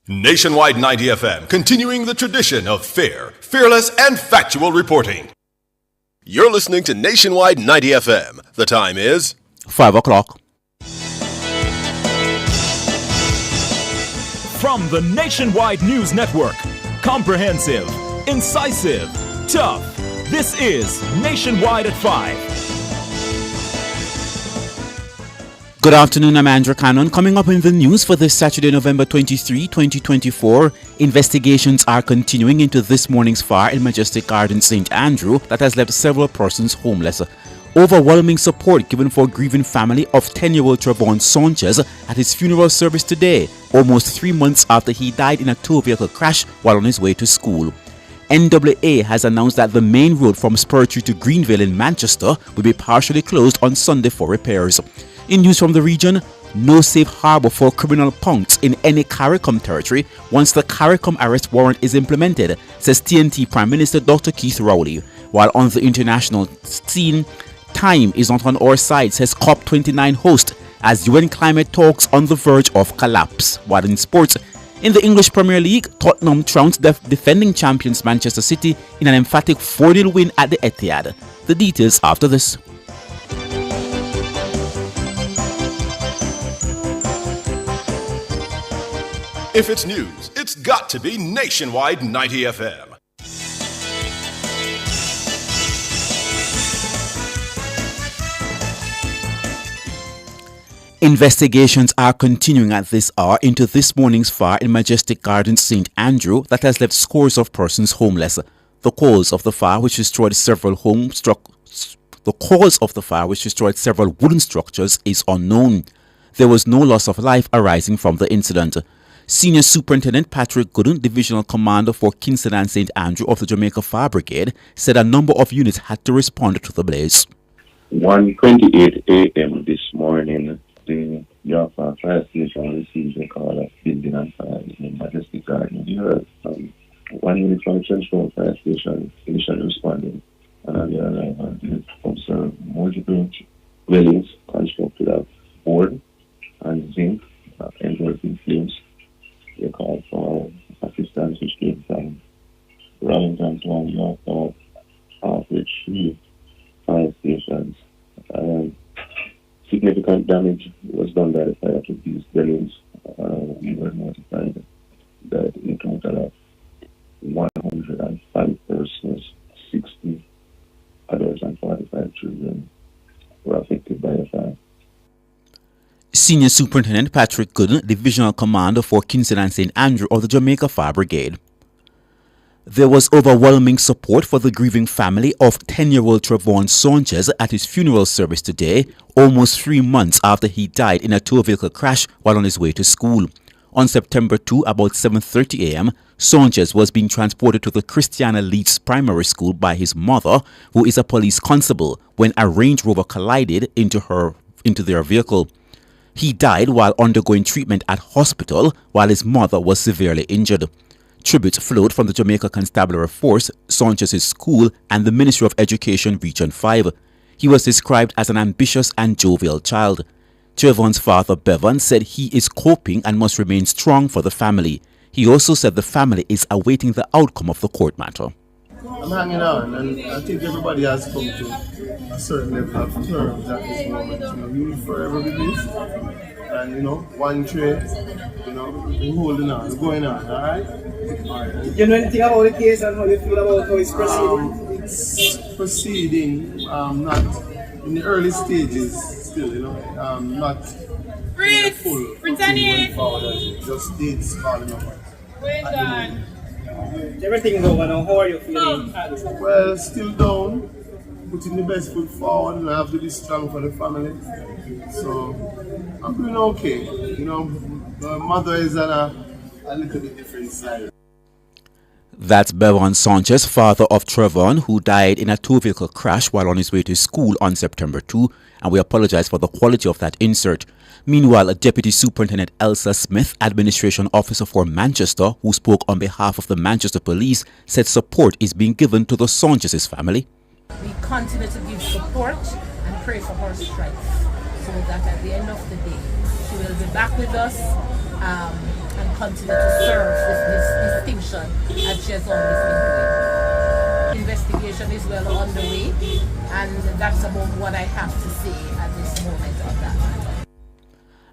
Nationwide 90 FM, continuing the tradition of fair, fearless, and factual reporting. You're listening to Nationwide 90 FM. The time is 5 o'clock. From the Nationwide News Network, comprehensive, incisive, tough. This is Nationwide at 5. Good afternoon, I'm Andrew Cannon. Coming up in the news for this Saturday, November 23, 2024, investigations are continuing into this morning's fire in Majestic Garden, St. Andrew that has left several persons homeless. Overwhelming support given for grieving family of 10-year-old Travon Sanchez at his funeral service today, almost 3 months after he died in a tow-vehicle crash while on his way to school. NAA has announced that the main road from Spur Tree to Greenville in Manchester will be partially closed on Sunday for repairs. In news from the region, no safe harbor for criminal punks in any CARICOM territory once the CARICOM arrest warrant is implemented, says TNT Prime Minister Dr. Keith Rowley. While on the international scene, time is not on our side, says COP29 host, as UN climate talks on the verge of collapse. While in sports, in the English Premier League, Tottenham trounced defending champions Manchester City in an emphatic 4-0 win at the Etihad. The details after this. If it's news, it's got to be Nationwide 90 FM. Investigations are continuing at this hour into this morning's fire in Majestic Garden, St. Andrew that has left scores of persons homeless. The cause of the fire, which destroyed several wooden structures, is unknown. There was no loss of life arising from the incident. Senior Superintendent Patrick Gooden, Divisional Commander for Kingston and St. Andrew of the Jamaica Fire Brigade, said a number of units had to respond to the blaze. 1:28 a.m. this morning, the Yorkshire Fire Station received a call of building and fire in Majestic Garden. We heard one unit from Central Fire Station initially responding, and on the arrival, they observed multiple dwellings constructed of board and zinc engulfing flames. They called for assistance, which came from Wellington to York, of which 3 fire stations. Significant damage was done by the fire to these dwellings. We were notified that a total of 105 persons, 60 adults and 45 children were affected by the fire. Senior Superintendent Patrick Gooden, Divisional Commander for Kingston and St. Andrew of the Jamaica Fire Brigade. There was overwhelming support for the grieving family of 10-year-old Travon Sanchez at his funeral service today, almost 3 months after he died in a tow-vehicle crash while on his way to school. On September 2, about 7:30 a.m., Sanchez was being transported to the Christiana Leeds Primary School by his mother, who is a police constable, when a Range Rover collided into their vehicle. He died while undergoing treatment at hospital, while his mother was severely injured. Tributes flowed from the Jamaica Constabulary Force, Sanchez's school, and the Ministry of Education Region 5. He was described as an ambitious and jovial child. Travon's father, Bevan, said he is coping and must remain strong for the family. He also said the family is awaiting the outcome of the court matter. I'm hanging on, and I think everybody has come to a certain level of terms at this moment. You will forever be missed, and one trade, we're holding on, we're going on, alright? You know anything about the case and how you feel about how it's proceeding? It's proceeding, not in the early stages still, not full going forward as it just dates calling up. Everything going on, how are you feeling? Well, still down, putting the best foot forward, and I have to be strong for the family. So, I'm doing okay. My mother is on a little bit different side. That's Travon Sanchez, father of Travon, who died in a tow-vehicle crash while on his way to school on September 2, and we apologize for the quality of that insert. Meanwhile, Deputy Superintendent Elsa Smith, Administration Officer for Manchester, who spoke on behalf of the Manchester Police, said support is being given to the Sanchez's family. We continue to give support and pray for her strength, so that at the end of the day, she will be back with us and continue to serve with this distinction as she has always been doing. Investigation is well underway, and that's about what I have to say at this moment on that.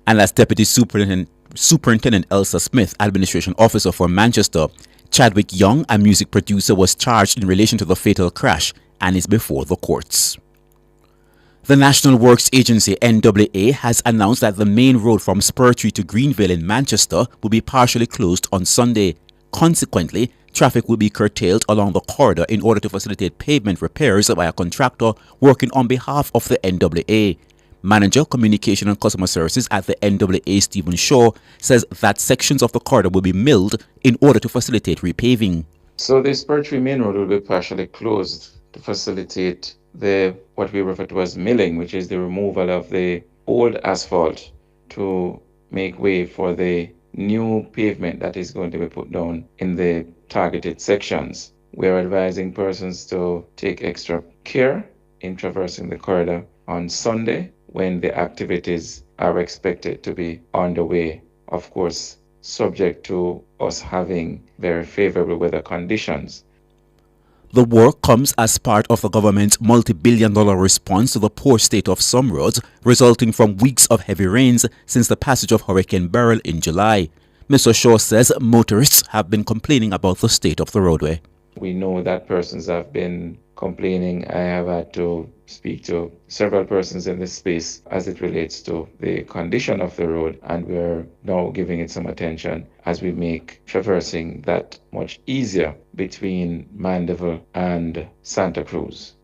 And as Deputy Superintendent Elsa Smith, Administration Officer for Manchester, Chadwick Young, a music producer, was charged in relation to the fatal crash and is before the courts. The National Works Agency, NWA, has announced that the main road from Spurtree to Greenville in Manchester will be partially closed on Sunday. Consequently, traffic will be curtailed along the corridor in order to facilitate pavement repairs by a contractor working on behalf of the NWA. Manager, Communication and Customer Services at the NWA, Stephen Shaw, says that sections of the corridor will be milled in order to facilitate repaving. So the Spurtree main road will be partially closed to facilitate what we refer to as milling, which is the removal of the old asphalt to make way for the new pavement that is going to be put down in the targeted sections. We're advising persons to take extra care in traversing the corridor on Sunday when the activities are expected to be underway. Of course, subject to us having very favorable weather conditions. The work comes as part of the government's multi-billion-dollar response to the poor state of some roads, resulting from weeks of heavy rains since the passage of Hurricane Beryl in July. Mr. Shaw says motorists have been complaining about the state of the roadway. We know that persons have been complaining. I have had to speak to several persons in this space as it relates to the condition of the road, and we're now giving it some attention as we make traversing that much easier between Mandeville and Santa Cruz.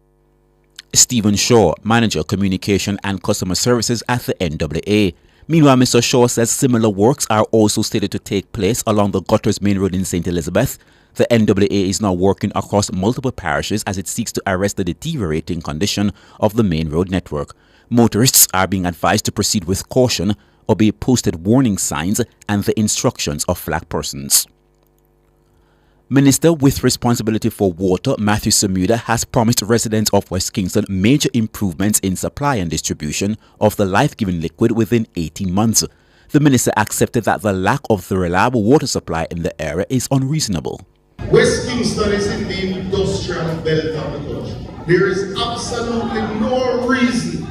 Stephen Shaw, Manager, Communication and Customer Services at the NWA. Meanwhile, Mr. Shaw says similar works are also slated to take place along the Gutters Main Road in St. Elizabeth. The NWA is now working across multiple parishes as it seeks to arrest the deteriorating condition of the main road network. Motorists are being advised to proceed with caution, obey posted warning signs and the instructions of flag persons. Minister with responsibility for water, Matthew Samuda, has promised residents of West Kingston major improvements in supply and distribution of the life-giving liquid within 18 months. The minister accepted that the lack of the reliable water supply in the area is unreasonable. West Kingston is in the industrial belt of the country. There is absolutely no reason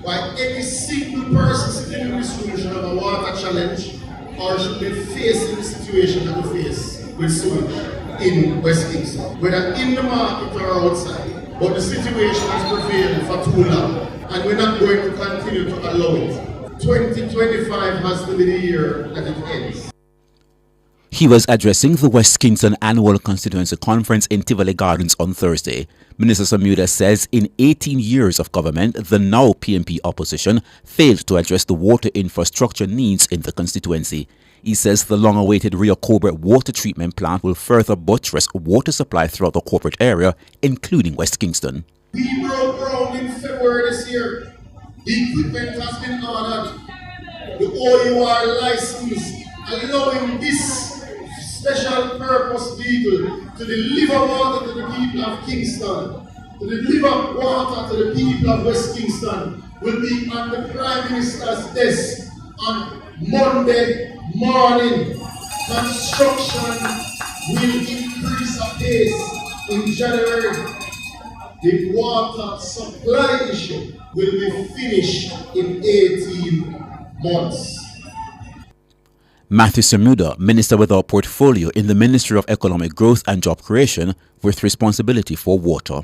why any single person sitting in this room should have a water challenge or should be facing the situation that we face with sewage in West Kingston, whether in the market or outside. But the situation has prevailed for too long, and we're not going to continue to allow it. 2025 has to be the year that it ends. He was addressing the West Kingston Annual Constituency Conference in Tivoli Gardens on Thursday. Minister Samuda says in 18 years of government, the now PMP opposition failed to address the water infrastructure needs in the constituency. He says the long-awaited Rio Cobra water treatment plant will further buttress water supply throughout the corporate area, including West Kingston. We broke ground in February this year. The equipment has been ordered. The OUR license allowing this special purpose vehicle to deliver water to the people of Kingston, to deliver water to the people of West Kingston, will be on the Prime Minister's desk on Monday morning. Construction will increase apace in January. The water supply issue will be finished in 18 months. Matthew Samuda, Minister with a portfolio in the Ministry of Economic Growth and Job Creation with responsibility for water.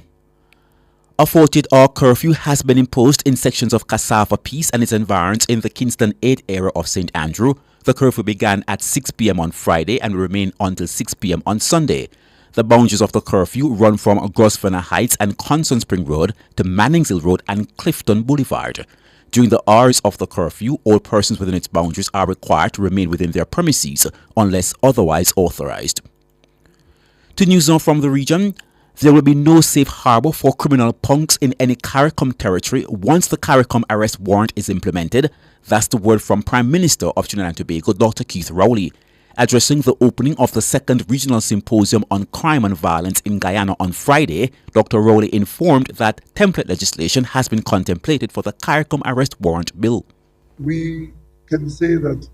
A 48-hour curfew has been imposed in sections of Cassava Peace and its environs in the Kingston 8 area of St. Andrew. The curfew began at 6 p.m. on Friday and will remain until 6 p.m. on Sunday. The boundaries of the curfew run from Grosvenor Heights and Constant Spring Road to Manningshill Road and Clifton Boulevard. During the hours of the curfew, all persons within its boundaries are required to remain within their premises unless otherwise authorized. To news now from the region, there will be no safe harbor for criminal punks in any CARICOM territory once the CARICOM arrest warrant is implemented. That's the word from Prime Minister of Trinidad and Tobago, Dr. Keith Rowley. Addressing the opening of the 2nd Regional Symposium on Crime and Violence in Guyana on Friday, Dr. Rowley informed that template legislation has been contemplated for the CARICOM arrest warrant bill. We can say that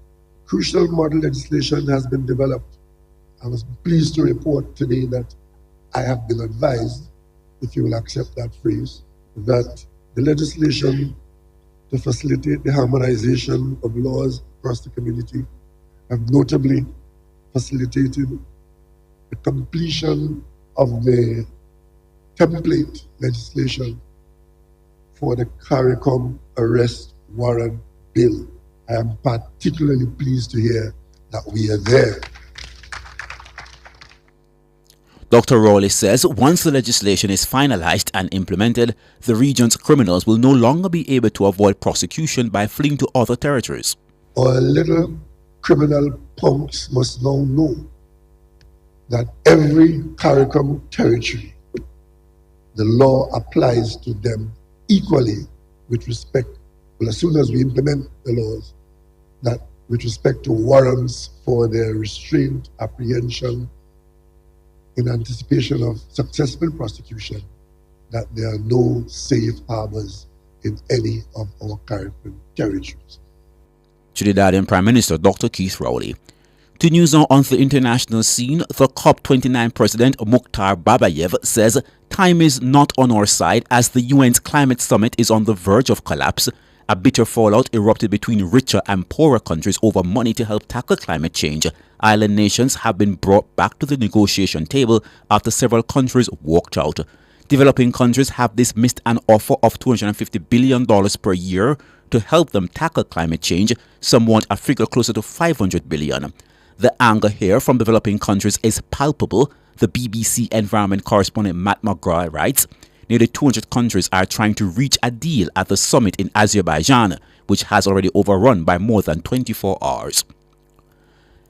crucial model legislation has been developed. I was pleased to report today that I have been advised, if you will accept that phrase, that the legislation to facilitate the harmonization of laws across the community have notably facilitated the completion of the template legislation for the CARICOM arrest warrant bill. I am particularly pleased to hear that we are there. Dr. Rowley says once the legislation is finalized and implemented, the region's criminals will no longer be able to avoid prosecution by fleeing to other territories. Our little criminal punks must now know that every CARICOM territory, the law applies to them equally with respect, well, as soon as we implement the laws, that with respect to warrants for their restraint, apprehension, in anticipation of successful prosecution, that there are no safe harbors in any of our CARICOM territories. Trinidadian Prime Minister Dr. Keith Rowley. To news now on the international scene, the COP29 President Mukhtar Babayev says time is not on our side as the UN's climate summit is on the verge of collapse. A bitter fallout erupted between richer and poorer countries over money to help tackle climate change. Island nations have been brought back to the negotiation table after several countries walked out. Developing countries have dismissed an offer of $250 billion per year to help them tackle climate change. Some want a figure closer to $500 billion. The anger here from developing countries is palpable, the BBC environment correspondent Matt McGraw writes. Nearly 200 countries are trying to reach a deal at the summit in Azerbaijan, which has already overrun by more than 24 hours.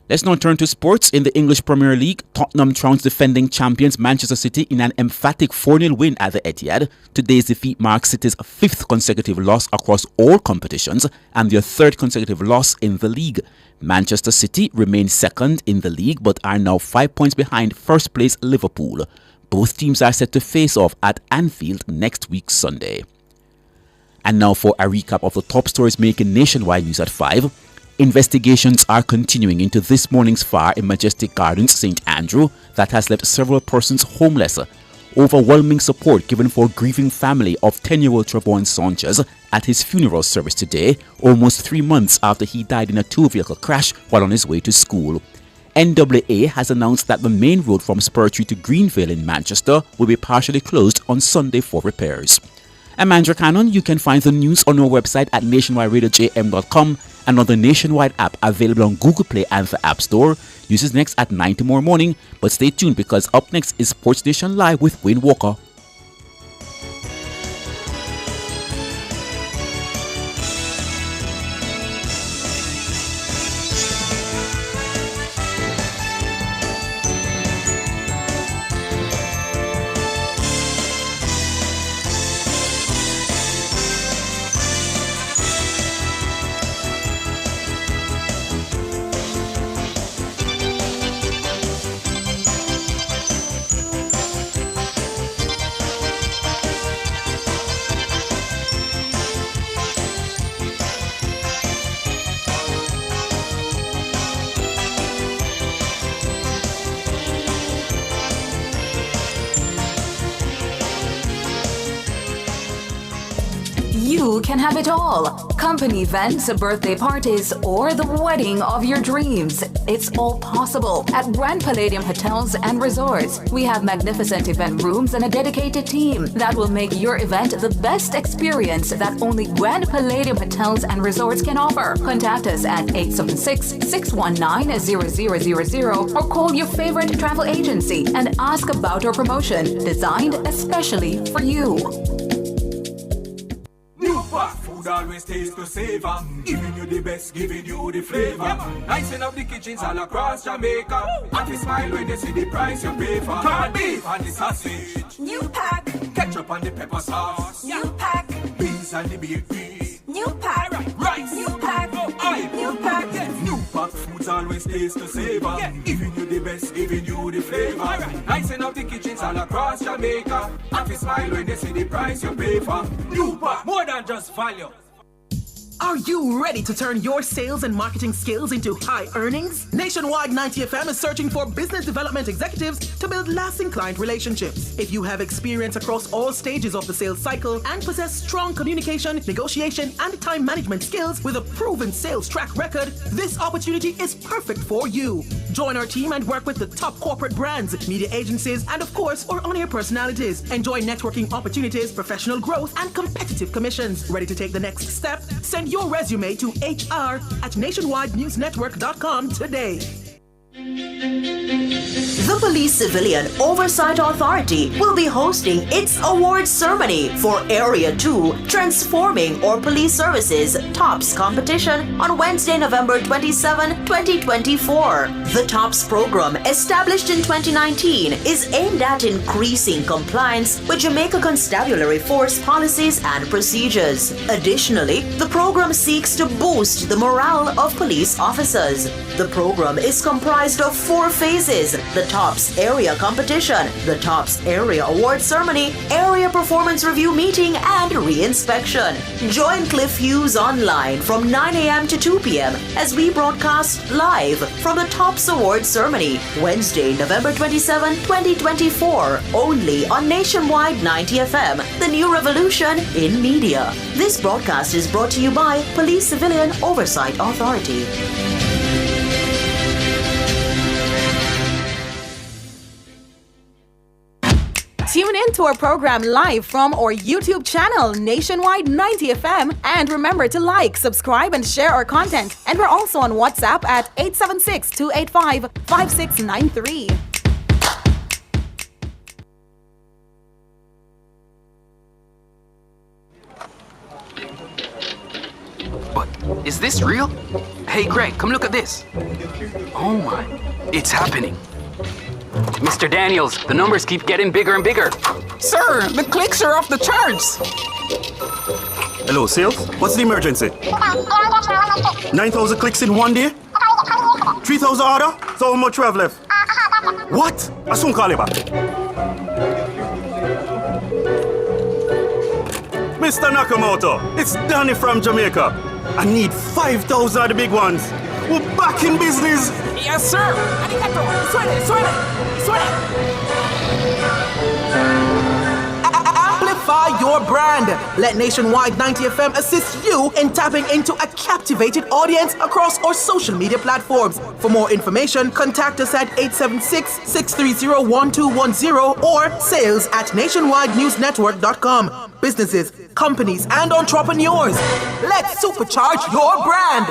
Let's now turn to sports. In the English Premier League, Tottenham trounced defending champions Manchester City in an emphatic 4-0 win at the Etihad. Today's defeat marks City's fifth consecutive loss across all competitions and their third consecutive loss in the league. Manchester City remain second in the league but are now 5 points behind first place Liverpool. Both teams are set to face off at Anfield next week Sunday. And now for a recap of the top stories making nationwide news at 5. Investigations are continuing into this morning's fire in Majestic Garden, St. Andrew, that has left several persons homeless. Overwhelming support given for grieving family of 10-year-old Travon Sanchez at his funeral service today, almost 3 months after he died in a two-vehicle crash while on his way to school. NAA has announced that the main road from Spur Tree to Greenville in Manchester will be partially closed on Sunday for repairs. I'm Andrew Cannon. You can find the news on our website at nationwideradiojm.com and on the Nationwide app available on Google Play and the App Store. News is next at 9 tomorrow morning, but stay tuned because up next is Sports Nation Live with Wayne Walker. You can have it all. Company events, birthday parties, or the wedding of your dreams. It's all possible at Grand Palladium Hotels and Resorts. We have magnificent event rooms and a dedicated team that will make your event the best experience that only Grand Palladium Hotels and Resorts can offer. Contact us at 876-619-0000 or call your favorite travel agency and ask about our promotion designed especially for you. Food always tastes to savor, giving you the best, giving you the flavor. Icing up the kitchens all across Jamaica. Happy smile when you see the price you pay for. Corned beef and the sausage, new pack. Ketchup and the pepper sauce, new pack. Beans and the baked beans, new pack. Rice, new pack. Oil, new pack. New pack foods always taste to savor, giving you the best, giving you the flavor. Icing up the kitchens all across Jamaica. Happy smile when you see the price you pay for. New pack, more than just value. Are you ready to turn your sales and marketing skills into high earnings? Nationwide 90 FM is searching for business development executives to build lasting client relationships. If you have experience across all stages of the sales cycle and possess strong communication, negotiation, and time management skills with a proven sales track record, this opportunity is perfect for you. Join our team and work with the top corporate brands, media agencies, and of course, our on-air personalities. Enjoy networking opportunities, professional growth, and competitive commissions. Ready to take the next step? Send your resume to hr@nationwidenewsnetwork.com today. The Police Civilian Oversight Authority will be hosting its awards ceremony for Area 2 Transforming Our Police Services TOPS competition on Wednesday, November 27, 2024. The TOPS program, established in 2019, is aimed at increasing compliance with Jamaica Constabulary Force policies and procedures. Additionally, the program seeks to boost the morale of police officers. The program is comprised of 4 phases: the TOPS Area Competition, the TOPS Area Award Ceremony, Area Performance Review Meeting, and Re-Inspection. Join Cliff Hughes online from 9 a.m. to 2 p.m. as we broadcast live from the TOPS Award Ceremony, Wednesday, November 27, 2024, only on Nationwide 90 FM, the new revolution in media. This broadcast is brought to you by Police Civilian Oversight Authority. Tune in to our program live from our YouTube channel, Nationwide 90 FM. And remember to like, subscribe, and share our content. And we're also on WhatsApp at 876-285-5693. But is this real? Hey, Greg, come look at this. Oh my, it's happening. Mr. Daniels, the numbers keep getting bigger and bigger. Sir, the clicks are off the charts. Hello, sales? What's the emergency? 9,000 clicks in one day? 3,000 order? So how much we have left? What? I soon call you back. Mr. Nakamoto, it's Danny from Jamaica. I need 5,000 of the big ones. We're back in business. Yes, sir. Arigato. Suene. Amplify your brand. Let Nationwide 90 FM assist you in tapping into a captivated audience across our social media platforms. For more information, contact us at 876-630-1210 or sales@nationwidenewsnetwork.com. Businesses, companies, and entrepreneurs, let's supercharge your brand.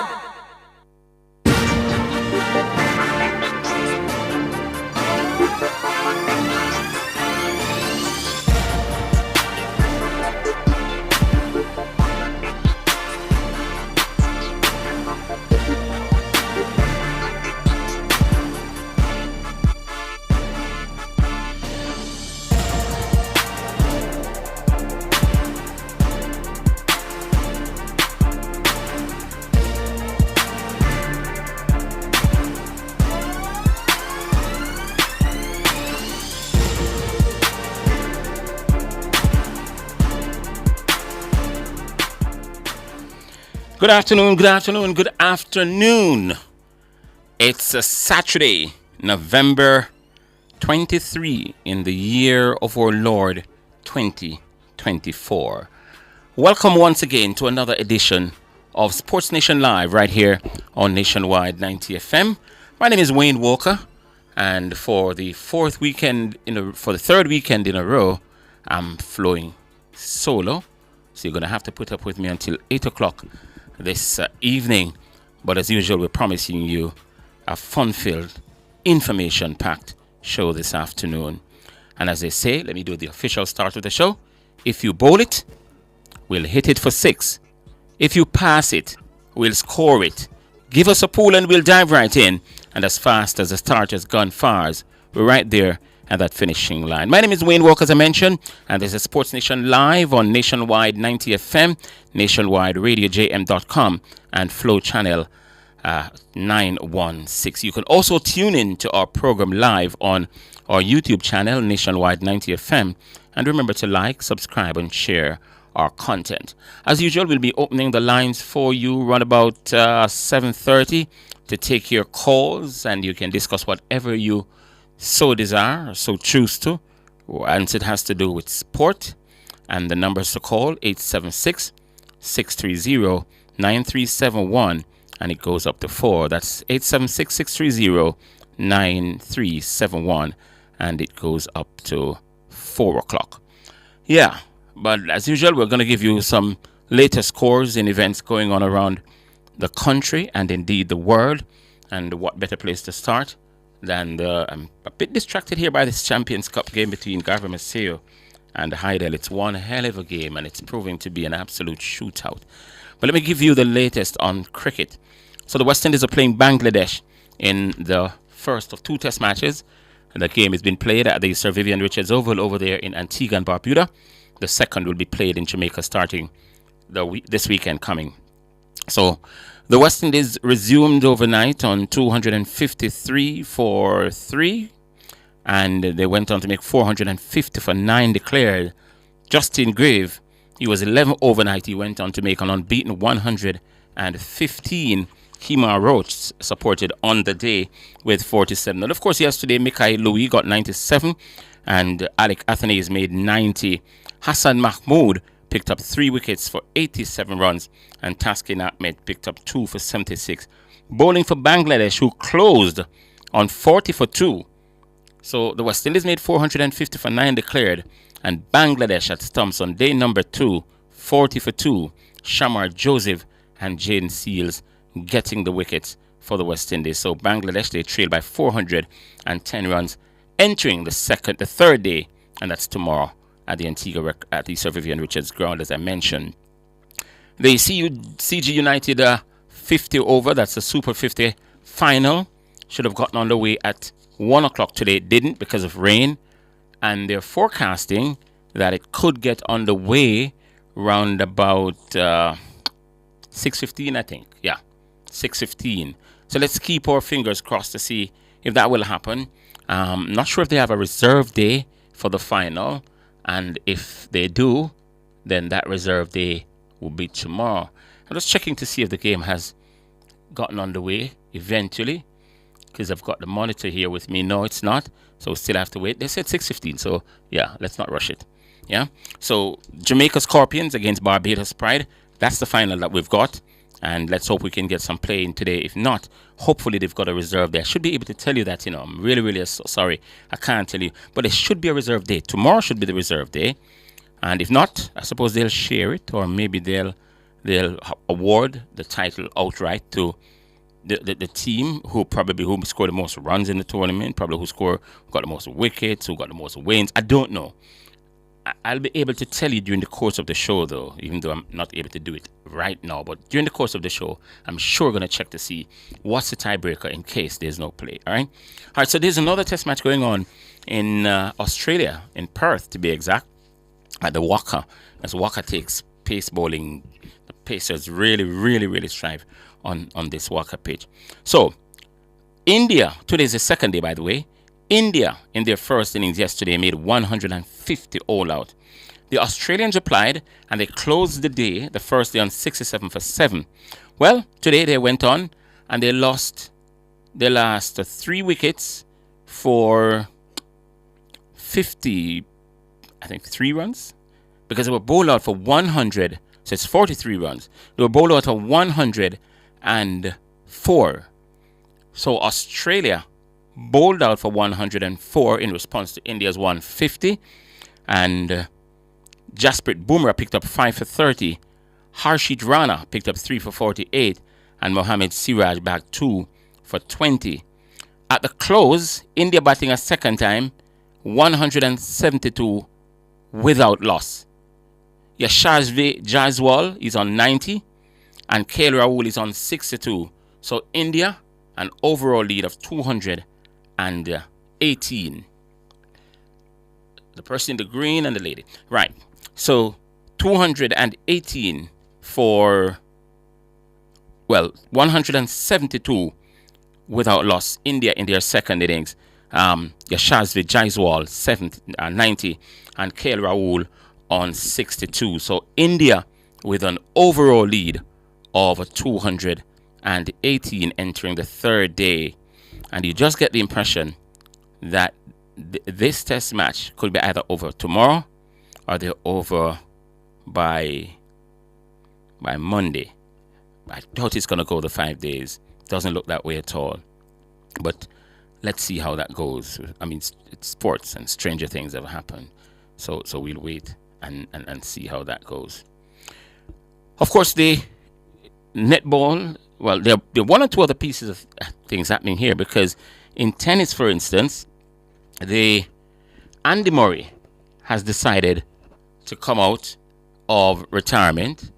Good afternoon. It's a Saturday, November 23 in the year of our Lord 2024. Welcome once again to another edition of Sports Nation Live right here on Nationwide 90 FM. My name is Wayne Walker, and for the third weekend in a row, I'm flowing solo. So you're going to have to put up with me until 8 o'clock this evening. But as usual, we're promising you a fun-filled, information-packed show this afternoon. And as they say, let me do the official start of the show. If you bowl it, we'll hit it for 6. If you pass it, we'll score it. Give us a pool and we'll dive right in. And as fast as the starter's gone fars, we're right there at that finishing line. My name is Wayne Walker, as I mentioned, and this is Sports Nation Live on Nationwide 90 FM, nationwideradiojm.com, and Flow Channel 916. You can also tune in to our program live on our YouTube channel, Nationwide 90 FM, and remember to like, subscribe, and share our content. As usual, we'll be opening the lines for you around about 7:30 to take your calls, and you can discuss whatever you so desire or so choose to, and it has to do with sport. And the numbers to call 876-630-9371, and it goes up to 4. That's 876-630-9371, and it goes up to 4 o'clock. Yeah, but as usual, we're going to give you some latest scores in events going on around the country and indeed the world. And what better place to start than I'm a bit distracted here by this Champions Cup game between Garver Maceo and Heidel. It's one hell of a game, and it's proving to be an absolute shootout. But let me give you the latest on cricket. So the West Indies are playing Bangladesh in the first of 2 test matches. And the game has been played at the Sir Vivian Richards Oval over there in Antigua and Barbuda. The second will be played in Jamaica starting this weekend coming. So the West Indies resumed overnight on 253 for 3. And they went on to make 450 for 9 declared. Justin Grave, he was 11 overnight. He went on to make an unbeaten 115. Kemar Roach supported on the day with 47. And of course, yesterday, Mikhail Louis got 97 and Alec Athanaze made 90. Hassan Mahmood picked up 3 wickets for 87 runs, and Taskin Ahmed picked up 2 for 76. Bowling for Bangladesh, who closed on 40 for 2. So the West Indies made 450 for 9 declared, and Bangladesh at stumps on day number 2, 40 for 2. Shamar Joseph and Jaden Seals getting the wickets for the West Indies. So Bangladesh, they trail by 410 runs, entering the third day, and that's tomorrow at the Antigua, at the Sir Vivian Richards ground, as I mentioned. The CG United 50 over, that's the Super 50 final, should have gotten underway at 1 o'clock today. It didn't because of rain, and they're forecasting that it could get underway round about 6:15, I think. Yeah, 6:15. So let's keep our fingers crossed to see if that will happen. Not sure if they have a reserve day for the final, and if they do, then that reserve day will be tomorrow. I'm just checking to see if the game has gotten underway eventually, because I've got the monitor here with me. No, it's not, so we still have to wait. They said 6:15, so yeah, let's not rush it. Yeah, so Jamaica Scorpions against Barbados Pride, that's the final that we've got, and let's hope we can get some play in today. If not, hopefully they've got a reserve there. I should be able to tell you that, I'm really, really sorry, I can't tell you, but it should be a reserve day. Tomorrow should be the reserve day, and if not, I suppose they'll share it, or maybe they'll award the title outright to the team who scored the most runs in the tournament, probably who got the most wickets, who got the most wins. I don't know. I'll be able to tell you during the course of the show, though, even though I'm not able to do it right now. But during the course of the show, I'm sure going to check to see what's the tiebreaker in case there's no play. All right, so there's another test match going on in Australia, in Perth, to be exact, at the Waka. As Waka takes pace bowling, the Pacers really, really, really strive on this Waka pitch. So, India, today's the second day, by the way. India, in their first innings yesterday, made 150 all out. The Australians replied, and they closed the first day, on 67 for 7. Well, today they went on, and they lost their last 3 wickets for 50, I think, 3 runs, because they were bowled out for 100, so it's 43 runs. They were bowled out for 104. So Australia bowled out for 104 in response to India's 150, and Jasprit Bumrah picked up 5 for 30. Harshit Rana picked up 3 for 48, and Mohammad Siraj bagged 2 for 20. At the close, India batting a second time, 172 without loss. Yashasvi Jaiswal is on 90, and KL Rahul is on 62. So India, an overall lead of 218. The person in the green and the lady. Right. So 218 for, 172 without loss. India in their second innings. Yashasvi Jaiswal 90, and KL Rahul on 62. So India with an overall lead of 218 entering the third day. And you just get the impression that this test match could be either over tomorrow or they're over by Monday. I doubt it's going to go the 5 days. Doesn't look that way at all. But let's see how that goes. I mean, it's sports and stranger things have happened. So we'll wait and see how that goes. Of course, the netball, well, there are one or two other pieces of things happening here, because in tennis, for instance, Andy Murray has decided to come out of retirement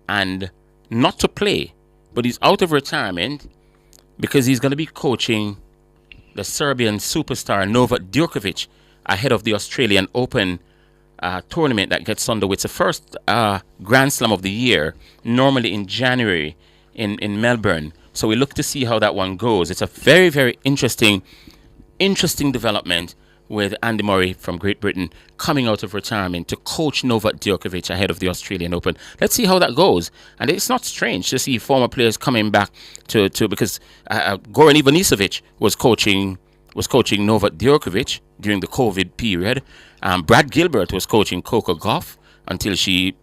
and not to play, but he's out of retirement because he's going to be coaching the Serbian superstar Novak Djokovic ahead of the Australian Open tournament that gets underway. It's the first Grand Slam of the year, normally in January in Melbourne. So we look to see how that one goes. It's a very, very interesting development with Andy Murray from Great Britain coming out of retirement to coach Novak Djokovic ahead of the Australian Open. Let's see how that goes. And it's not strange to see former players coming back to because Goran Ivanisevic was coaching Novak Djokovic during the COVID period. Brad Gilbert was coaching Coco Gauff until she,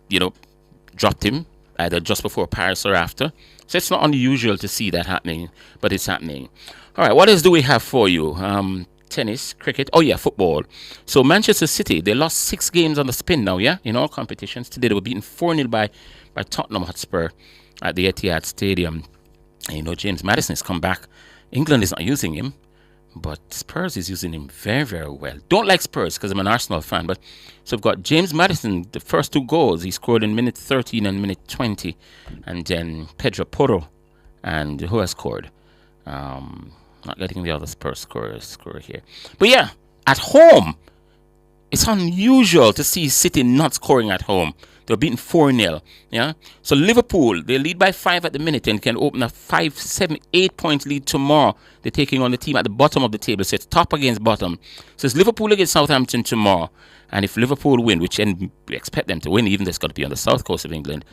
dropped him either just before Paris or after. So it's not unusual to see that happening, but it's happening. All right, what else do we have for you? Tennis, cricket, football. So Manchester City, they lost 6 games on the spin now, in all competitions. Today they were beaten 4-0 by Tottenham Hotspur at the Etihad Stadium. And James Maddison has come back. England is not using him, but Spurs is using him very, very well. Don't like Spurs because I'm an Arsenal fan, but so we've got James Maddison, the first 2 goals he scored in minute 13 and minute 20, and then Pedro Porro, and who has scored? Not getting the other Spurs scorer here. But yeah, at home, it's unusual to see City not scoring at home. They're beaten 4-0. Yeah. So Liverpool, they lead by 5 at the minute and can open a 5, 7, 8 point lead tomorrow. They're taking on the team at the bottom of the table. So it's top against bottom. So it's Liverpool against Southampton tomorrow. And if Liverpool win, which we expect them to win, even though it's got to be on the south coast of England,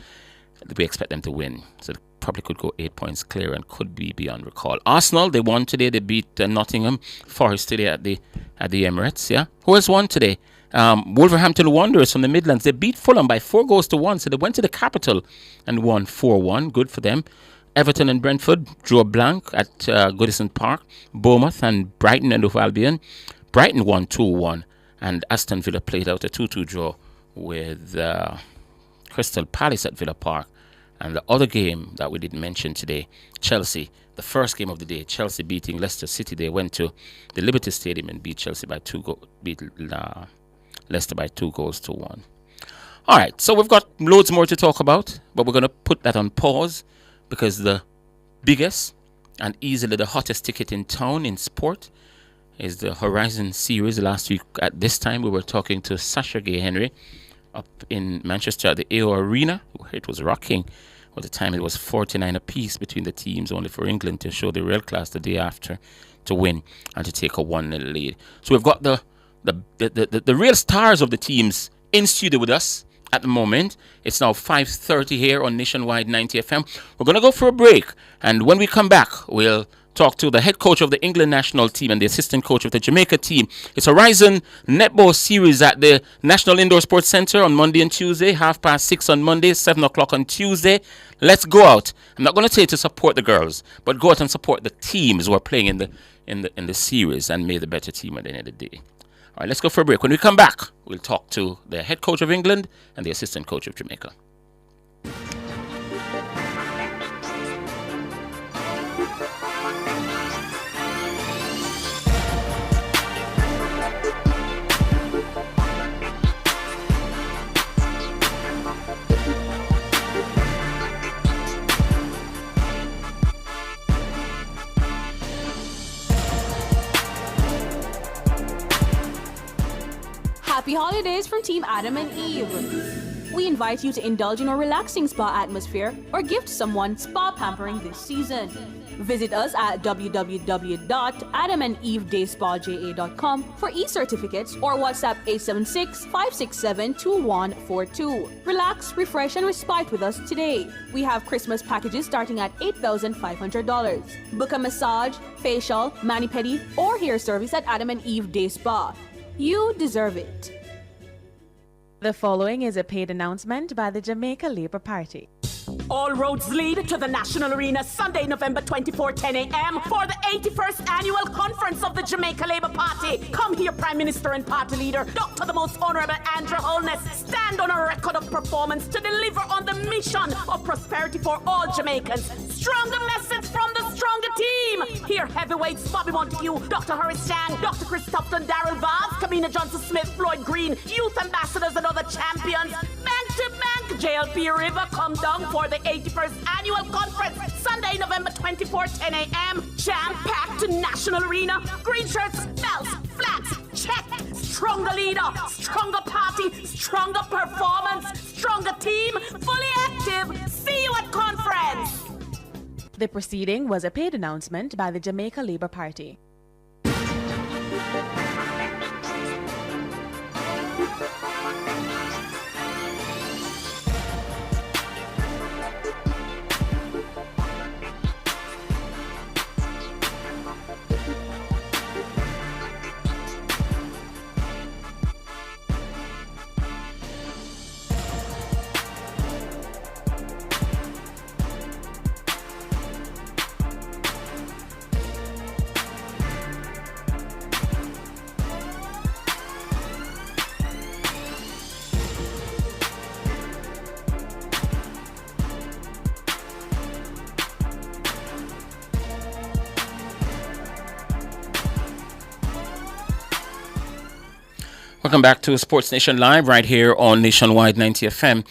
we expect them to win. So probably could go 8 points clear and could be beyond recall. Arsenal, they won today. They beat Nottingham Forest today at the Emirates. Yeah, who has won today? Wolverhampton Wanderers from the Midlands. They beat Fulham by 4-1. So they went to the capital and won 4-1. Good for them. Everton and Brentford drew a blank at Goodison Park. Bournemouth and Brighton and Hove Albion. Brighton won 2-1, and Aston Villa played out a 2-2 draw with Crystal Palace at Villa Park. And the other game that we didn't mention today, Chelsea, the first game of the day, Chelsea beating Leicester City. They went to the Liberty Stadium and beat Leicester by 2-1. All right, so we've got loads more to talk about, but we're going to put that on pause because the biggest and easily the hottest ticket in town in sport is the Horizon Series. Last week at this time, we were talking to Sasha Gay Henry up in Manchester at the AO Arena, where it was rocking. At the time, it was 49 apiece between the teams, only for England to show the real class the day after to win and to take a 1-0 lead. So we've got the real stars of the teams in studio with us at the moment. It's now 5:30 here on Nationwide 90 FM. We're going to go for a break, and when we come back, we'll talk to the head coach of the England national team and the assistant coach of the Jamaica team. It's Horizon Netball Series at the National Indoor Sports Centre on Monday and Tuesday, 6:30 on Monday, 7 o'clock on Tuesday. Let's go out. I'm not going to say to support the girls, but go out and support the teams who are playing in the series, and may the better team at the end of the day. All right, let's go for a break. When we come back, we'll talk to the head coach of England and the assistant coach of Jamaica. Happy holidays from Team Adam and Eve. We invite you to indulge in a relaxing spa atmosphere or gift someone spa pampering this season. Visit us at www.adamandevedayspaja.com for e-certificates or WhatsApp 876-567-2142. Relax, refresh, and respite with us today. We have Christmas packages starting at $8,500. Book a massage, facial, mani-pedi, or hair service at Adam and Eve Day Spa. You deserve it. The following is a paid announcement by the Jamaica Labour Party. All roads lead to the National Arena Sunday, November 24, 10 a.m. for the 81st Annual Conference of the Jamaica Labour Party. Come here, Prime Minister and Party Leader, Dr. the Most Honourable Andrew Holness, stand on a record of performance to deliver on the mission of prosperity for all Jamaicans. Stronger message from the stronger team. Here, heavyweights Bobby Montague, Dr. Horace Chang, Dr. Chris Tufton, Darrell Vaz, Kamina Johnson-Smith, Floyd Green, youth ambassadors and other champions. Bank to bank, JLP River, come down for the 81st Annual Conference, Sunday, November 24, 10 a.m. Jam-packed National Arena. Green shirts, belts, flags, check. Stronger leader, stronger party, stronger performance, stronger team, fully active. See you at conference. The proceeding was a paid announcement by the Jamaica Labour Party. Welcome back to Sports Nation Live right here on Nationwide 90 FM.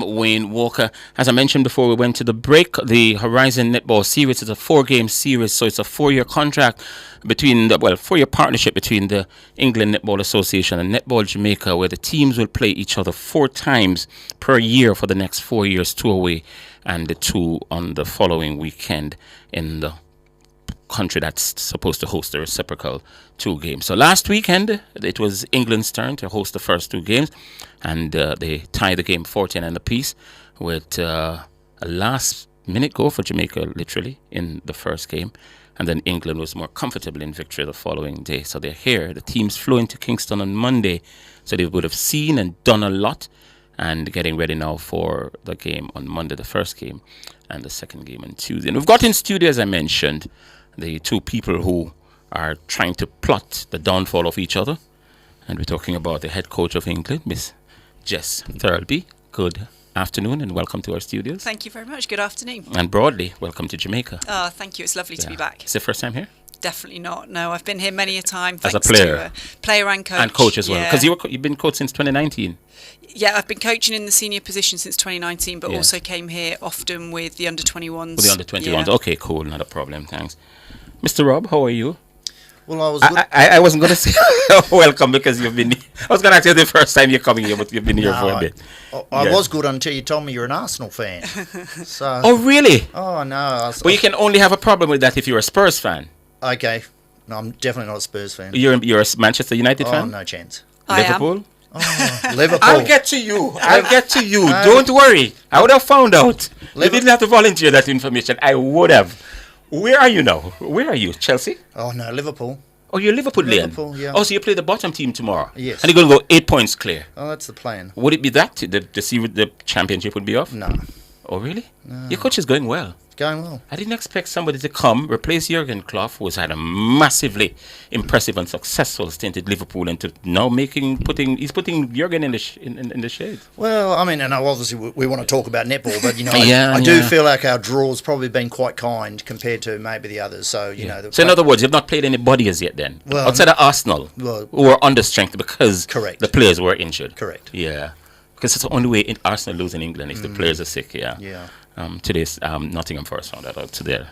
Wayne Walker. As I mentioned before we went to the break, the Horizon Netball Series is a 4-game series, so it's a 4-year contract between the 4-year partnership between the England Netball Association and Netball Jamaica, where the teams will play each other 4 times per year for the next 4 years, 2 away and the 2 on the following weekend in the country that's supposed to host the reciprocal 2 games. So last weekend it was England's turn to host the first 2 games, and they tied the game 14 and apiece with a last minute goal for Jamaica literally in the first game, and then England was more comfortable in victory the following day. So they're here. The teams flew into Kingston on Monday, so they would have seen and done a lot, and getting ready now for the game on Monday, the first game, and the second game on Tuesday. And we've got in studio, as I mentioned, the 2 people who are trying to plot the downfall of each other. And we're talking about the head coach of England, Miss Jess Thirlby. Good afternoon and welcome to our studios. Thank you very much. Good afternoon. And broadly, welcome to Jamaica. Oh, thank you. It's lovely to be back. It's the first time here? Definitely not. No, I've been here many a time. As a player? To, player and coach. And coach as well. Because you've been coach since 2019. Yeah, I've been coaching in the senior position since 2019, but also came here often with the under-21s. With the under-21s. Okay, cool. Not a problem. Thanks. Mr. Rob, how are you? Well, I wasn't going to say welcome because you've been. I was going to ask you the first time you're coming here, but you've been here for a bit. I was good until you told me you're an Arsenal fan. So. Oh, really? Oh, no. But you can only have a problem with that if you're a Spurs fan. Okay. No, I'm definitely not a Spurs fan. You're a Manchester United fan? Oh, no chance. Liverpool? Oh, Liverpool. I'll get to you. Don't worry. I would have found out. You didn't have to volunteer that information. I would have. Where are you now? Where are you? Chelsea? Oh, no, Liverpool. Oh, you're Liverpool, Liverpool, yeah. Oh, so you play the bottom team tomorrow? Yes. And you're going to go 8 points clear? Oh, that's the plan. Would it be that? The championship would be off? No. Oh, really? No. Your coach is going well. Going well. I didn't expect somebody to come, replace Jurgen Klopp, who's had a massively impressive and successful stint at Liverpool, and to now he's putting Jurgen in the shade. Well, I mean, and obviously we want to talk about netball, but I do feel like our draw's probably been quite kind compared to maybe the others. So So in other words, you've not played anybody as yet, then, outside of Arsenal, who were understrength because the players were injured. Correct. Yeah, because it's the only way Arsenal lose in England if the players are sick. Yeah. Yeah. Today's Nottingham Forest found that out to their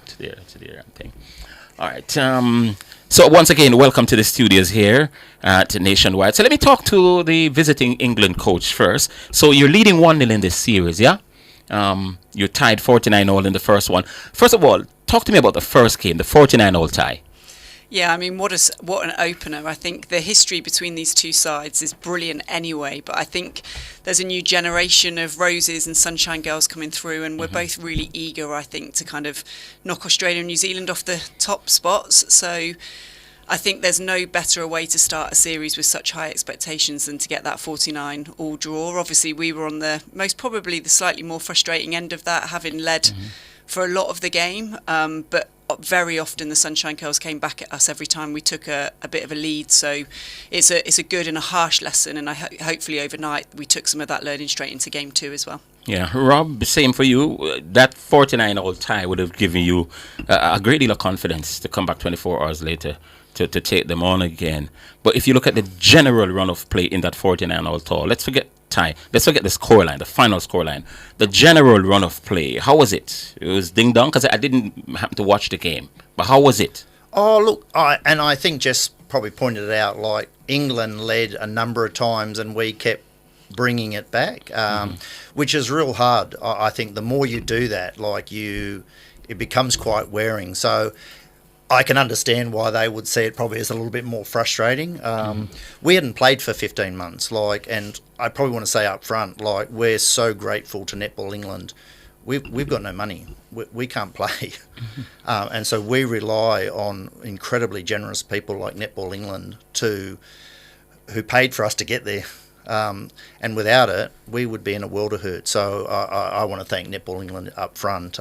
thing. All right. So once again, welcome to the studios here at Nationwide. So let me talk to the visiting England coach first. So you're leading 1-0 in this series, yeah? You're tied 49-all in the first one. First of all, talk to me about the first game, the 49-all tie. Yeah, I mean, what an opener. I think the history between these two sides is brilliant anyway, but I think there's a new generation of Roses and Sunshine Girls coming through, and we're both really eager, I think, to kind of knock Australia and New Zealand off the top spots. So I think there's no better way to start a series with such high expectations than to get that 49-all draw. Obviously, we were on the most probably the slightly more frustrating end of that, having led for a lot of the game, but very often the Sunshine Girls came back at us every time we took a bit of a lead. So it's a good and a harsh lesson, and hopefully overnight we took some of that learning straight into game 2 as well. Yeah, Rob, same for you. That 49-all tie would have given you a great deal of confidence to come back 24 hours later to take them on again. But if you look at the general run of play in that 49-all tie, let's forget the scoreline, the final scoreline. The general run of play, how was it? It was ding-dong, because I didn't happen to watch the game. But how was it? Oh, look, I think Jess probably pointed it out, like England led a number of times and we kept bringing it back, which is real hard. I think the more you do that, it becomes quite wearing. So I can understand why they would see it probably as a little bit more frustrating. We hadn't played for 15 months, and I probably want to say up front, we're so grateful to Netball England. We've got no money. We can't play. And so we rely on incredibly generous people like Netball England who paid for us to get there. And without it, we would be in a world of hurt. So I want to thank Netball England up front.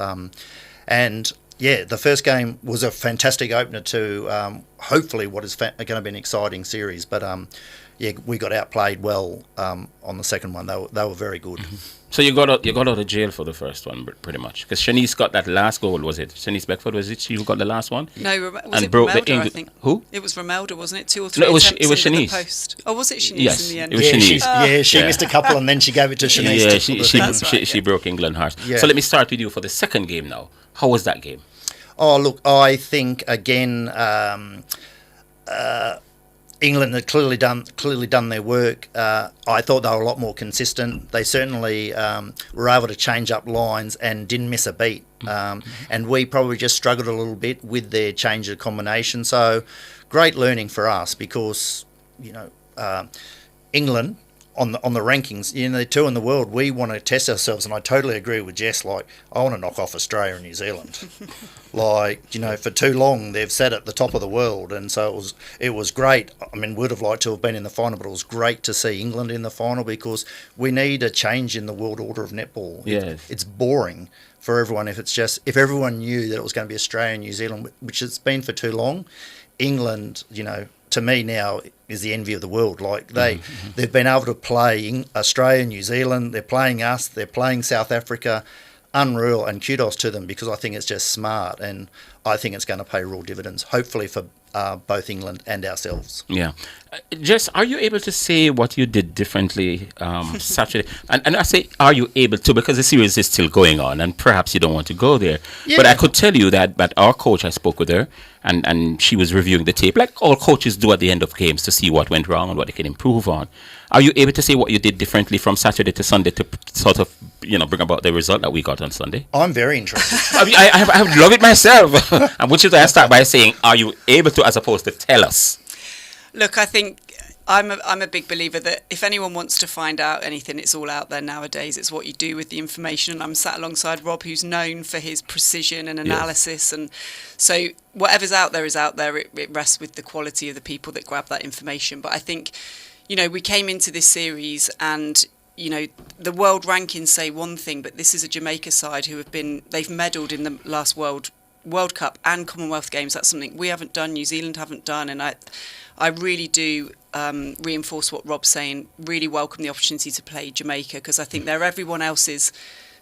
Yeah, the first game was a fantastic opener to hopefully what is going to be an exciting series. But we got outplayed well on the second one. They were very good. So you got out of jail for the first one, pretty much, because Shanice got that last goal. Was it Shanice Beckford? Was it she who got the last one? No, and broke Romelda, the I think. Who? It was Romelda, wasn't it? 2 or 3 No, it was attempts Shanice. into the post. Oh, was it Shanice Yes, in the end? it was Shanice. She missed a couple and then she gave it to Shanice. Yeah, she broke England heart. Yeah. So let me start with you for the second game now. How was that game? Oh, look, I think again, England had clearly done their work. I thought they were a lot more consistent. They certainly were able to change up lines and didn't miss a beat. And we probably just struggled a little bit with their change of combination. So great learning for us because England on the rankings, they're 2 in the world. We want to test ourselves, and I totally agree with Jess. I want to knock off Australia and New Zealand. For too long they've sat at the top of the world, and so it was great. I mean, would have liked to have been in the final, but it was great to see England in the final because we need a change in the world order of netball. Yes. It's boring for everyone if everyone knew that it was going to be Australia and New Zealand, which it's been for too long. England, to me now is the envy of the world. They've been able to play Australia, New Zealand. They're playing us. They're playing South Africa. Unreal, and kudos to them because I think it's just smart, and I think it's going to pay real dividends, hopefully for both England and ourselves. Yeah. Jess, are you able to say what you did differently Saturday? And I say, are you able to, because the series is still going on, and perhaps you don't want to go there. Yeah. But I could tell you that our coach, I spoke with her, and she was reviewing the tape, like all coaches do at the end of games to see what went wrong and what they can improve on. Are you able to say what you did differently from Saturday to Sunday to sort of, bring about the result that we got on Sunday? I'm very interested. I love it myself. And which is why I start by saying, are you able to, as opposed to tell us? Look, I think I'm a big believer that if anyone wants to find out anything, it's all out there nowadays. It's what you do with the information. And I'm sat alongside Rob, who's known for his precision and analysis. Yes. And so whatever's out there is out there. It rests with the quality of the people that grab that information. But I think, we came into this series and, the world rankings say one thing, but this is a Jamaica side who they've medalled in the last World Cup and Commonwealth Games. That's something we haven't done, New Zealand haven't done. And I really do reinforce what Rob's saying, really welcome the opportunity to play Jamaica because I think they're everyone else's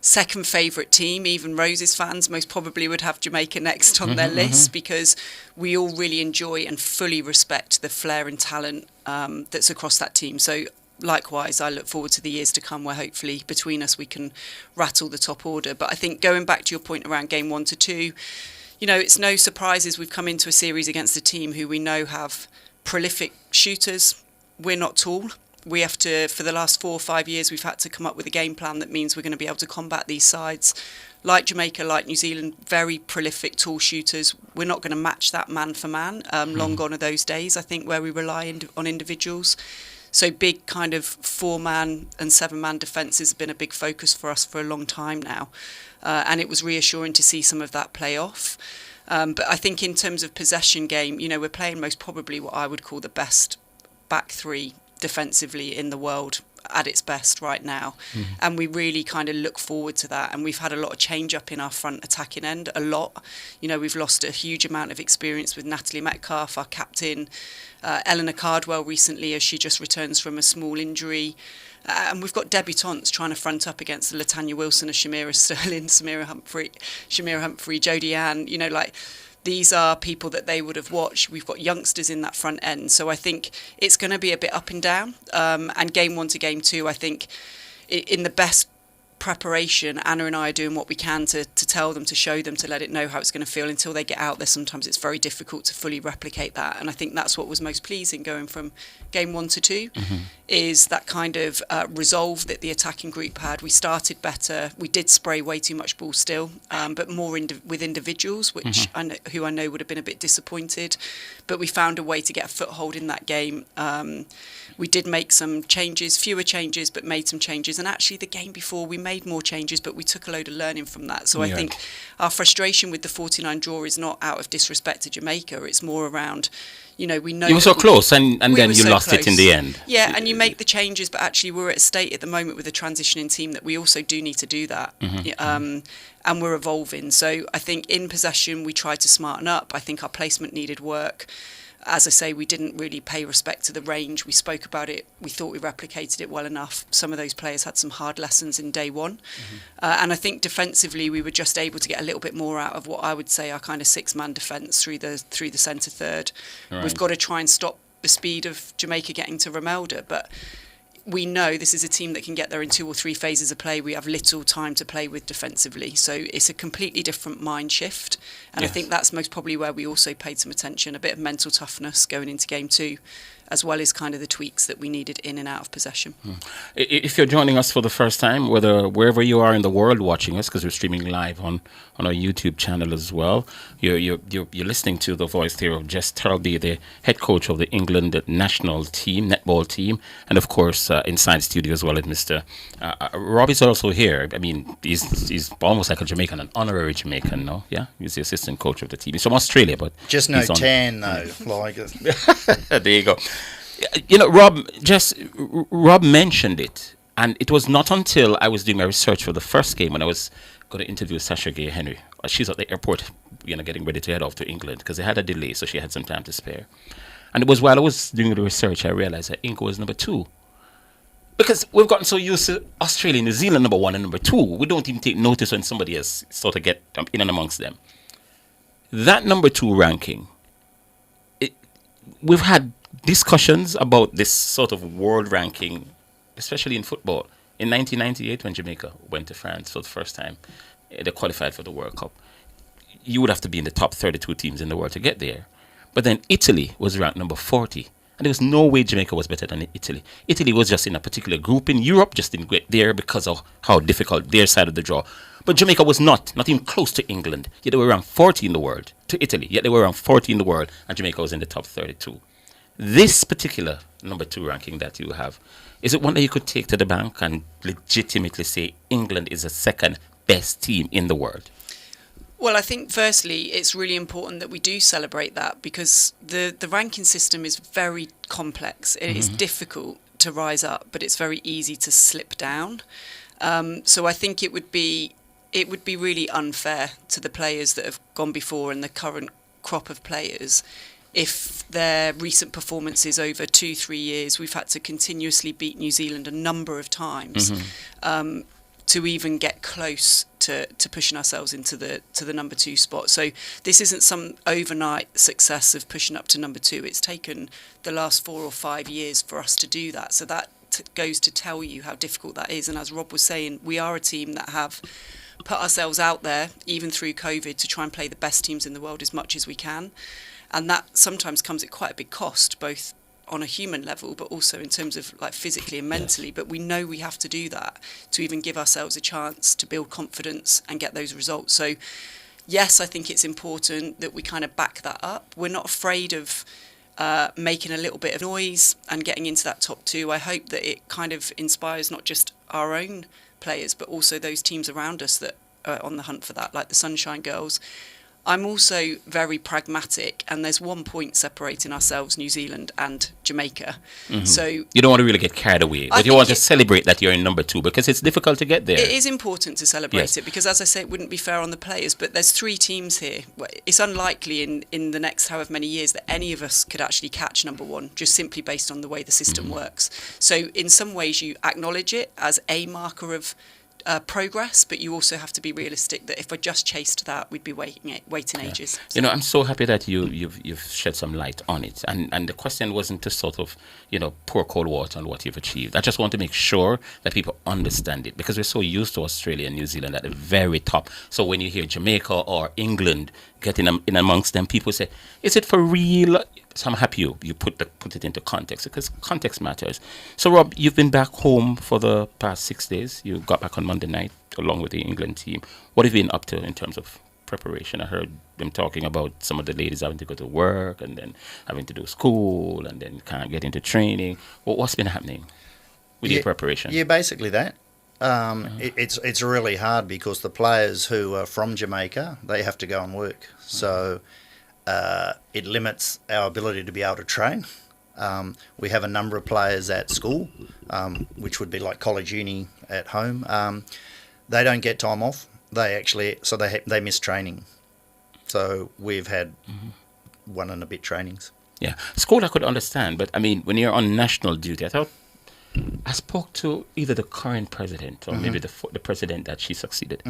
second favourite team. Even Rose's fans most probably would have Jamaica next on their list because we all really enjoy and fully respect the flair and talent that's across that team. So likewise, I look forward to the years to come where hopefully between us we can rattle the top order. But I think going back to your point around game 1 to 2, it's no surprises we've come into a series against a team who we know have prolific shooters. We're not tall. We have to, for the last 4 or 5 years, we've had to come up with a game plan that means we're going to be able to combat these sides. Like Jamaica, like New Zealand, very prolific tall shooters. We're not going to match that man for man. Long gone are those days, I think, where we rely on individuals. So big kind of 4-man and 7-man defences have been a big focus for us for a long time now. And it was reassuring to see some of that play off. But I think in terms of possession game, we're playing most probably what I would call the best back three defensively in the world at its best right now. And we really kind of look forward to that. And we've had a lot of change up in our front attacking end, a lot. We've lost a huge amount of experience with Natalie Metcalf, our captain, Eleanor Cardwell recently as she just returns from a small injury. And we've got debutantes trying to front up against Latanya Wilson, Shamira Sterling, Shamira Humphrey, Jodie Ann, these are people that they would have watched. We've got youngsters in that front end. So I think it's going to be a bit up and down. And game 1 to game 2, I think in the best preparation, Anna and I are doing what we can to tell them, to show them, to let it know how it's going to feel until they get out there. Sometimes it's very difficult to fully replicate that. And I think that's what was most pleasing going from game 1 to 2 is that kind of resolve that the attacking group had. We started better. We did spray way too much ball still, but more with individuals, which who I know would have been a bit disappointed. But we found a way to get a foothold in that game. We did make some changes, fewer changes, but made some changes. And actually the game before we made more changes, but we took a load of learning from that. So I think our frustration with the 49 draw is not out of disrespect to Jamaica. It's more around, we know... You were so close and then you lost it in the end. Yeah, and you make the changes, but actually we're at a state at the moment with a transitioning team that we also do need to do that. And we're evolving. So I think in possession, we tried to smarten up. I think our placement needed work. As I say, we didn't really pay respect to the range. We spoke about it. We thought we replicated it well enough. Some of those players had some hard lessons in day one. And I think defensively, we were just able to get a little bit more out of what I would say our kind of 6-man defence through the centre third. Right. We've got to try and stop the speed of Jamaica getting to Romelda, but we know this is a team that can get there in 2 or 3 phases of play. We have little time to play with defensively. So it's a completely different mind shift. And I think that's most probably where we also paid some attention, a bit of mental toughness going into game 2, as well as kind of the tweaks that we needed in and out of possession. If you're joining us for the first time, wherever you are in the world watching us, because we're streaming live on our YouTube channel as well, you're listening to the voice there of Jess Turlby, the head coach of the England national team, netball team, and of course inside studio as well as Mr. Rob is also here. I mean, he's almost like a Jamaican, an honorary Jamaican, no? Yeah, he's the assistant coach of the team. He's from Australia, but just no tan though. Like there you go. Rob mentioned it, and it was not until I was doing my research for the first game when I was going to interview Sasha Gay Henry. She's at the airport, getting ready to head off to England because they had a delay, so she had some time to spare. And it was while I was doing the research I realized that Inco was number 2. Because we've gotten so used to Australia, New Zealand number 1 and number 2, we don't even take notice when somebody else sort of get in and amongst them. That number 2 ranking, we've had discussions about this sort of world ranking, especially in football. In 1998, when Jamaica went to France for the first time, they qualified for the World Cup. You would have to be in the top 32 teams in the world to get there. But then Italy was ranked number 40. And there was no way Jamaica was better than Italy. Italy was just in a particular group in Europe, just didn't get there because of how difficult their side of the draw. But Jamaica was not even close to England. Yet they were around 40 in the world, to Italy. Yet they were around 40 in the world, and Jamaica was in the top 32. This particular number 2 ranking that you have, is it one that you could take to the bank and legitimately say England is the second best team in the world? Well, I think firstly, it's really important that we do celebrate that because the ranking system is very complex. It is difficult to rise up, but it's very easy to slip down. So I think it would be really unfair to the players that have gone before and the current crop of players if their recent performances over 2-3 years, we've had to continuously beat New Zealand a number of times to even get close to pushing ourselves into the number 2 spot. So this isn't some overnight success of pushing up to number 2. It's taken the last 4 or 5 years for us to do that. So that goes to tell you how difficult that is. And as Rob was saying, we are a team that have put ourselves out there, even through COVID, to try and play the best teams in the world as much as we can. And that sometimes comes at quite a big cost, both on a human level, but also in terms of like physically and mentally. But we know we have to do that to even give ourselves a chance to build confidence and get those results. So yes, I think it's important that we kind of back that up. We're not afraid of making a little bit of noise and getting into that top two. I hope that it kind of inspires not just our own players, but also those teams around us that are on the hunt for that, like the Sunshine Girls. I'm also very pragmatic, and there's 1 point separating ourselves, New Zealand and Jamaica. Mm-hmm. So you don't want to really get carried away, but you want to celebrate that you're in number 2, because it's difficult to get there. It is important to celebrate it, because as I say, it wouldn't be fair on the players, but there's 3 teams here. It's unlikely in the next however many years that any of us could actually catch number 1, just simply based on the way the system works. So in some ways you acknowledge it as a marker of progress, but you also have to be realistic that if I just chased that, we'd be waiting ages. So. You know, I'm so happy that you've shed some light on it, and the question wasn't to sort of, you know, pour cold water on what you've achieved. I just want to make sure that people understand it, because we're so used to Australia and New Zealand at the very top. So when you hear Jamaica or England getting in amongst them, people say, is it for real? So I'm happy you put it into context, because context matters. So Rob, you've been back home for the past 6 days. You got back on Monday night along with the England team. What have you been up to in terms of preparation? I heard them talking about some of the ladies having to go to work and then having to do school and then can't get into training. What's been happening with your preparation? Yeah, basically that. It's really hard because the players who are from Jamaica, they have to go and work. So it limits our ability to be able to train. We have a number of players at school, which would be like college, uni at home. They don't get time off. They miss training. So we've had 1 and a bit trainings. Yeah, school I could understand, but I mean, when you're on national duty, I spoke to either the current president or maybe the president that she succeeded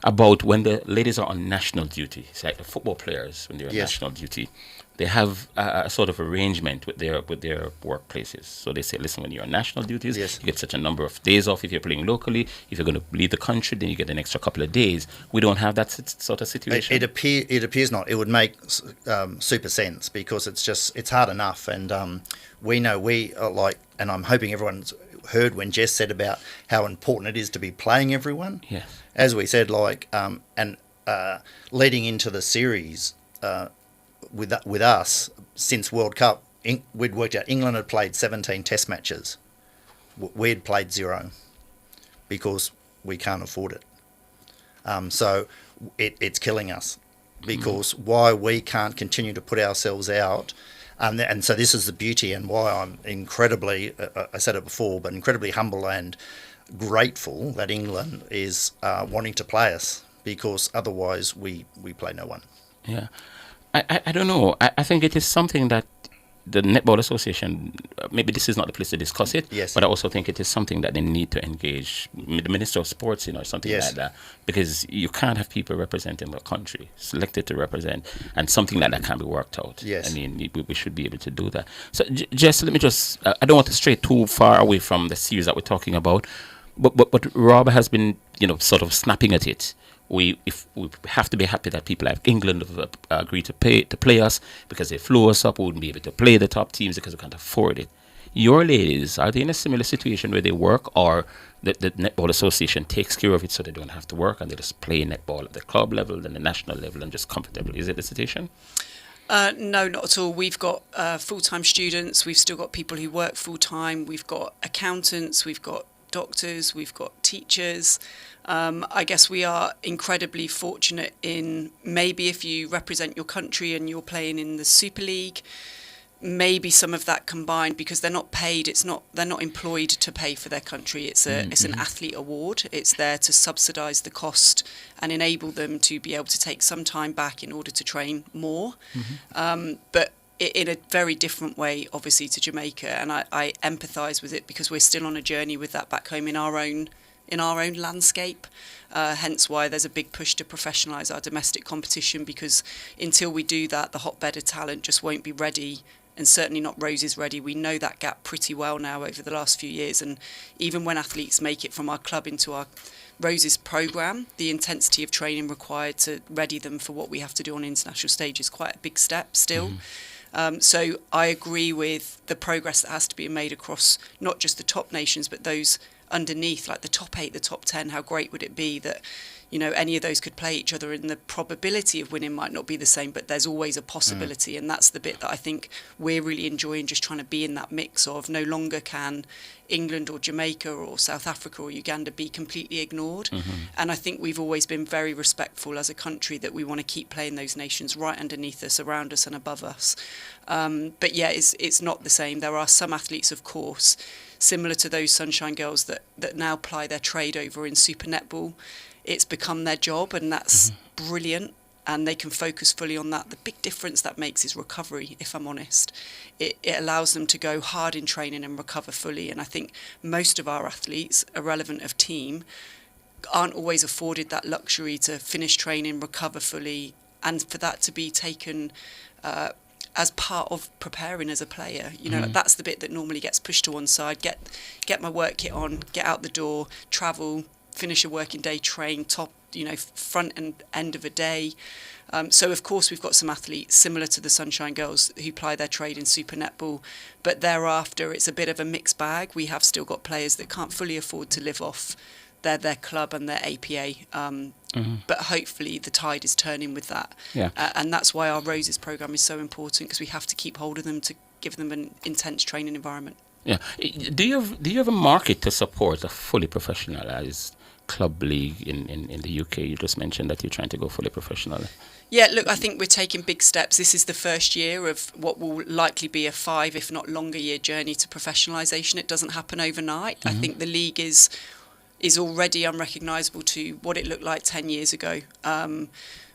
about when the ladies are on national duty. It's like the football players, when they're on national duty, they have a sort of arrangement with their workplaces. So they say, listen, when you're on national duties, you get such a number of days off if you're playing locally. If you're going to leave the country, then you get an extra couple of days. We don't have that sort of situation. It appears not. It would make super sense, because it's hard enough, and we know and I'm hoping everyone's heard when Jess said about how important it is to be playing everyone. Yes. As we said, leading into the series with us since World Cup, we'd worked out England had played 17 test matches. We'd played 0 because we can't afford it. So it's killing us, because why we can't continue to put ourselves out. And so this is the beauty, and why I'm incredibly, I said it before, but incredibly humble and grateful that England is wanting to play us, because otherwise we play no one. Yeah. I don't know. I think it is something that the Netball Association, maybe this is not the place to discuss it, but I also think it is something that they need to engage the Minister of Sports in or something like that, because you can't have people representing the country, selected to represent, and something like that can be worked out. Yes. I mean, we should be able to do that. So Jess, let me just, I don't want to stray too far away from the series that we're talking about, but Rob has been, sort of snapping at it. We have to be happy that people like England have agreed to play us, because they flew us up. We wouldn't be able to play the top teams because we can't afford it. Your ladies, are they in a similar situation where they work, or the Netball Association takes care of it so they don't have to work and they just play netball at the club level and the national level and just comfortably? Is it the situation? No, not at all. We've got full-time students. We've still got people who work full-time. We've got accountants. We've got doctors. We've got teachers. I guess we are incredibly fortunate in, maybe if you represent your country and you're playing in the Super League, maybe some of that combined, because they're not paid. They're not employed to pay for their country. It's an athlete award. It's there to subsidise the cost and enable them to be able to take some time back in order to train more. But in a very different way, obviously, to Jamaica, and I empathise with it, because we're still on a journey with that back home in our own landscape, hence why there's a big push to professionalise our domestic competition, because until we do that, the hotbed of talent just won't be ready, and certainly not Roses ready. We know that gap pretty well now over the last few years, and even when athletes make it from our club into our Rose's programme, the intensity of training required to ready them for what we have to do on international stage is quite a big step still. So I agree with the progress that has to be made across not just the top nations, but those underneath, like the top 8, the top 10. How great would it be that, you know, any of those could play each other, and the probability of winning might not be the same, but there's always a possibility. And that's the bit that I think we're really enjoying, just trying to be in that mix of no longer can England or Jamaica or South Africa or Uganda be completely ignored. And I think we've always been very respectful as a country that we want to keep playing those nations right underneath us, around us and above us. But yeah, it's not the same. There are some athletes, of course, similar to those Sunshine Girls that now ply their trade over in Super Netball. It's become their job, and that's brilliant, and they can focus fully on that. The big difference that makes is recovery, if I'm honest. It allows them to go hard in training and recover fully, and I think most of our athletes, irrelevant of team, aren't always afforded that luxury to finish training, recover fully, and for that to be taken as part of preparing as a player. You know, that's the bit that normally gets pushed to one side. Get my work kit on, get out the door, travel, finish a working day, train, top, you know, front and end of a day. So of course we've got some athletes similar to the Sunshine Girls who ply their trade in Super Netball, but thereafter it's a bit of a mixed bag. We have still got players that can't fully afford to live off their club and their APA, but hopefully the tide is turning with that. And that's why our Roses programme is so important, because we have to keep hold of them to give them an intense training environment. Do you have a market to support a fully professionalised club league in the UK? You just mentioned that you're trying to go fully professional. Yeah, look, I think we're taking big steps. This is the first year of what will likely be a 5, if not longer year journey to professionalisation. It doesn't happen overnight. I think the league is already unrecognisable to what it looked like 10 years ago.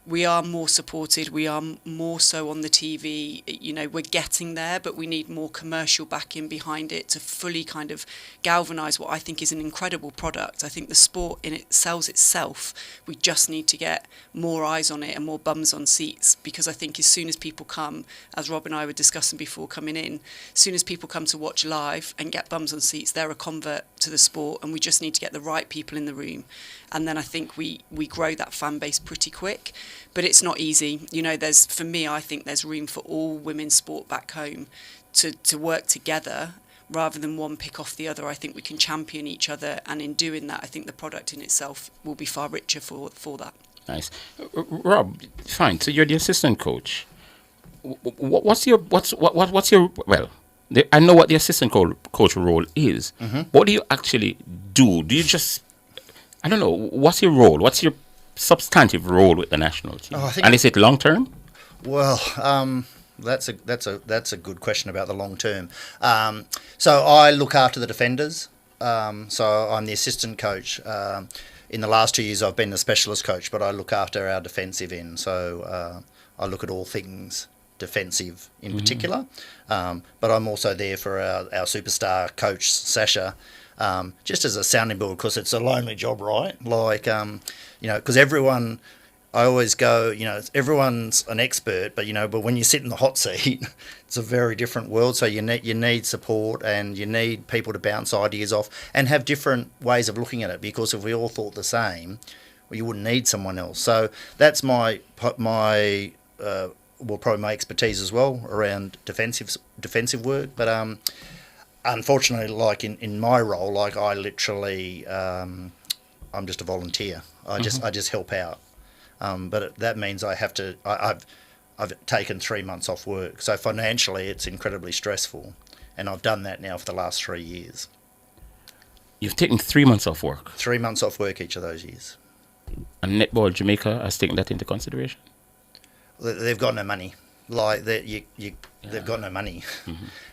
We are more supported. We are more so on the TV. You know, we're getting there, but we need more commercial backing behind it to fully kind of galvanise what I think is an incredible product. I think the sport in it sells itself. We just need to get more eyes on it and more bums on seats, because I think as soon as people come, as Rob and I were discussing before coming in, as soon as people come to watch live and get bums on seats, they're a convert to the sport, and we just need to get the right people in the room. And then I think we grow that fan base pretty quick. But it's not easy. You know, for me, I think there's room for all women's sport back home to work together rather than one pick off the other. I think we can champion each other, and in doing that, I think the product in itself will be far richer for that. Nice. Rob, fine. So you're the assistant coach. What's your well, I know what the assistant coach role is. What do you actually do? Do you just, I don't know, what's your role? What's your substantive role with the national team? And is it long term? Well, that's a good question about the long term. So I look after the defenders. So I'm the assistant coach. In the last 2 years, I've been the specialist coach, but I look after our defensive end. So I look at all things defensive in particular. But I'm also there for our superstar coach, Sasha, just as a sounding board, because it's a lonely job, right? Like, you know, because everyone, I always go, you know, everyone's an expert, but, you know, but when you sit in the hot seat, it's a very different world. So you need support, and you need people to bounce ideas off and have different ways of looking at it, because if we all thought the same, well, you wouldn't need someone else. So that's my probably my expertise as well around defensive work. But unfortunately, like in my role, like I literally, I'm just a volunteer. I just help out. But that means I've taken 3 months off work. So financially, it's incredibly stressful, and I've done that now for the last 3 years. You've taken 3 months off work. 3 months off work each of those years. And Netball Jamaica has taken that into consideration? They've got no money. Like they've got no money.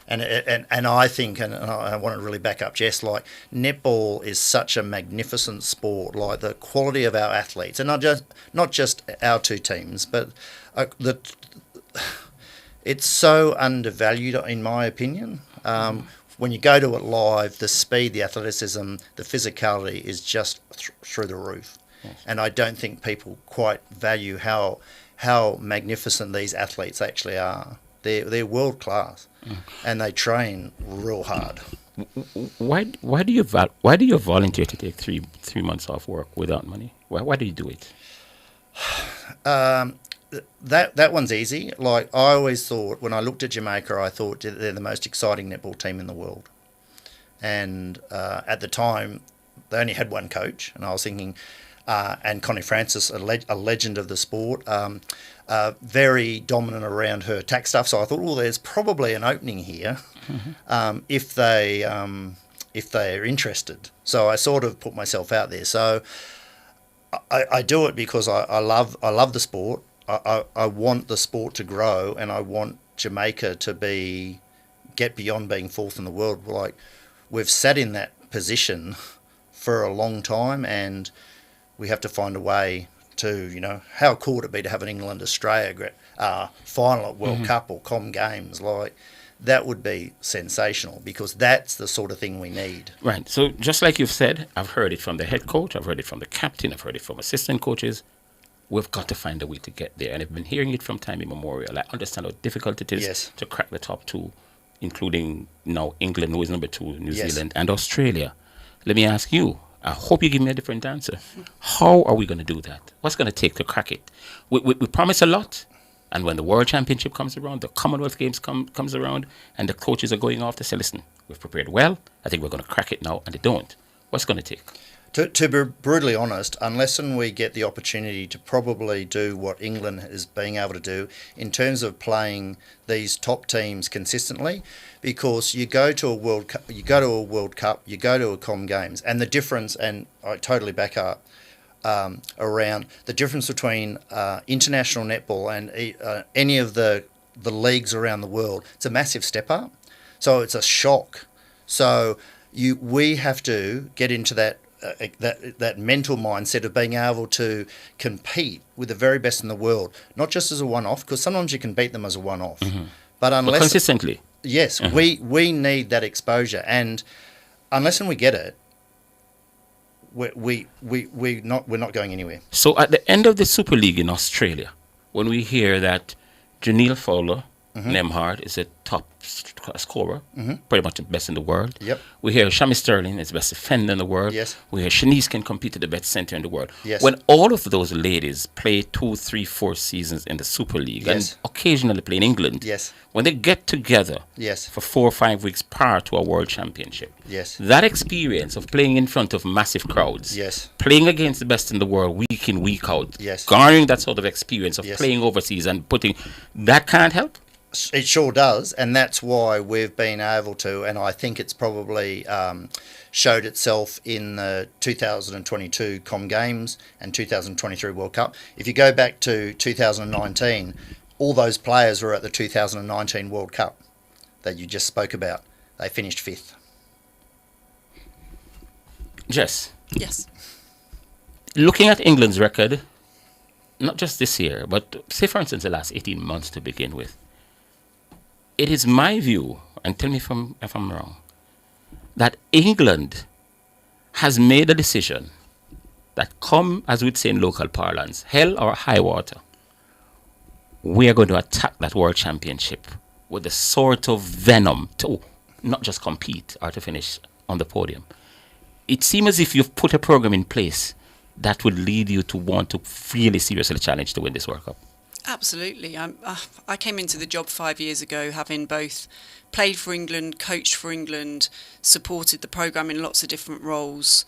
And I think, and I want to really back up Jess, like netball is such a magnificent sport. Like the quality of our athletes, and not just our two teams, but it's so undervalued in my opinion. When you go to it live, the speed, the athleticism, the physicality is just through the roof. Yes. And I don't think people quite value how magnificent these athletes actually are. They're world class, and they train real hard. Why do you volunteer to take three months off work without money? Why do you do it? That one's easy. Like, I always thought, when I looked at Jamaica, I thought they're the most exciting netball team in the world. And at the time, they only had one coach, and I was thinking, and Connie Francis, a legend of the sport, very dominant around her tax stuff. So I thought, well, there's probably an opening here, if they're interested. So I sort of put myself out there. So I do it because I love the sport. I want the sport to grow, and I want Jamaica to get beyond being fourth in the world. Like, we've sat in that position for a long time, and we have to find a way to, how cool would it be to have an England-Australia final at World Cup or Com Games? Like, that would be sensational, because that's the sort of thing we need. Right. So just like you've said, I've heard it from the head coach, I've heard it from the captain, I've heard it from assistant coaches. We've got to find a way to get there. And I've been hearing it from time immemorial. I understand how difficult it is to crack the top two, including now England, who is number 2, New Zealand, and Australia. Let me ask you, I hope you give me a different answer. How are we going to do that? What's going to take to crack it? We promise a lot, and when the World Championship comes around, the Commonwealth Games comes around, and the coaches are going off to say, listen, we've prepared well, I think we're going to crack it now, and they don't. What's going to take? To be brutally honest, unless we get the opportunity to probably do what England is being able to do in terms of playing these top teams consistently, because you go to a World Cup, you go to a Com Games, and the difference, and I totally back up, around the difference between international netball and any of the leagues around the world, it's a massive step up. So it's a shock. So we have to get into that mental mindset of being able to compete with the very best in the world, not just as a one-off, because sometimes you can beat them as a one-off, but consistently. Yes, we need that exposure, and unless we get it, we're not going anywhere. So at the end of the Super League in Australia, when we hear that Janelle Fowler, Nemhard, is a top scorer, pretty much the best in the world. Yep. We hear Shami Sterling is the best defender in the world. Yes. We hear Shanice can compete at the best center in the world. Yes. When all of those ladies play 2, 3, 4 seasons in the Super League and occasionally play in England, when they get together for 4 or 5 weeks prior to a World Championship, that experience of playing in front of massive crowds, playing against the best in the world week in, week out, garnering that sort of experience of playing overseas and that can't help? It sure does, and that's why we've been able to, and I think it's probably showed itself in the 2022 Com Games and 2023 World Cup. If you go back to 2019, all those players were at the 2019 World Cup that you just spoke about. They finished 5th. Jess? Yes. Looking at England's record, not just this year, but say for instance the last 18 months to begin with, it is my view, and tell me if I'm wrong, that England has made a decision that come, as we'd say in local parlance, hell or high water, we are going to attack that World Championship with the sort of venom to not just compete or to finish on the podium. It seems as if you've put a program in place that would lead you to want to really seriously challenge to win this World Cup. Absolutely. I came into the job 5 years ago, having both played for England, coached for England, supported the programme in lots of different roles.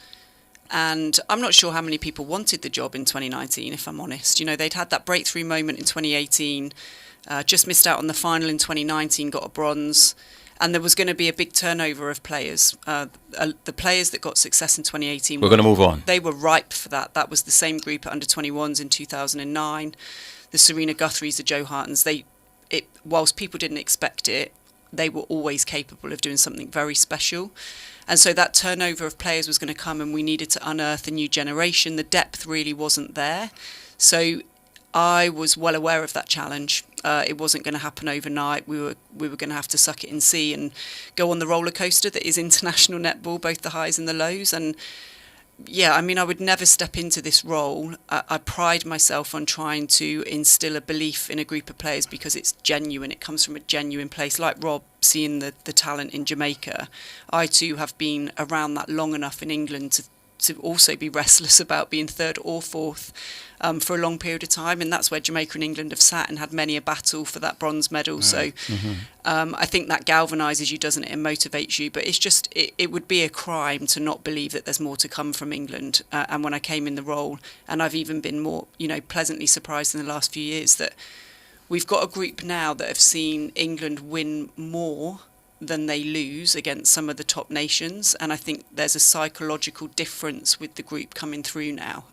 And I'm not sure how many people wanted the job in 2019, if I'm honest. They'd had that breakthrough moment in 2018, just missed out on the final in 2019, got a bronze. And there was going to be a big turnover of players. The players that got success in 2018... We're going to move on. They were ripe for that. That was the same group at under-21s in 2009. The Serena Guthries, the Joe Hartons, whilst people didn't expect it, they were always capable of doing something very special. And so that turnover of players was going to come, and we needed to unearth a new generation. The depth really wasn't there. So I was well aware of that challenge. It wasn't going to happen overnight. We were going to have to suck it and see and go on the roller coaster that is international netball, both the highs and the lows. And yeah, I mean, I would never step into this role. I pride myself on trying to instill a belief in a group of players because it's genuine. It comes from a genuine place. Like Rob, seeing the talent in Jamaica, I too have been around that long enough in England to also be restless about being third or fourth for a long period of time, and that's where Jamaica and England have sat and had many a battle for that bronze medal. So I think that galvanises you, doesn't it, and motivates you. But it's just, it would be a crime to not believe that there's more to come from England. And when I came in the role, and I've even been more, pleasantly surprised in the last few years that we've got a group now that have seen England win more than they lose against some of the top nations, and I think there's a psychological difference with the group coming through now.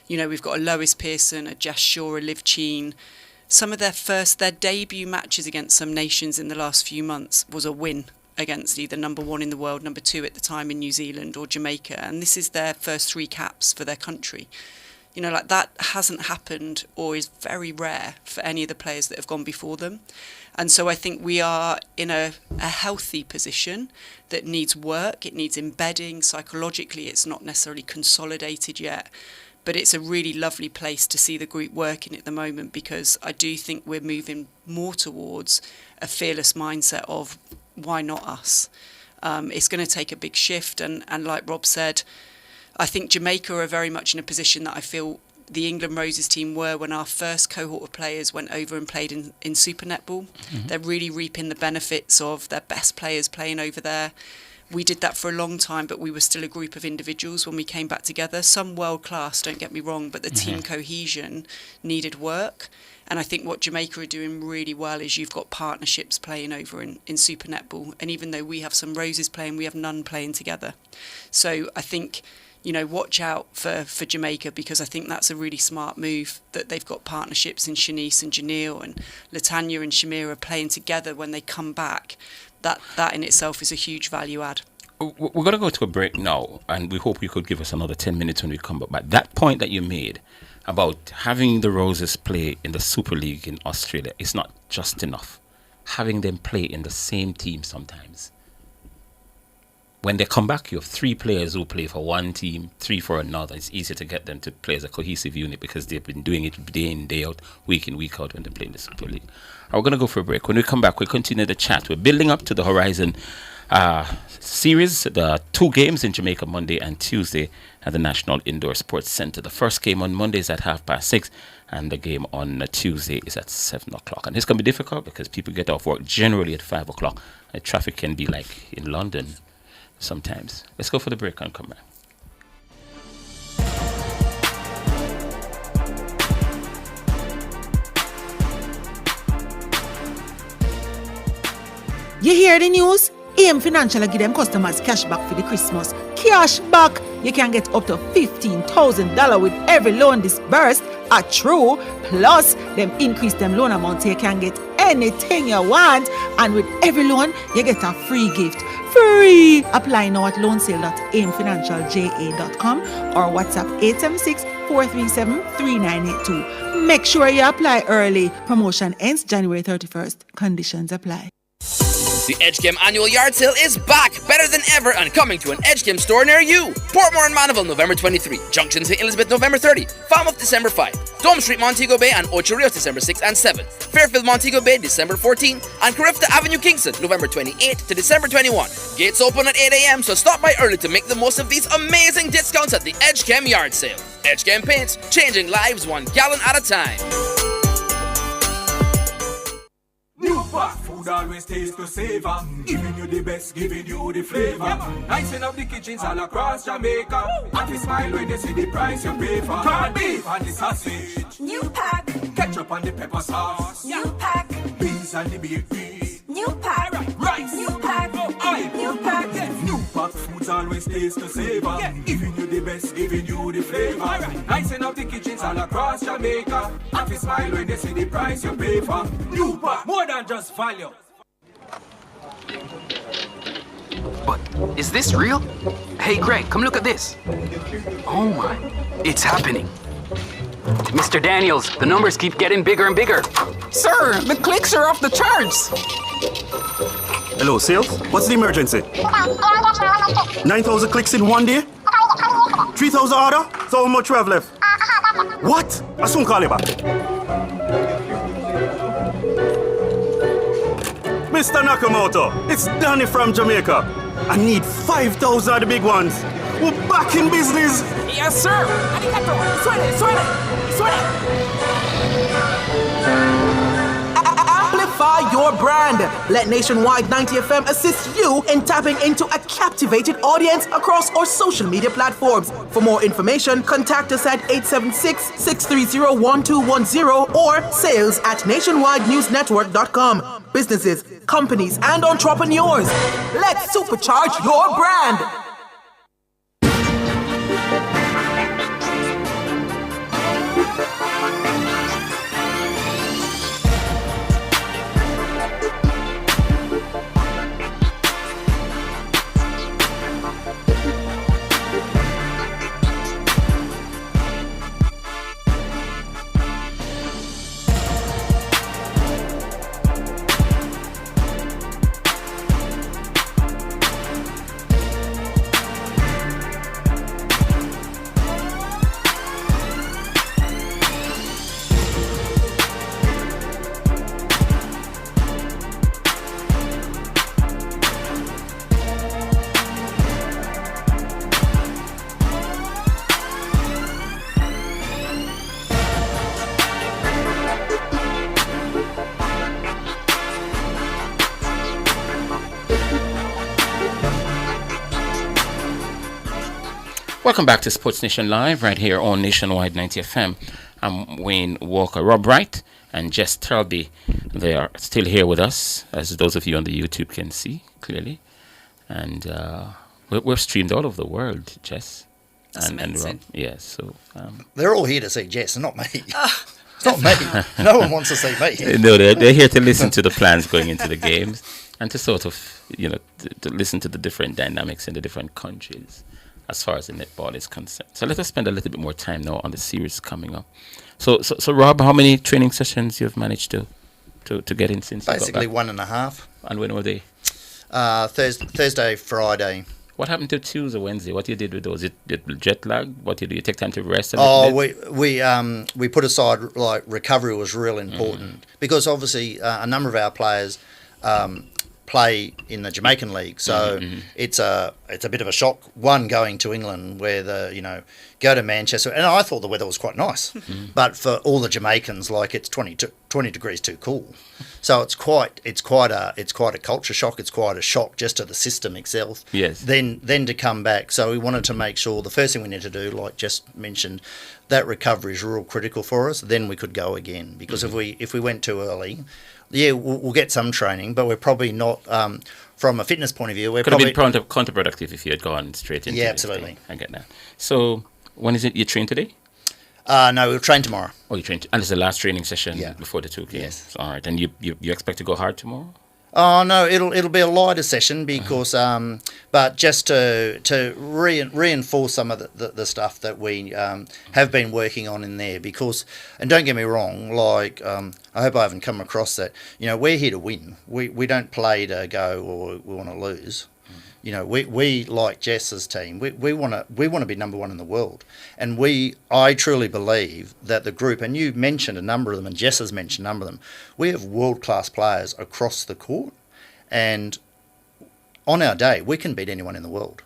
We've got a Lois Pearson, a Jess Shaw, a Liv Cheen. Some of their debut matches against some nations in the last few months was a win against either number one in the world, number two at the time in New Zealand or Jamaica, and this is their first 3 caps for their country. That hasn't happened or is very rare for any of the players that have gone before them. And so I think we are in a healthy position that needs work. It needs embedding. Psychologically, it's not necessarily consolidated yet. But it's a really lovely place to see the group working at the moment, because I do think we're moving more towards a fearless mindset of why not us? It's going to take a big shift. And like Rob said, I think Jamaica are very much in a position that I feel the England Roses team were when our first cohort of players went over and played in Super Netball. They're really reaping the benefits of their best players playing over there. We did that for a long time, but we were still a group of individuals when we came back together. Some world class, don't get me wrong, but the team cohesion needed work. And I think what Jamaica are doing really well is you've got partnerships playing over in Super Netball. And even though we have some Roses playing, we have none playing together. So I think, watch out for Jamaica, because I think that's a really smart move, that they've got partnerships in Shanice and Janelle and Latanya and Shamira playing together when they come back. That in itself is a huge value add. We're going to go to a break now, and we hope you could give us another 10 minutes when we come back. But that point that you made about having the Roses play in the Super League in Australia is not just enough. Having them play in the same team sometimes. When they come back, you have 3 players who play for one team, 3 for another. It's easier to get them to play as a cohesive unit because they've been doing it day in, day out, week in, week out when they play in the Super League. We're going to go for a break. When we come back, we'll continue the chat. We're building up to the Horizon series. There are 2 games in Jamaica, Monday and Tuesday at the National Indoor Sports Centre. The first game on Monday is at 6:30, and the game on Tuesday is at 7 o'clock. And it's going to be difficult because people get off work generally at 5 o'clock. And traffic can be like in London sometimes. Let's go for the break and come back. You hear the news? AM Financial give them customers cash back for the Christmas. Cash back! You can get up to $15,000 with every loan disbursed. True. Plus, them increase them loan amount so you can get anything you want. And with every loan, you get a free gift. Free! Apply now at loansale.amfinancialja.com or WhatsApp 876-437-3982. Make sure you apply early. Promotion ends January 31st. Conditions apply. The EdgeChem annual yard sale is back, better than ever, and coming to an EdgeChem store near you. Portmore and Mandeville, November 23. Junction St. Elizabeth, November 30. Falmouth, December 5. Dome Street, Montego Bay, and Ocho Rios, December 6 and 7. Fairfield, Montego Bay, December 14. And Carifta Avenue, Kingston, November 28 to December 21. Gates open at 8 a.m., so stop by early to make the most of these amazing discounts at the EdgeChem yard sale. EdgeChem Paints, changing lives 1 gallon at a time. New fast food always tastes to savor. Giving you the best, giving you the flavor. Icing up the kitchens all across Jamaica. Happy smile when you see the price you pay for. Corned beef and the sausage. New pack. Ketchup and the pepper sauce. New pack. Beans and the baked beans. New pack. Rice. New pack. Oil. New pack. New pack foods always taste to savor. Giving you the best, giving you the flavor. Icing up the kitchens all across Jamaica. Happy smile when you see the price you pay for. New pack. More than just value. But is this real? Hey Greg, come look at this. Oh my, it's happening. Mr. Daniels, the numbers keep getting bigger and bigger. Sir, the clicks are off the charts. Hello, sales? What's the emergency? 9,000 clicks in one day? 3,000 order? So how much we have left? What? I soon call you back. Mr. Nakamoto, it's Danny from Jamaica. I need 5,000 of the big ones. We're back in business. Yes, sir. Arigato. Suene. Amplify your brand. Let Nationwide 90 FM assist you in tapping into a captivated audience across our social media platforms. For more information, contact us at 876-630-1210 or sales@nationwidenewsnetwork.com. Businesses, companies, and entrepreneurs, let's supercharge your brand. Welcome back to Sports Nation Live right here on Nationwide 90 FM. I'm Wayne Walker. Rob Wright and Jess Turlby, they are still here with us, as those of you on the YouTube can see clearly. And we're streamed all over the world, Jess. That's amazing. Rob. Yeah, so... they're all here to see Jess, not me. It's not me. No one wants to see me. No, they're here to listen to the plans going into the games and to sort of, to listen to the different dynamics in the different countries as far as the netball is concerned. So let us spend a little bit more time now on the series coming up. So Rob, how many training sessions you've managed to get in since basically you got back? 1.5. And when were they? Thursday, Friday. What happened to Tuesday, Wednesday? What you did with those? Did jet lag? What you do? You take time to rest? We put aside, like, recovery was real important because obviously a number of our players play in the Jamaican League, so it's a bit of a shock. One, going to England where go to Manchester, and I thought the weather was quite nice, but for all the Jamaicans, like, it's 20 degrees too cool. So it's quite a culture shock. It's quite a shock just to the system itself. Yes. Then to come back, so we wanted to make sure the first thing we need to do, like just mentioned, that recovery is real critical for us. Then we could go again, because if we went too early, we'll get some training, but we're probably not, from a fitness point of view, could have been counterproductive if you had gone straight into it. Yeah, absolutely. I get that. So when is it you train today? No, we'll train tomorrow. Oh, you train, and it's the last training session before the 2 games. Yes. All right, and you expect to go hard tomorrow? Oh no, it'll be a lighter session because, but just to reinforce some of the stuff that we have been working on in there, because, and don't get me wrong, like, I hope I haven't come across that. We're here to win. We don't play to go or we want to lose. We like Jess's team. We want to be number one in the world, and I truly believe that the group, and you mentioned a number of them, and Jess has mentioned a number of them. We have world-class players across the court, and on our day we can beat anyone in the world,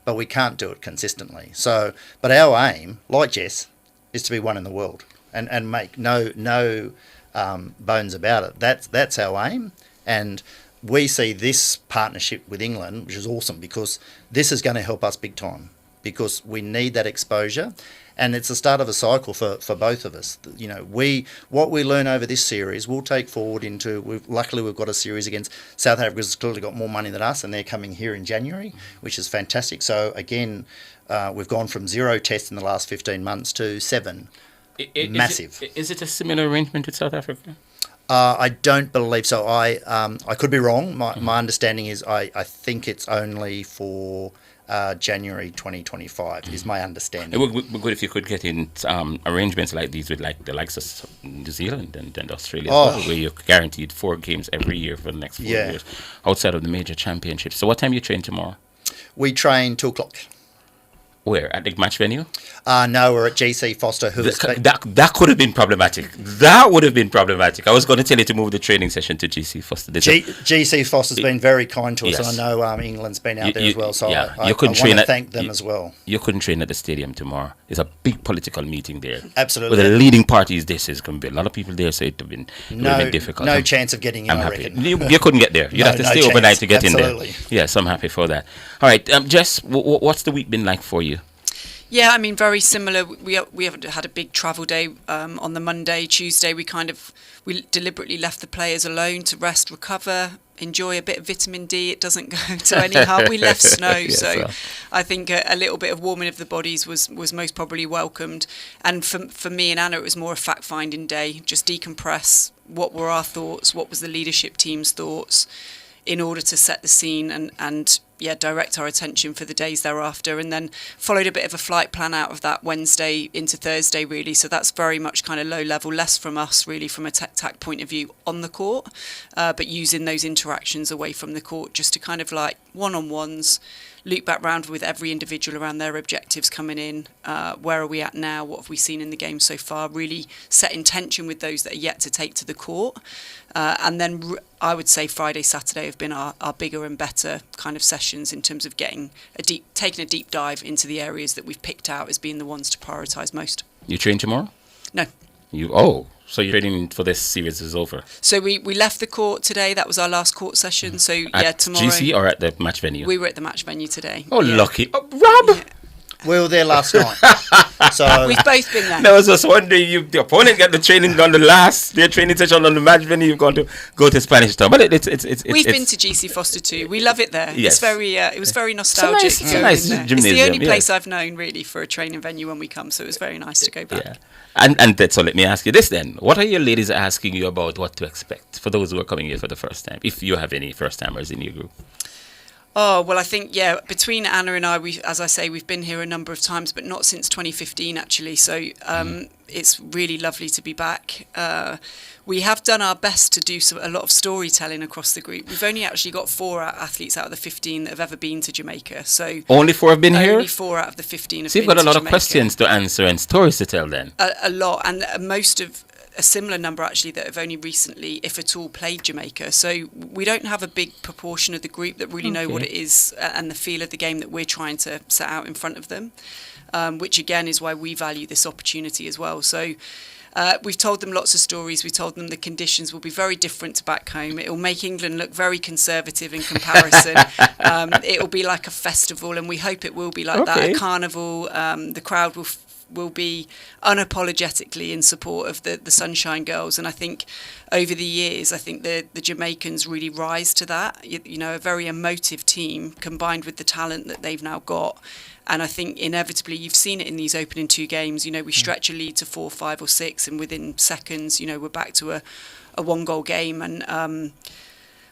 but we can't do it consistently. So, but our aim, like Jess, is to be one in the world, and make no bones about it. That's our aim, and we see this partnership with England, which is awesome, because this is going to help us big time, because we need that exposure, and it's the start of a cycle for both of us. What we learn over this series, we'll take forward into. Luckily, we've got a series against South Africa, who's clearly got more money than us, and they're coming here in January, which is fantastic. So again, we've gone from 0 tests in the last 15 months to 7. Massive. Is it a similar arrangement with South Africa? I don't believe so. I could be wrong. My understanding is I think it's only for January 2025 is my understanding. It would be good if you could get in arrangements like these with, like, the likes of New Zealand and Australia as well, where you're guaranteed 4 games every year for the next 4 years outside of the major championships. So what time you train tomorrow? We train 2 o'clock. Where? At the match venue? No, we're at GC Foster. That could have been problematic. That would have been problematic. I was going to tell you to move the training session to GC Foster. GC Foster's been very kind to us, Yes. and I know England's been out there as well, so I you couldn't want train to thank them as well. You couldn't train at the stadium tomorrow. It's a big political meeting there. Absolutely. With the leading parties, this is going to be a lot of people there, so it would have been difficult. No chance of getting in, I'm I happy. reckon. You couldn't get there. You'd have to stay chance. overnight to get Absolutely. in there. Yes, I'm happy for that. All right, Jess, what's the week been like for you? Yeah, I mean, very similar. We haven't had a big travel day on the Monday. Tuesday, we deliberately left the players alone to rest, recover, enjoy a bit of vitamin D. It doesn't go to any harm. We left snow, so I think a little bit of warming of the bodies was most probably welcomed. And for me and Anna, it was more a fact-finding day. Just decompress. What were our thoughts? What was the leadership team's thoughts? In order to set the scene and direct our attention for the days thereafter, and then followed a bit of a flight plan out of that Wednesday into Thursday, really. So that's very much kind of low level, less from us, really, from a tech point of view on the court, but using those interactions away from the court just to kind of like one-on-ones, loop back round with every individual around their objectives coming in. Where are we at now? What have we seen in the game so far? Really set intention with those that are yet to take to the court. And then I would say Friday, Saturday have been our bigger and better kind of sessions in terms of taking a deep dive into the areas that we've picked out as being the ones to prioritise most. You train tomorrow? No. So your training for this series is over? So we left the court today. That was our last court session. So tomorrow. At GC or at the match venue? We were at the match venue today. Oh, lucky. Rob! Yeah. We were there last night. So we've both been there. No, I was just wondering, the opponent got the training on their training session on the match venue. You've got to go to Spanish Town, but we've been to GC Foster too. We love it there. Yes. It's very, it was very nostalgic. It's a nice gymnasium. It's the only place I've known really for a training venue when we come. So it was very nice to go back. Yeah. And so let me ask you this then: what are your ladies asking you about what to expect for those who are coming here for the first time? If you have any first timers in your group. Oh, well, I think, between Anna and I, as I say, we've been here a number of times, but not since 2015, actually. So it's really lovely to be back. We have done our best to do a lot of storytelling across the group. We've only actually got 4 athletes out of the 15 that have ever been to Jamaica. So only 4 have been here? Only 4 out of the 15 have been to Jamaica. So you've got a lot of questions to answer and stories to tell then? A lot, and most of a similar number actually that have only recently, if at all, played Jamaica. So we don't have a big proportion of the group that really know what it is and the feel of the game that we're trying to set out in front of them, which again is why we value this opportunity as well. So we've told them lots of stories. We told them the conditions will be very different to back home. It will make England look very conservative in comparison. It will be like a festival, and we hope it will be like that, a carnival. The crowd will be unapologetically in support of the Sunshine Girls, and I think over the years the Jamaicans really rise to that. A very emotive team combined with the talent that they've now got, and I think inevitably you've seen it in these opening 2 games. We stretch a lead to 4, 5 or 6, and within seconds we're back to a 1-goal game, and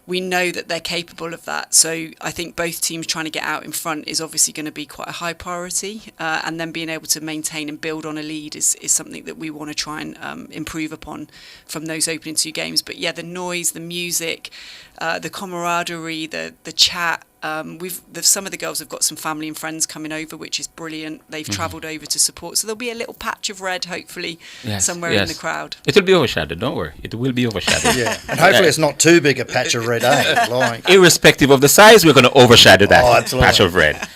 we know that they're capable of that. So I think both teams trying to get out in front is obviously going to be quite a high priority. And then being able to maintain and build on a lead is something that we want to try and improve upon from those opening 2 games. But the noise, the music, the camaraderie, the chat. Some of the girls have got some family and friends coming over, which is brilliant. They've travelled over to support, so there'll be a little patch of red, hopefully, somewhere in the crowd. It will be overshadowed. Don't worry, it will be overshadowed. And hopefully it's not too big a patch of red. Irrespective of the size, we're going to overshadow that patch of red.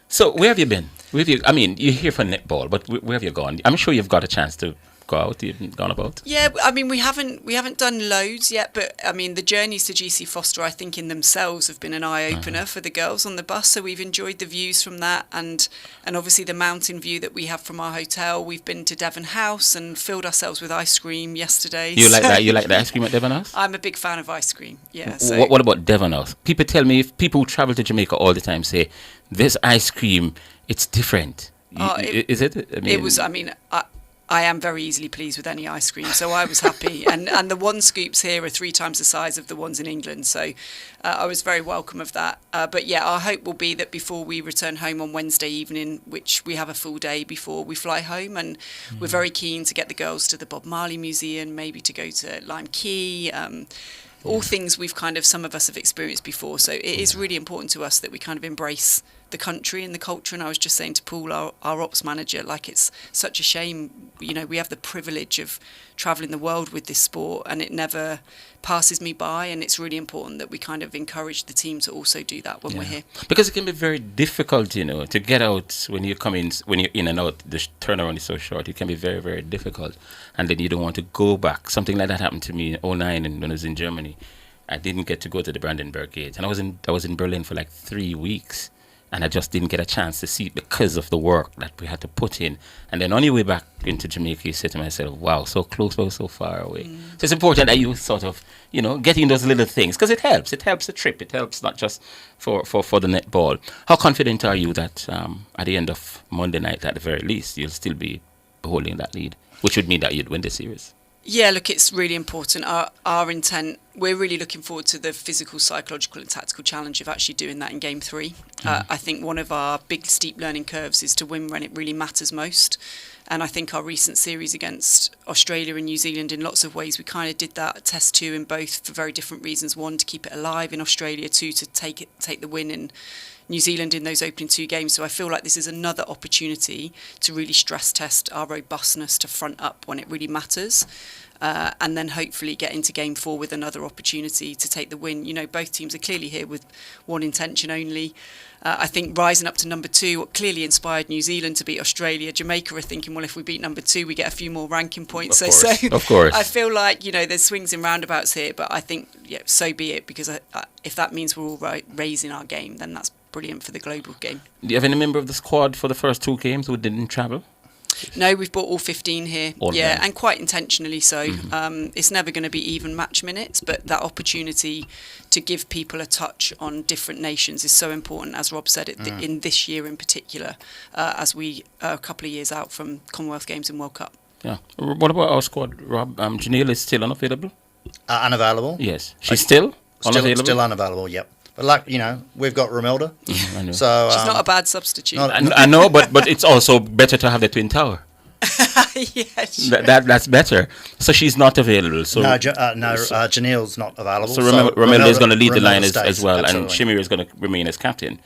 So where have you been? You're here for netball, but where have you gone? I'm sure you've got a chance to go out. You've gone about. Yeah, we haven't done loads yet, but the journeys to GC Foster, I think in themselves have been an eye opener for the girls on the bus. So we've enjoyed the views from that, and obviously the mountain view that we have from our hotel. We've been to Devon House and filled ourselves with ice cream yesterday. You like that? You like the ice cream at Devon House? I'm a big fan of ice cream. Yeah. So. What about Devon House? People tell me, if people who travel to Jamaica all the time say this ice cream, it's different. Is it? It was. I am very easily pleased with any ice cream, so I was happy. and the 1 scoops here are 3 times the size of the ones in England, so I was very welcome of that. But our hope will be that before we return home on Wednesday evening, which we have a full day before we fly home, and we're very keen to get the girls to the Bob Marley Museum, maybe to go to Lime Key. All things some of us have experienced before, so it is really important to us that we kind of embrace the country and the culture. And I was just saying to Paul, our ops manager, like, it's such a shame, you know, we have the privilege of traveling the world with this sport and it never passes me by, and it's really important that we kind of encourage the team to also do that when we're here. Because it can be very difficult, you know, to get out when you come in, when you're in and out, the turnaround is so short. It can be very, very difficult. And then you don't want to go back. Something like that happened to me in 2009 when I was in Germany. I didn't get to go to the Brandenburg Gate. And I was in Berlin for like 3 weeks. And I just didn't get a chance to see it because of the work that we had to put in. And then on your way back into Jamaica, you say to myself, wow, so close but so far away. So it's important that you sort of, you know, getting those little things, because it helps. It helps the trip. It helps not just for the netball. How confident are you that at the end of Monday night, at the very least, you'll still be holding that lead, which would mean that you'd win the series? Yeah, look, it's really important. Our intent, we're really looking forward to the physical, psychological and tactical challenge of actually doing that in Game 3. I think one of our big steep learning curves is to win when it really matters most. And I think our recent series against Australia and New Zealand, in lots of ways, we kind of did that test 2 in both for very different reasons. 1, to keep it alive in Australia, 2, to take the win in New Zealand in those opening 2 games. So I feel like this is another opportunity to really stress test our robustness to front up when it really matters. And then hopefully get into Game 4 with another opportunity to take the win. You know, both teams are clearly here with one intention only. I think rising up to number 2 clearly inspired New Zealand to beat Australia. Jamaica are thinking, well, if we beat number 2, we get a few more ranking points. Of course. I feel like, you know, there's swings and roundabouts here, but I think, yeah, so be it, because if that means we're all raising our game, then that's brilliant for the global game. Do you have any member of the squad for the first 2 games who didn't travel? No, we've brought all 15 here. All yeah, and quite intentionally so. It's never going to be even match minutes, but that opportunity to give people a touch on different nations is so important, as Rob said, in this year in particular, as we are a couple of years out from Commonwealth Games and World Cup. Yeah. What about our squad, Rob? Janelle is still unavailable? Unavailable. Yes. She's still unavailable? Still unavailable, yep. But like, you know, we've got Romelda. I know. So she's not a bad substitute. I know, but it's also better to have the Twin Tower. Yeah, sure. That's better. So she's not available. So Janelle's not available. So Romelda is going to lead the line as well, absolutely. and Shimir is going to remain as captain.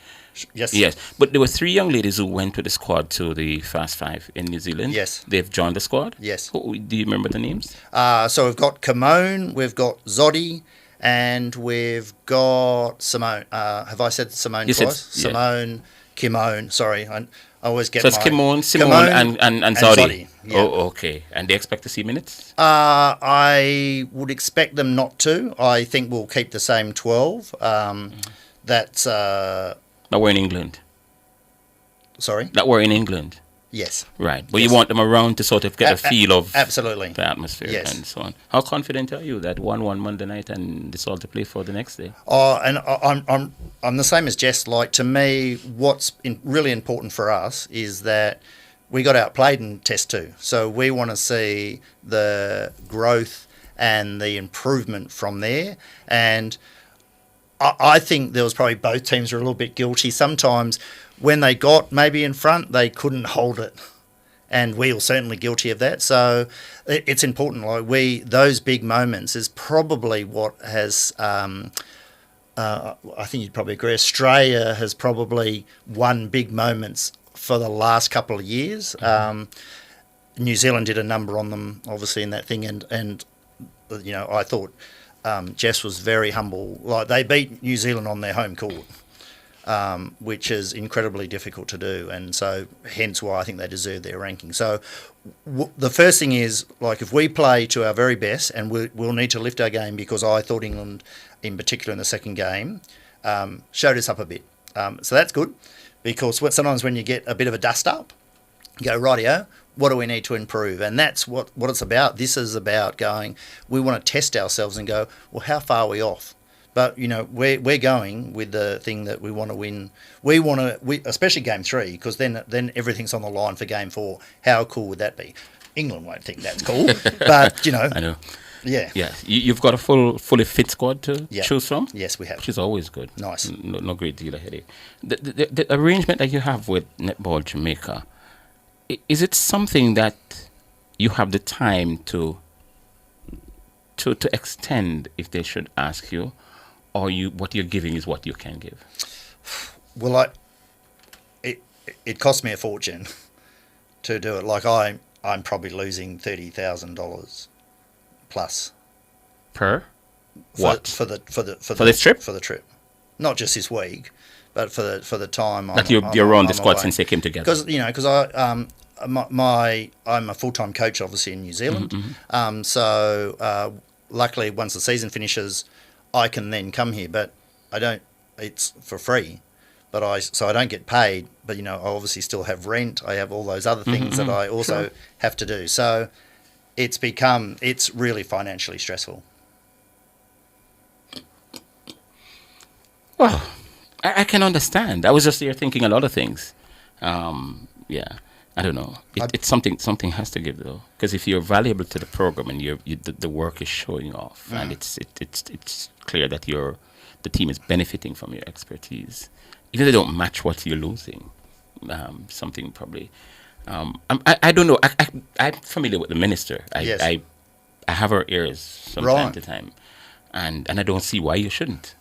Yes. Yes. But there were 3 young ladies who went with the squad to the Fast 5 in New Zealand. Yes. They've joined the squad. Yes. Do you remember the names? So we've got Kimone, we've got Zodi, and we've got Simone. Have I said Simone twice? Simone, Kimone. Sorry, I always get. So it's Kimone, Simone, and Zodi. Yeah. Oh, okay. And they expect to see minutes? I would expect them not to. I think we'll keep the same 12. That's. That we're in England. Sorry. That we're in England. Yes. Right. But you want them around to sort of get a feel of absolutely the atmosphere and so on. How confident are you that 1-1 Monday night and this all to play for the next day? And I'm the same as Jess. Like, to me, what's really important for us is that we got outplayed in Test 2. So we want to see the growth and the improvement from there. And I think there was probably both teams were a little bit guilty. Sometimes when they got maybe in front, they couldn't hold it. And we were certainly guilty of that. So it's important. Like those big moments is probably what has, I think you'd probably agree, Australia has probably won big moments for the last couple of years. New Zealand did a number on them, obviously, in that thing. And you know, I thought Jess was very humble. Like, they beat New Zealand on their home court. Which is incredibly difficult to do, and so hence why I think they deserve their ranking. So the first thing is, like, if we play to our very best, and we'll need to lift our game, because I thought England, in particular in the second game, showed us up a bit. So that's good, because sometimes when you get a bit of a dust up, you go, rightio, what do we need to improve? And that's what it's about. This is about going, we want to test ourselves and go, well, how far are we off? But, you know, we're going with the thing that we want to win. We want to, especially Game 3, because then everything's on the line for Game 4. How cool would that be? England won't think that's cool, but, you know. I know. Yeah. Yeah. You've got a fully fit squad to choose from? Yes, we have. Which is always good. Nice. No great deal of headache. The arrangement that you have with Netball Jamaica, is it something that you have the time to extend if they should ask you? Or what you're giving is what you can give? Well, it cost me a fortune to do it. Like I'm probably losing $30,000 plus per for this trip. For the trip, not just this week, but for the time that you're on the squad since they came together. Because I'm a full-time coach, obviously, in New Zealand. So luckily, once the season finishes, I can then come here. But I don't. It's for free. But I don't get paid. But I obviously still have rent. I have all those other things that I also have to do. So it's really financially stressful. Well, I can understand. I was just there thinking a lot of things. I don't know. It's something has to give though, because if you're valuable to the program and the work is showing off, and it's clear that the team is benefiting from your expertise, even if they don't match what you're losing, something probably. I don't know. I'm familiar with the minister. I have her ears from time to time, and I don't see why you shouldn't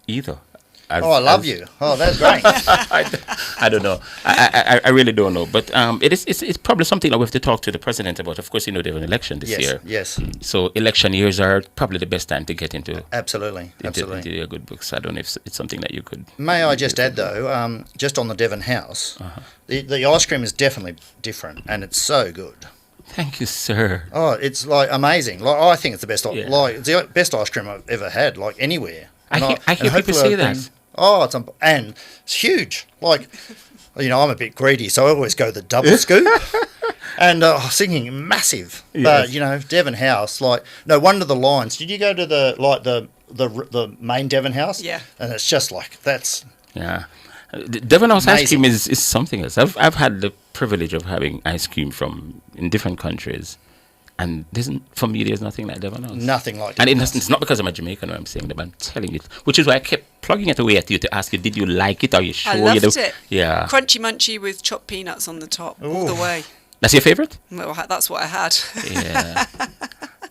either. I love you. Oh, that's great. I don't know. I really don't know. But it's probably something that we have to talk to the president about. Of course, they have an election this year. Yes. So election years are probably the best time to get into Absolutely. into your good books. I don't know if it's something that you could. May I just add though, just on the Devon House, the ice cream is definitely different, and it's so good. Thank you, sir. Oh, it's like amazing. Like I think it's the best. Like it's the best ice cream I've ever had. Like anywhere. I hear people say that. Oh, and it's huge. Like, I'm a bit greedy, so I always go the double scoop. And singing massive. Yes. But Devon House, like, no wonder the lines. Did you go to the main Devon House? Yeah. And it's just like that's. Yeah, Devon House ice cream is something else. I've had the privilege of having ice cream in different countries. And for me, there's nothing like Devon House. Nothing like Devon House. And it's not because I'm a Jamaican, I'm saying that, but I'm telling you. Which is why I kept plugging it away at you to ask you, did you like it? Are you sure? I loved it. Yeah. Crunchy munchy with chopped peanuts on the top, all the way. That's your favourite? Well, that's what I had. Yeah.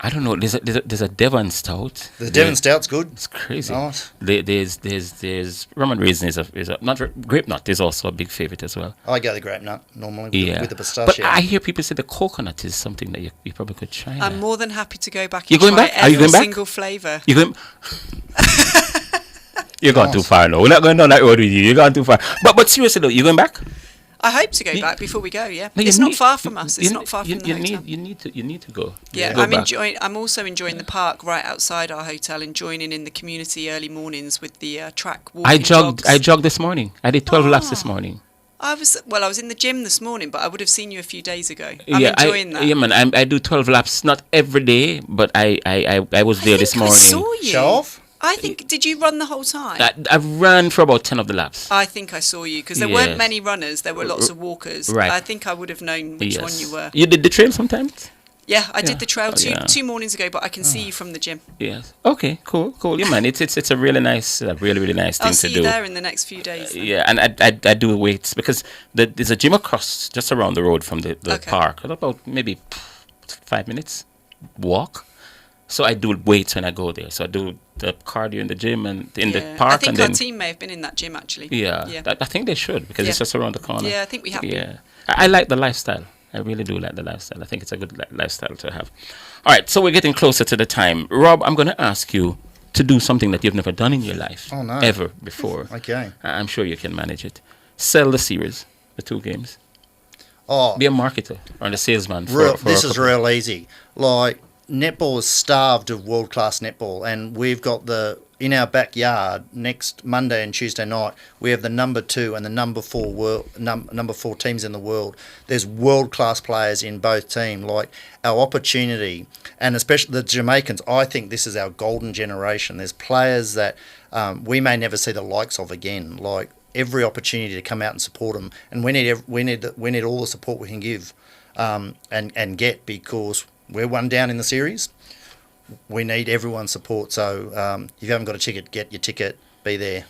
I don't know. There's a Devon Stout. The Devon Stout's good. It's crazy. Nice. There's rum and raisin is a not grape nut is also a big favourite as well. I go the grape nut normally with the pistachio. But I hear people say the coconut is something that you probably could try. I'm more than happy to go back. You're going back? Are you going back? Single flavour. You're going. You're going too far now. We're not going down that road with you. You're going too far. But seriously though, you going back? I hope to go back before we go. Yeah, it's not far from us. It's not far from the hotel. You need to go. Yeah, go I'm also enjoying the park right outside our hotel and joining in the community early mornings with the track walking jogs. I jogged this morning. I did 12 laps this morning. I was in the gym this morning, but I would have seen you a few days ago. I'm enjoying that. Yeah, man. I do 12 laps, not every day, but I was there this morning. I saw you. Show off? I think, did you run the whole time? I ran for about 10 of the laps. I think I saw you, because there weren't many runners, there were lots of walkers. Right. I think I would have known which one you were. You did the trail sometimes? Yeah, I did the trail two mornings ago, but I can see you from the gym. Yes. Okay, cool. Yeah, man, it's a really nice thing to do. I'll see you there in the next few days. Then. Yeah, and I do weights, because there's a gym across, just around the road from the park, about maybe 5 minutes walk. So I do weights when I go there. So I do the cardio in the gym and in the park. I think our team may have been in that gym actually. Yeah. I think they should, because it's just around the corner. Yeah, I think we have. Yeah, I like the lifestyle. I really do like the lifestyle. I think it's a good lifestyle to have. All right, so we're getting closer to the time. Rob, I'm going to ask you to do something that you've never done in your life. Oh, no. Ever before. Okay. I'm sure you can manage it. Sell the series, the 2 games. Oh. Be a marketer or a salesman. This is real easy. Like, netball is starved of world-class netball, and we've got in our backyard next Monday and Tuesday night, we have the number 2 and the number 4 number 4 teams in the world. There's world-class players in both teams. Like, our opportunity, and especially the Jamaicans, I think this is our golden generation. There's players that we may never see the likes of again. Like, every opportunity to come out and support them, and we need all the support we can give and get, because we're one down in the series. We need everyone's support. So if you haven't got a ticket, get your ticket. Be there.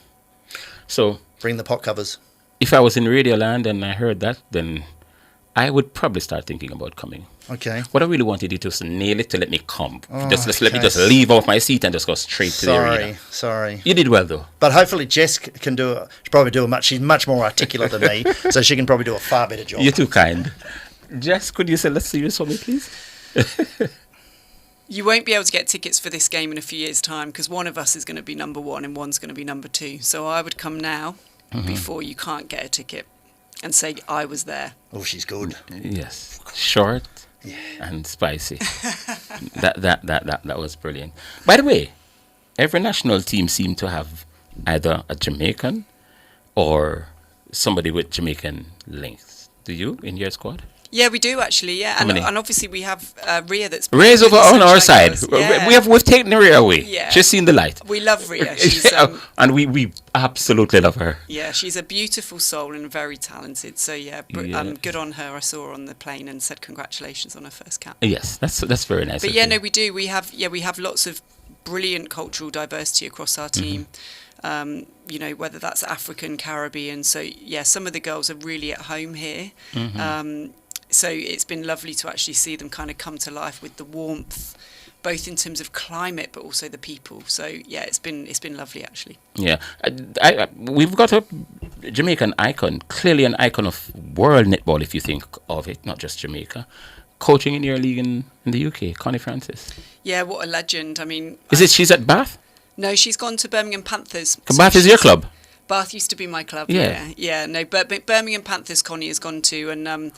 So bring the pot covers. If I was in Radio Land and I heard that, then I would probably start thinking about coming. Okay. What I really wanted you to nail it to let me come. Oh, Just let me just leave off my seat and just go straight to the arena. Sorry. You did well though. But hopefully Jess can do it. She'll probably do she's much more articulate than me, so she can probably do a far better job. You're too kind. Jess, could you say let's see this for me, please? You won't be able to get tickets for this game in a few years' time because one of us is going to be number 1 and one's going to be number 2. So I would come now before you can't get a ticket and say I was there. Oh, she's good. Yes, short and spicy. that was brilliant. By the way, every national team seemed to have either a Jamaican or somebody with Jamaican links. Do you in your squad? Yeah, we do actually. Yeah, How many? and obviously we have Rhea. That's Rhea's over on our side. Yeah. We've taken Rhea away. Yeah. She's seen the light. We love Rhea. She's, and we absolutely love her. Yeah, she's a beautiful soul and very talented. So yeah, good on her. I saw her on the plane and said congratulations on her first cap. Yes, that's very nice. But yeah, no, we do. We have lots of brilliant cultural diversity across our team. Whether that's African, Caribbean. So yeah, some of the girls are really at home here. So it's been lovely to actually see them kind of come to life with the warmth, both in terms of climate but also the people. So yeah, it's been lovely actually. Yeah, we've got a Jamaican icon, clearly an icon of world netball if you think of it, not just Jamaica, coaching in your league in the UK, Connie Francis. Yeah, what a legend. I mean, she's at Bath? No, she's gone to Birmingham Panthers. Bath is your club? Bath used to be my club. Yeah. Yeah. No, but Birmingham Panthers Connie has gone to, and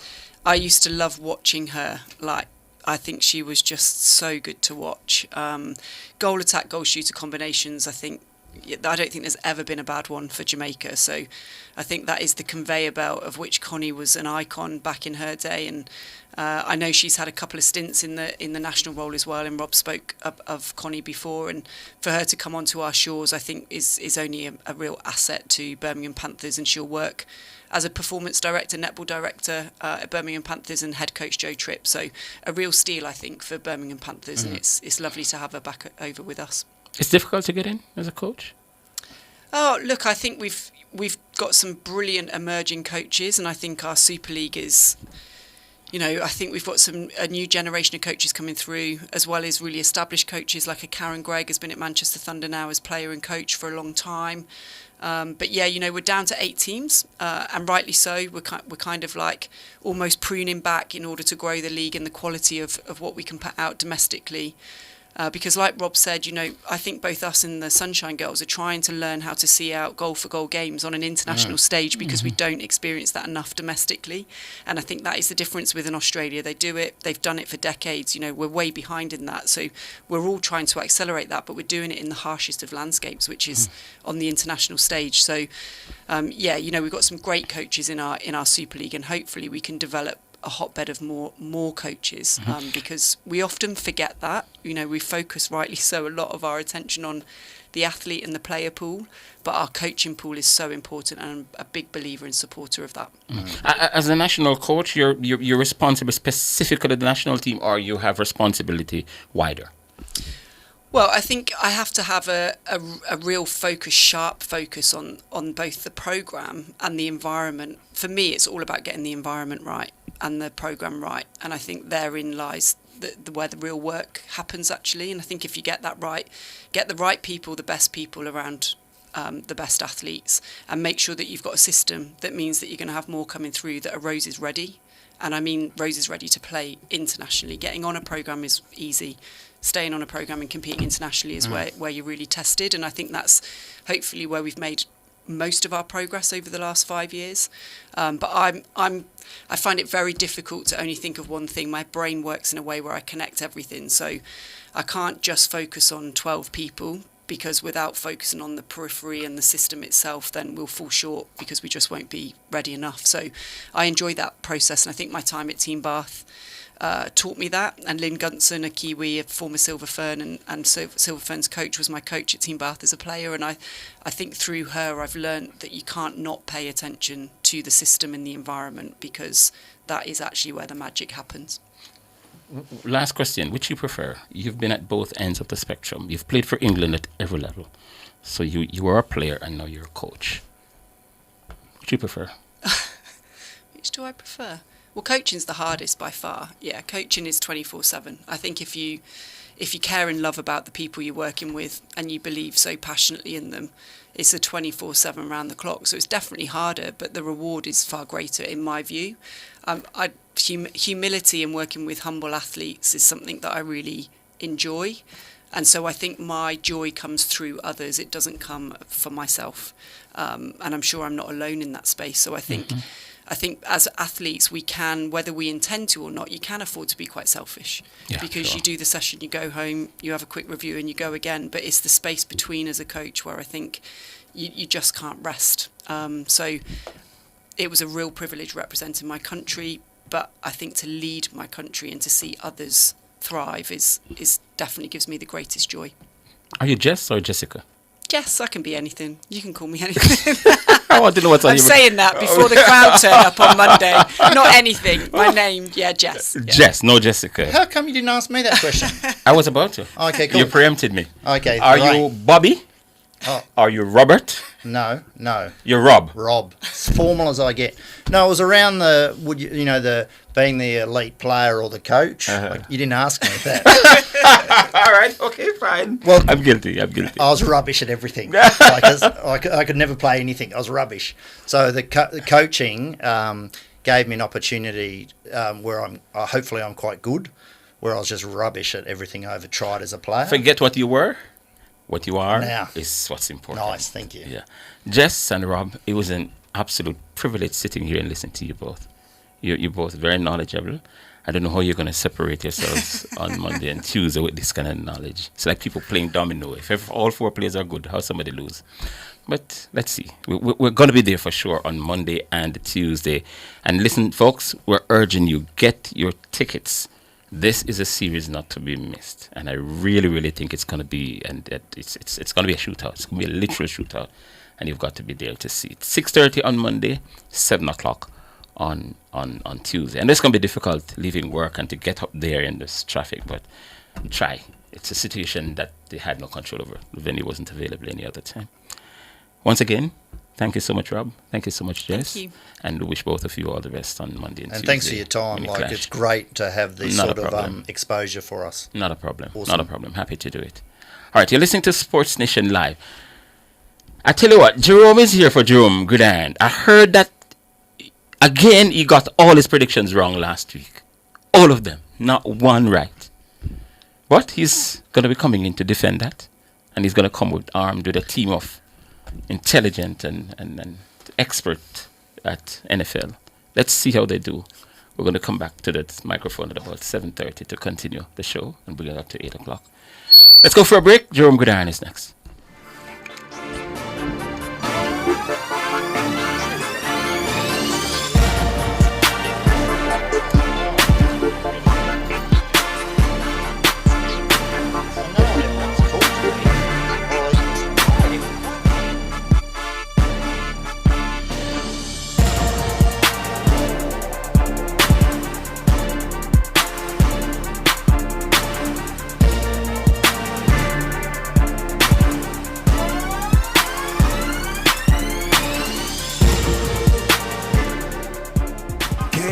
I used to love watching her. Like, I think she was just so good to watch. Goal attack, goal shooter combinations, I don't think there's ever been a bad one for Jamaica. So I think that is the conveyor belt of which Connie was an icon back in her day. And I know she's had a couple of stints in the national role as well. And Rob spoke of Connie before. And for her to come onto our shores, I think is only a real asset to Birmingham Panthers. And she'll work as a performance director, netball director at Birmingham Panthers and head coach Joe Tripp. So a real steal, I think, for Birmingham Panthers. And it's lovely to have her back over with us. It's difficult to get in as a coach? Oh, look, I think we've got some brilliant emerging coaches, and I think our Super League is, I think we've got a new generation of coaches coming through, as well as really established coaches like a Karen Gregg has been at Manchester Thunder now as player and coach for a long time. But yeah, we're down to 8 teams, and rightly so. We're kind of like almost pruning back in order to grow the league and the quality of what we can put out domestically. Because like Rob said, I think both us and the Sunshine Girls are trying to learn how to see out goal-for-goal games on an international stage because we don't experience that enough domestically. And I think that is the difference within Australia. They do it. They've done it for decades. We're way behind in that. So we're all trying to accelerate that, but we're doing it in the harshest of landscapes, which is on the international stage. So, we've got some great coaches in our Super League, and hopefully we can develop a hotbed of more coaches, because we often forget that. We focus, rightly so, a lot of our attention on the athlete and the player pool, but our coaching pool is so important, and I'm a big believer and supporter of that. As a national coach, you're responsible specifically to the national team, or you have responsibility wider? Well, I think I have to have a real focus, sharp focus on both the programme and the environment. For me, it's all about getting the environment right and the programme right. And I think therein lies where the real work happens, actually. And I think if you get that right, get the right people, the best people around the best athletes, and make sure that you've got a system that means that you're going to have more coming through that are roses ready. And I mean roses ready to play internationally. Getting on a programme is easy. Staying on a programme and competing internationally is where you're really tested. And I think that's hopefully where we've made most of our progress over the last 5 years. But I find it very difficult to only think of one thing. My brain works in a way where I connect everything. So I can't just focus on 12 people, because without focusing on the periphery and the system itself, then we'll fall short because we just won't be ready enough. So I enjoy that process. And I think my time at Team Bath taught me that. And Lynn Gunson, a Kiwi, a former Silver Fern, and Silver Fern's coach, was my coach at Team Bath as a player. And I think through her, I've learned that you can't not pay attention to the system and the environment, because that is actually where the magic happens. Last question, which you prefer? You've been at both ends of the spectrum. You've played for England at every level. So you are a player and now you're a coach. Which do you prefer? Which do I prefer? Well, coaching's the hardest by far. Yeah, coaching is 24/7. I think if you care and love about the people you're working with and you believe so passionately in them, it's a 24/7 round the clock. So it's definitely harder, but the reward is far greater in my view. Humility in working with humble athletes is something that I really enjoy. And so I think my joy comes through others. It doesn't come for myself. And I'm sure I'm not alone in that space. So I think as athletes, we can, whether we intend to or not, you can afford to be quite selfish. Because you do the session, you go home, you have a quick review and you go again. But it's the space between as a coach where I think you just can't rest. So it was a real privilege representing my country. But I think to lead my country and to see others thrive is definitely gives me the greatest joy. Are you Jess or Jessica? Jess, I can be anything. You can call me anything. I want to know what's on I'm your... saying that before the crowd turn up on Monday. Not anything. My name, Jess. Yeah. Jess, no Jessica. How come you didn't ask me that question? I was about to. Okay, cool. You preempted me. Okay, Are you Bobby? Oh. Are you Robert? No. You're Rob. Rob. As formal as I get. No, it was around the being the elite player or the coach. Like, you didn't ask me that. All right. Okay. Fine. Well, I'm guilty. I was rubbish at everything. I could never play anything. I was rubbish. So the coaching gave me an opportunity where hopefully I'm quite good. Where I was just rubbish at everything I ever tried as a player. Forget what you were. What you are now is what's important. Nice, thank you. Yeah, Jess and Rob, it was an absolute privilege sitting here and listening to you both. You're both very knowledgeable. I don't know how you're going to separate yourselves on Monday and Tuesday with this kind of knowledge. It's like people playing domino. If all four players are good, how somebody lose? But let's see. We're going to be there for sure on Monday and Tuesday. And listen, folks, we're urging you, get your tickets. This is a series not to be missed, and I really, really think it's going to be, and it's going to be a shootout. It's going to be a literal shootout, and you've got to be there to see it. 6:30 on Monday, 7 o'clock on Tuesday, and it's going to be difficult leaving work and to get up there in this traffic, but try. It's a situation that they had no control over. The venue wasn't available any other time. Once again, thank you so much, Rob. Thank you so much, Jess. Thank you. And we wish both of you all the best on Monday and Tuesday. And thanks for your time. It's great to have this sort of exposure for us. Not a problem. Awesome. Not a problem. Happy to do it. All right, you're listening to Sports Nation Live. I tell you what, Jerome is here for Jerome Goodand. I heard that, again, he got all his predictions wrong last week. All of them. Not one right. But he's going to be coming in to defend that. And he's going to come armed with a team of intelligent and expert at NFL. Let's see how they do. We're going to come back to that microphone at about 7:30 to continue the show and bring it up to 8 o'clock. Let's go for a break. Jerome Goodard is next.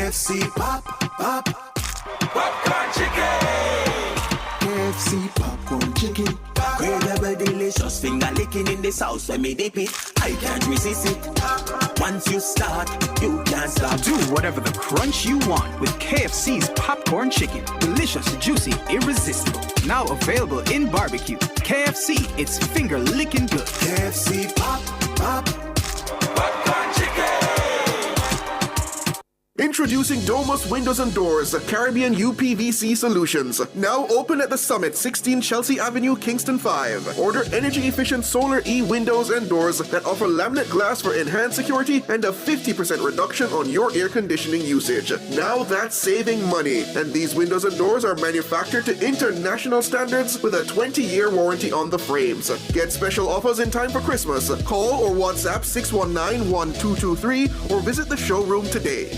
KFC popcorn chicken. KFC popcorn chicken. Incredible, delicious finger licking in this house when me dip it. I can't resist it. Once you start, you can't stop. Do whatever the crunch you want with KFC's popcorn chicken. Delicious, juicy, irresistible. Now available in barbecue. KFC, it's finger licking good. KFC popcorn chicken. Introducing Domus Windows and Doors, Caribbean UPVC solutions. Now open at the Summit, 16 Chelsea Avenue, Kingston 5. Order energy-efficient solar E windows and doors that offer laminate glass for enhanced security and a 50% reduction on your air conditioning usage. Now that's saving money. And these windows and doors are manufactured to international standards with a 20-year warranty on the frames. Get special offers in time for Christmas. Call or WhatsApp 619-1223 or visit the showroom today.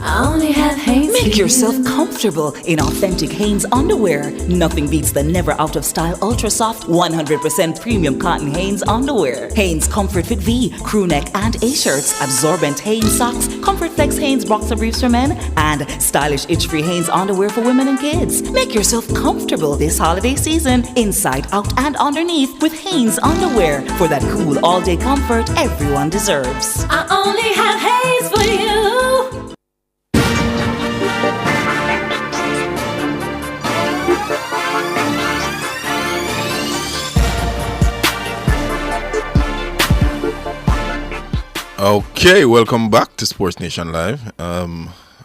I only have Hanes. Make yourself comfortable in authentic Hanes underwear. Nothing beats the never out of style ultra soft 100% premium cotton Hanes underwear. Hanes Comfort Fit V, crew neck and A shirts, absorbent Hanes socks, Comfort Flex Hanes boxer briefs for men, and stylish itch-free Hanes underwear for women and kids. Make yourself comfortable this holiday season, inside, out, and underneath with Hanes underwear for that cool all-day comfort everyone deserves. I only have Hanes for you. Okay, welcome back to Sports Nation Live.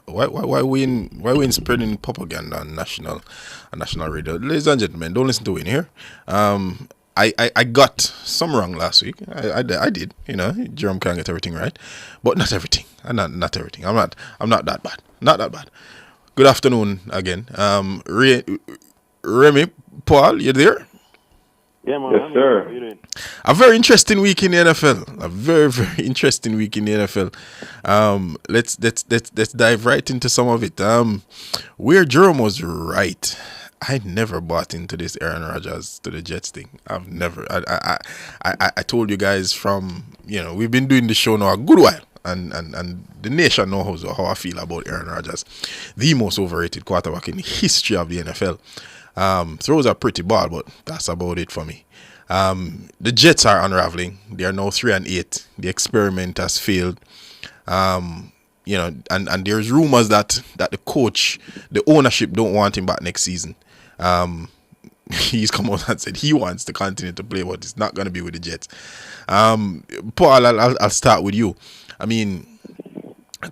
Why we in spreading propaganda on national radio? Ladies and gentlemen, don't listen to Wayne here. I got some wrong last week. I did. Jerome can't get everything right, but not everything. Not everything. I'm not that bad. Not that bad. Good afternoon again. Remy, Paul, you there? Yeah, man. Yes, sir. How you doing? A very interesting week in the NFL. A very, very interesting week in the NFL. Let's dive right into some of it. Where Jerome was right. I never bought into this Aaron Rodgers to the Jets thing. I've never. I told you guys from, we've been doing the show now a good while. And the nation knows how I feel about Aaron Rodgers. The most overrated quarterback in the history of the NFL. Throws a pretty ball, but that's about it for me. The Jets are unraveling. They are now 3-8. The experiment has failed. And there's rumors that the coach, the ownership don't want him back next season. He's come out and said he wants to continue to play, but it's not going to be with the Jets. Paul, I'll start with you. I mean,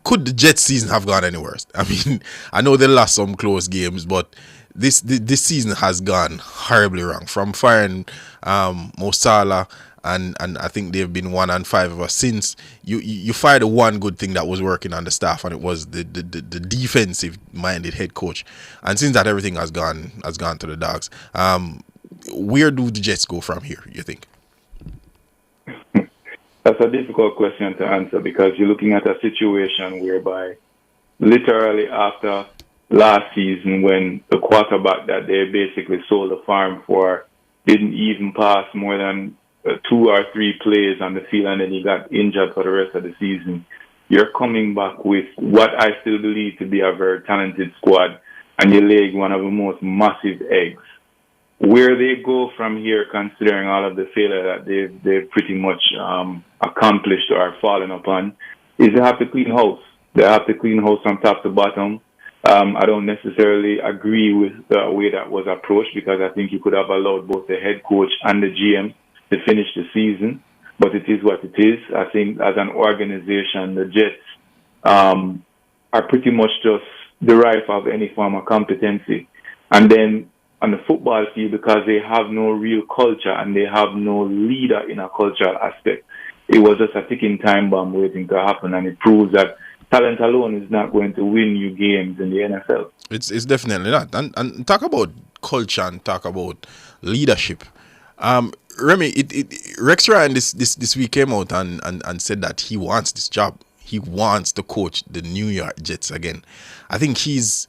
could the Jets season have gone any worse? I mean, I know they lost some close games, but this season has gone horribly wrong. From firing Mo Salah, and I think they've been 1-5 ever since. You fired the one good thing that was working on the staff, and it was the defensive minded head coach. And since that, everything has gone to the dogs. Where do the Jets go from here, you think? That's a difficult question to answer because you're looking at a situation whereby literally after last season, when the quarterback that they basically sold the farm for didn't even pass more than 2 or 3 plays on the field, and then he got injured for the rest of the season, you're coming back with what I still believe to be a very talented squad, and you laying one of the most massive eggs. Where they go from here, considering all of the failure that they've pretty much accomplished or are falling upon, is they have to clean house. They have to clean house from top to bottom. I don't necessarily agree with the way that was approached because I think you could have allowed both the head coach and the GM to finish the season, but it is what it is. I think as an organization, the Jets are pretty much just derived of any form of competency. And then on the football field, because they have no real culture and they have no leader in a cultural aspect, it was just a ticking time bomb waiting to happen, and it proves that talent alone is not going to win you games in the NFL. It's definitely not. And talk about culture and talk about leadership. Remy, Rex Ryan this week came out and said that he wants this job. He wants to coach the New York Jets again. I think he's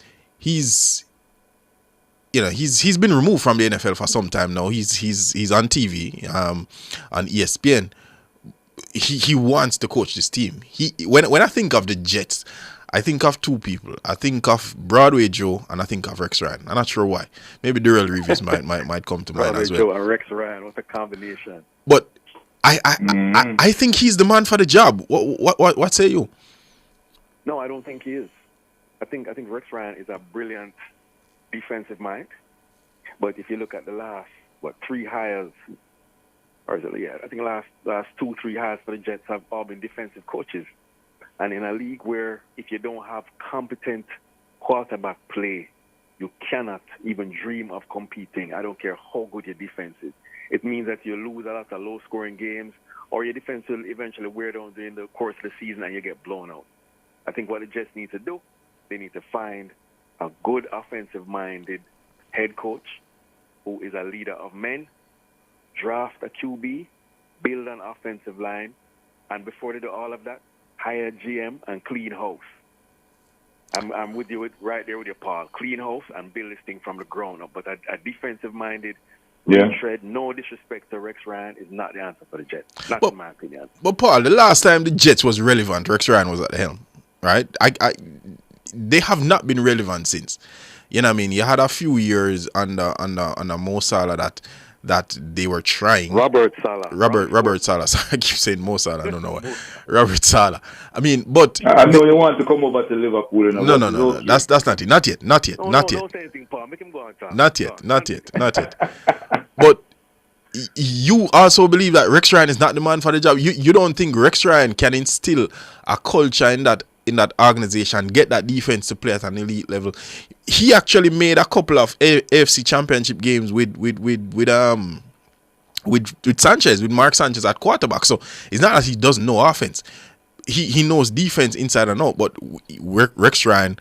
been removed from the NFL for some time now. He's on TV, on ESPN. He wants to coach this team. When I think of the Jets, I think of 2 people. I think of Broadway Joe and I think of Rex Ryan. I'm not sure why. Maybe Darrell Reeves might come to mind as well. Broadway Joe and Rex Ryan, what a combination! But I think he's the man for the job. What say you? No, I don't think he is. I think Rex Ryan is a brilliant defensive mind. But if you look at the last 3 hires, or is it, yeah, I think last 2-3 hires for the Jets have all been defensive coaches. And in a league where if you don't have competent quarterback play, you cannot even dream of competing. I don't care how good your defense is. It means that you lose a lot of low-scoring games, or your defense will eventually wear down during the course of the season and you get blown out. I think what the Jets need to do, they need to find a good offensive-minded head coach who is a leader of men, draft a QB, build an offensive line, and before they do all of that, hire a GM and clean house. I'm with you right there with you, Paul. Clean house and build this thing from the ground up. But a defensive-minded retread, no disrespect to Rex Ryan, is not the answer for the Jets. Not in my opinion. But Paul, the last time the Jets was relevant, Rex Ryan was at the helm, right? They have not been relevant since. You know what I mean? You had a few years under Mo Salah that they were trying. Robert Salah. Robert Salah. I keep saying Mo Salah. I don't know why. Robert Salah. I mean, but I know you want to come over to Liverpool. No. That's not it. Not yet. Don't say anything, Paul. Make him go on top. Not yet. But you also believe that Rex Ryan is not the man for the job. You don't think Rex Ryan can instill a culture in that organization, get that defense to play at an elite level? He actually made a couple of AFC Championship games with Sanchez, with Mark Sanchez at quarterback. So it's not that he doesn't know offense. He knows defense inside and out. But Rex Ryan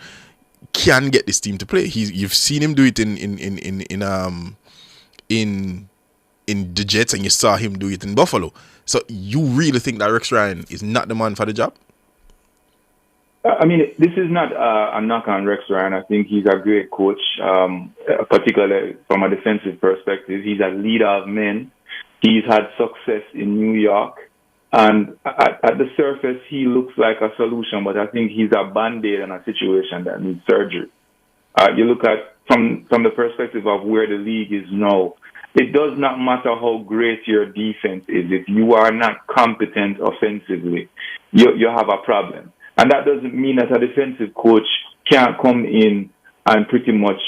can get this team to play. You've seen him do it in the Jets, and you saw him do it in Buffalo. So you really think that Rex Ryan is not the man for the job? I mean, this is not a knock on Rex Ryan. I think he's a great coach, particularly from a defensive perspective. He's a leader of men. He's had success in New York. And at the surface, he looks like a solution, but I think he's a Band-Aid in a situation that needs surgery. You look at from the perspective of where the league is now, it does not matter how great your defense is. If you are not competent offensively, you have a problem. And that doesn't mean that a defensive coach can't come in and pretty much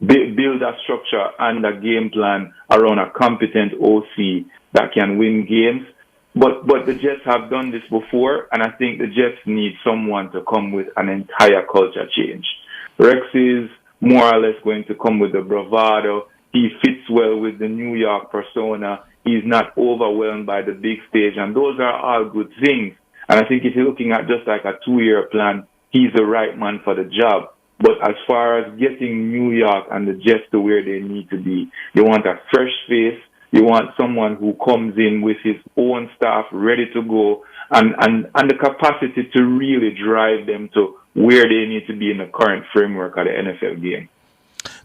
build a structure and a game plan around a competent OC that can win games. But the Jets have done this before, and I think the Jets need someone to come with an entire culture change. Rex is more or less going to come with the bravado. He fits well with the New York persona. He's not overwhelmed by the big stage, and those are all good things. And I think if you're looking at just like a 2-year plan, he's the right man for the job. But as far as getting New York and the Jets to where they need to be, you want a fresh face. You want someone who comes in with his own staff ready to go and the capacity to really drive them to where they need to be in the current framework of the NFL game.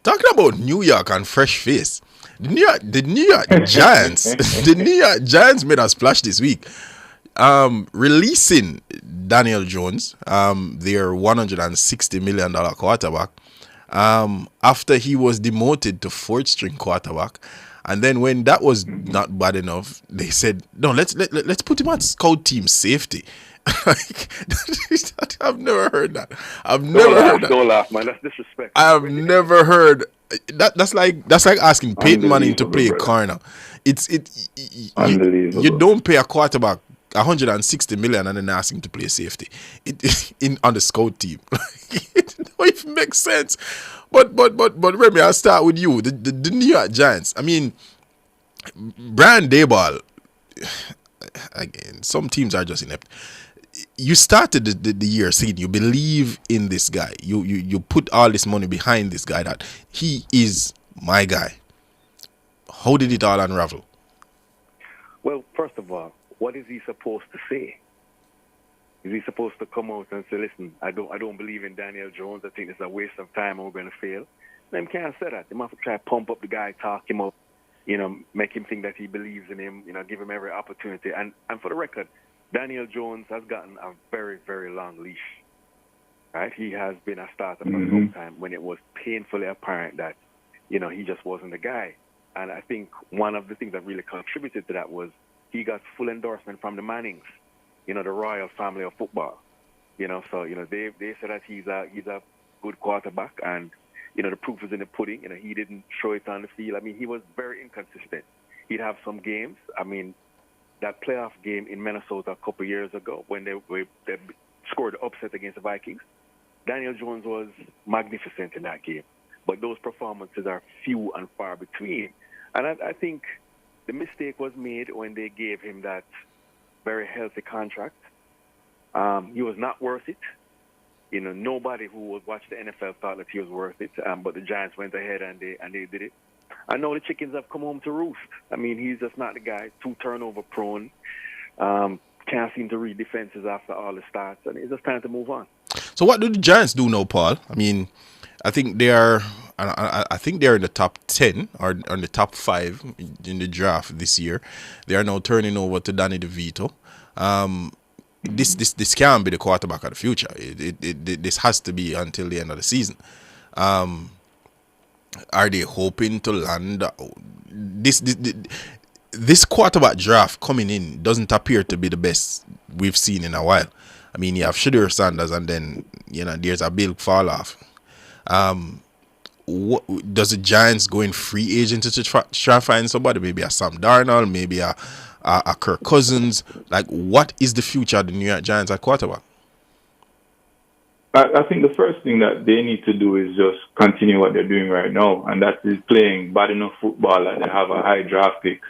Talking about New York and fresh face, the New York Giants, the New York Giants made a splash this week. Releasing Daniel Jones, their $160 million quarterback, after he was demoted to 4th string quarterback. And then when that was not bad enough, they said, no, let's put him at scout team safety. I've never heard that. Don't laugh, man. That's disrespectful. I've never heard that. That's like asking Peyton Manning to play corner. Unbelievable. You don't pay a quarterback $160 million and then ask him to play safety on the scout team. It don't even make sense. But Remy, I'll start with you. The New York Giants. I mean, Brian Daboll. Again, some teams are just inept. You started the year saying you believe in this guy. You put all this money behind this guy, that he is my guy. How did it all unravel? Well, first of all, what is he supposed to say? Is he supposed to come out and say, listen, I don't believe in Daniel Jones. I think it's a waste of time and we're going to fail? Them can't say that. They must try to pump up the guy, talk him up, make him think that he believes in him, give him every opportunity. And for the record, Daniel Jones has gotten a very, very long leash. Right? He has been a starter for some time when it was painfully apparent that, he just wasn't the guy. And I think one of the things that really contributed to that was he got full endorsement from the Mannings, the royal family of football. So they said that he's a good quarterback, and the proof is in the pudding. He didn't show it on the field. I mean, he was very inconsistent. He'd have some games. I mean, that playoff game in Minnesota a couple years ago when they scored the upset against the Vikings, Daniel Jones was magnificent in that game. But those performances are few and far between. And I think the mistake was made when they gave him that very healthy contract. He was not worth it. Nobody who would watch the NFL thought that he was worth it. But the Giants went ahead and they did it. I know the chickens have come home to roost. I mean, he's just not the guy. Too turnover prone. Can't seem to read defenses after all the starts. And it's just time to move on. So what do the Giants do now, Paul? I mean, I think they are. I think they're in the top 10 or in the top 5 in the draft this year. They are now turning over to Danny DeVito. This can't be the quarterback of the future. This has to be until the end of the season. Are they hoping to land this quarterback draft coming in doesn't appear to be the best we've seen in a while. I mean, you have Shedeur Sanders, and then there's a big fall off. Does the Giants go in free agent to try to find somebody? Maybe a Sam Darnold, maybe a Kirk Cousins. Like, what is the future of the New York Giants at quarterback? I think the first thing that they need to do is just continue what they're doing right now, and that is playing bad enough football that they have a high draft pick.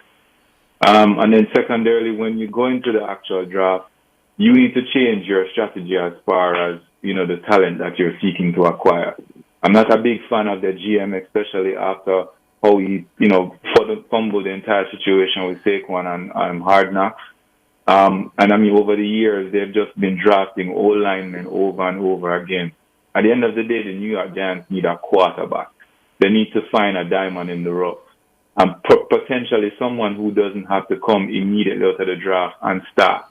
And then secondarily, when you go into the actual draft, you need to change your strategy as far as, the talent that you're seeking to acquire. I'm not a big fan of the GM, especially after how he, fumbled the entire situation with Saquon and Hard Knocks. And I mean, over the years, they've just been drafting old linemen over and over again. At the end of the day, the New York Giants need a quarterback. They need to find a diamond in the rough. And potentially someone who doesn't have to come immediately out of the draft and start.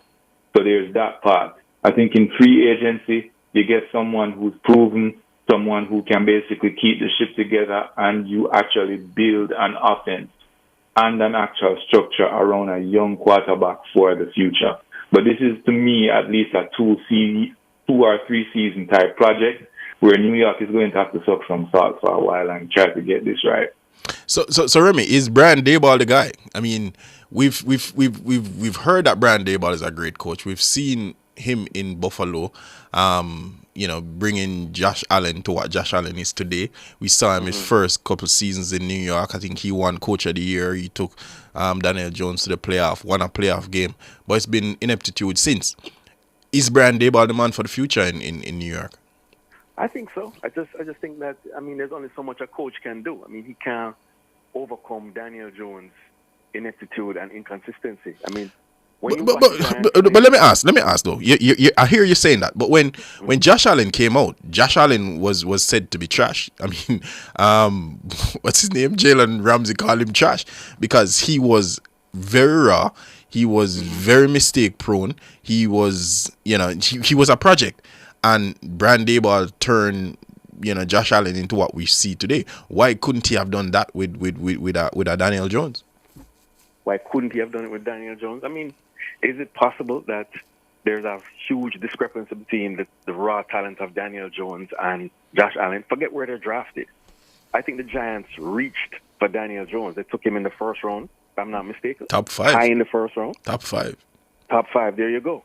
So there's that part. I think in free agency, you get someone who's proven, someone who can basically keep the ship together, and you actually build an offense and an actual structure around a young quarterback for the future. But this is, to me, at least a 2 or 3 season type project where New York is going to have to suck some salt for a while and try to get this right. So Remy, is Brian Daboll the guy? I mean, we've heard that Brian Daboll is a great coach. We've seen him in Buffalo, bringing Josh Allen to what Josh Allen is today. We saw him his first couple seasons in New York. I think he won Coach of the Year. He took Daniel Jones to the playoff, won a playoff game. But it's been ineptitude since. Is Brian Daboll the man for the future in New York? I think so. I just think that, there's only so much a coach can do. I mean, he can't overcome Daniel Jones' ineptitude and inconsistency. I mean, but let me ask though. I hear you saying that, but when Josh Allen came out, Josh Allen was said to be trash. I mean, what's his name? Jalen Ramsey called him trash because he was very raw. He was very mistake prone. He was, he was a project, and Brian Daboll turned, Josh Allen into what we see today. Why couldn't he have done that with a Daniel Jones? Why couldn't he have done it with Daniel Jones? I mean, is it possible that there's a huge discrepancy between the raw talent of Daniel Jones and Josh Allen? Forget where they're drafted. I think the Giants reached for Daniel Jones. They took him in the first round, if I'm not mistaken. Top 5. High in the first round. Top 5. Top 5, there you go.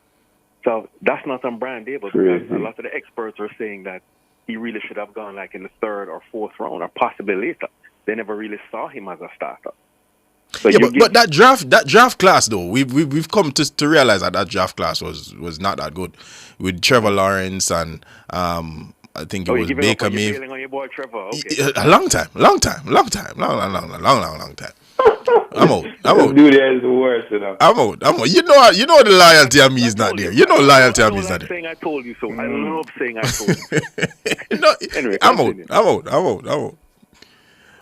So that's not on Brian Daboll, because a lot of the experts are saying that he really should have gone like in the 3rd or 4th round, or possibly later. They never really saw him as a starter. So but that draft class though, we've come to realize that draft class was not that good with Trevor Lawrence and I think it was Baker Mayfield. On your boy Trevor. Okay. A long time. I'm out. Dude, is the worst, I'm out. You know the loyalty of me is not there. You know loyalty of me is not there. Saying I told you so. I love saying I told you. No, anyway, I'm out.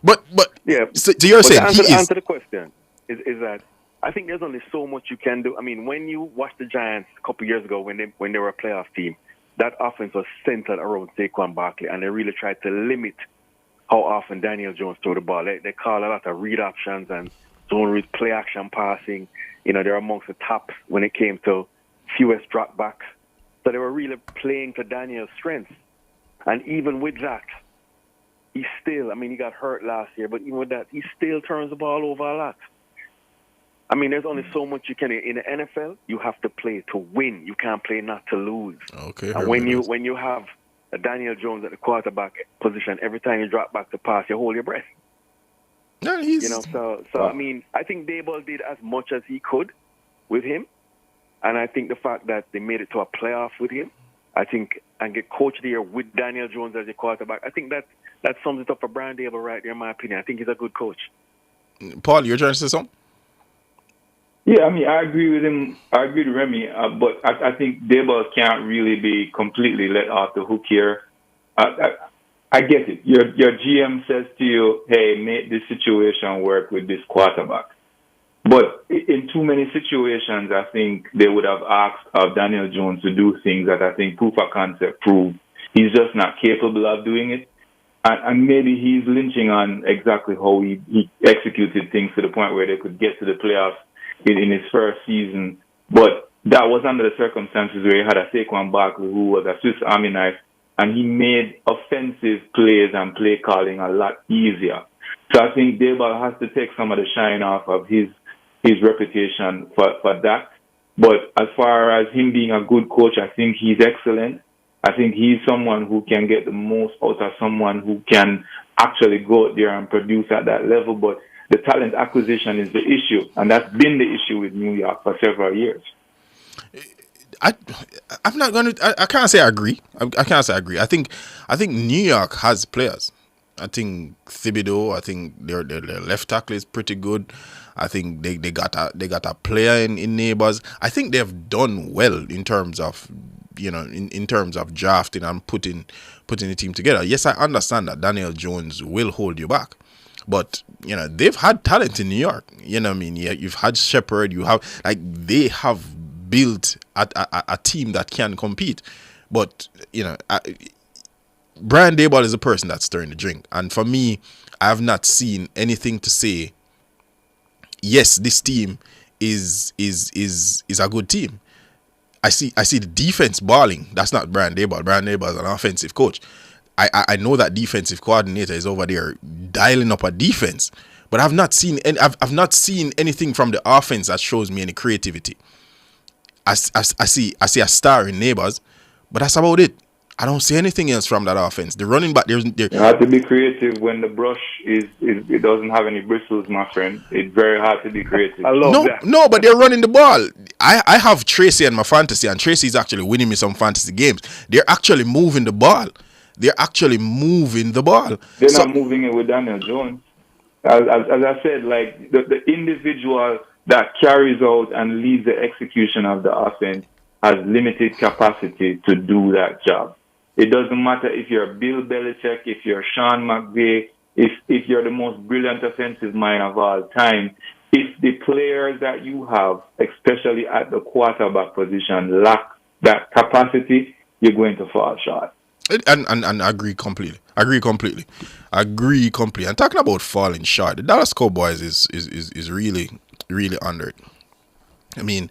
But yeah. So you're saying answer the question is that I think there's only so much you can do. I mean, when you watched the Giants a couple years ago when they were a playoff team, that offense was centered around Saquon Barkley, and they really tried to limit how often Daniel Jones threw the ball. They call a lot of read options and zone read, play action passing. They're amongst the tops when it came to fewest dropbacks. So they were really playing to Daniel's strengths. And even with that, he still, he got hurt last year, but even with that, he still turns the ball over a lot. There's only so much you can do. In the NFL, you have to play to win. You can't play not to lose. Okay. And when you have a Daniel Jones at the quarterback position, every time you drop back to pass, you hold your breath. No, I think Daboll did as much as he could with him, and I think the fact that they made it to a playoff with him, and get coach of the year with Daniel Jones as your quarterback, I think that sums it up for Brian Daboll right there, in my opinion. I think he's a good coach. Paul, you're trying to say something? Yeah, I mean, I agree with him. I agree with Remy, but I think Dayball can't really be completely let off the hook here. I get it. Your GM says to you, "Hey, make this situation work with this quarterback." But in too many situations, I think they would have asked Daniel Jones to do things that I think proof of concept proved he's just not capable of doing it. And maybe he's lynching on exactly how he executed things to the point where they could get to the playoffs in his first season. But that was under the circumstances where he had a Saquon Barkley who was a Swiss Army knife, and he made offensive plays and play calling a lot easier. So I think Dayball has to take some of the shine off of his reputation for that. But as far as him being a good coach, I think he's excellent. I think he's someone who can get the most out of someone who can actually go out there and produce at that level. But the talent acquisition is the issue, and that's been the issue with New York for several years. I'm not going to. I can't say I agree. I can't say I agree. I think New York has players. I think Thibodeau. I think their left tackle is pretty good. I think they got a player in Neighbors. I think they've done well in terms of in terms of drafting and putting the team together. Yes, I understand that Daniel Jones will hold you back, but they've had talent in New York. You know what I mean? Yeah, you've had Shepard. You have they have built a team that can compete. But Brian Daboll is a person that's stirring the drink, and for me, I have not seen anything to say, yes, this team is a good team. I see the defense balling. That's not Brian Daboll. Brian Daboll is an offensive coach. I know that defensive coordinator is over there dialing up a defense, but I've not seen anything from the offense that shows me any creativity. I see a star in Neighbors, but that's about it. I don't see anything else from that offense. The running back, you have to be creative when the brush it doesn't have any bristles, my friend. It's very hard to be creative. I love that. No, but they're running the ball. I have Tracy in my fantasy, and Tracy's actually winning me some fantasy games. They're actually moving the ball. They're not moving it with Daniel Jones. As I said, like the individual that carries out and leads the execution of the offense has limited capacity to do that job. It doesn't matter if you're Bill Belichick, if you're Sean McVay, if you're the most brilliant offensive mind of all time. If the players that you have, especially at the quarterback position, lack that capacity, you're going to fall short. And I agree completely. And talking about falling short, the Dallas Cowboys is really, really under it. I mean,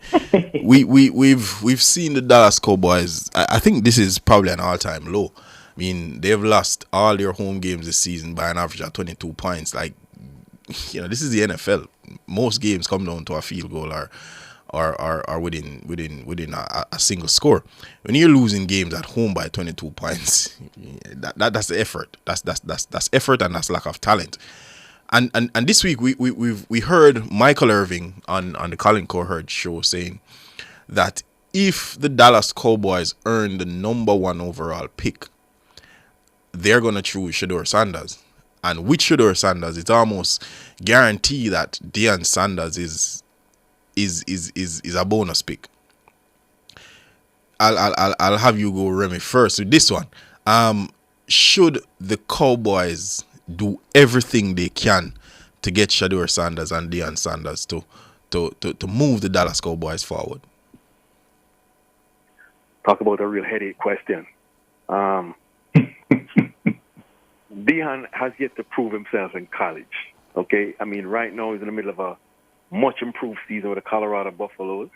we've seen the Dallas Cowboys. I think this is probably an all-time low. I mean, they've lost all their home games this season by an average of 22 points. Like, this is the NFL. Most games come down to a field goal or within a single score. When you're losing games at home by 22 points, that's the effort. That's effort, and that's lack of talent. And this week we heard Michael Irving on the Colin Cowherd show saying that if the Dallas Cowboys earn the number 1 overall pick, they're gonna choose Shedeur Sanders. And with Shedeur Sanders, it's almost guaranteed that Deion Sanders is a bonus pick. I'll have you go, Remy, first with this one. Should the Cowboys do everything they can to get Shedeur Sanders and Deion Sanders to move the Dallas Cowboys forward? Talk about a real headache question. Deion has yet to prove himself in college. Okay, I mean, right now he's in the middle of a much improved season with the Colorado Buffaloes.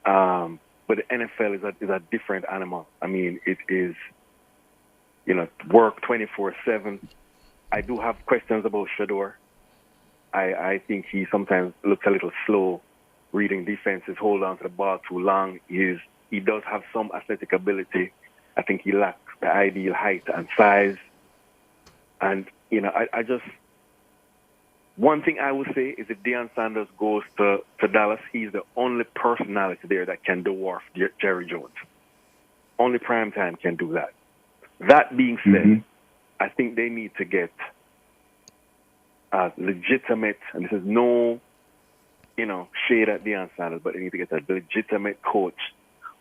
But the NFL is a different animal. I mean, it is, work 24/7. I do have questions about Shedeur. I think he sometimes looks a little slow reading defenses, hold on to the ball too long. He does have some athletic ability. I think he lacks the ideal height and size. And, I just, one thing I would say is if Deion Sanders goes to Dallas, he's the only personality there that can dwarf Jerry Jones. Only primetime can do that. That being said, I think they need to get a legitimate, and this is no shade at Deion Sanders, but they need to get a legitimate coach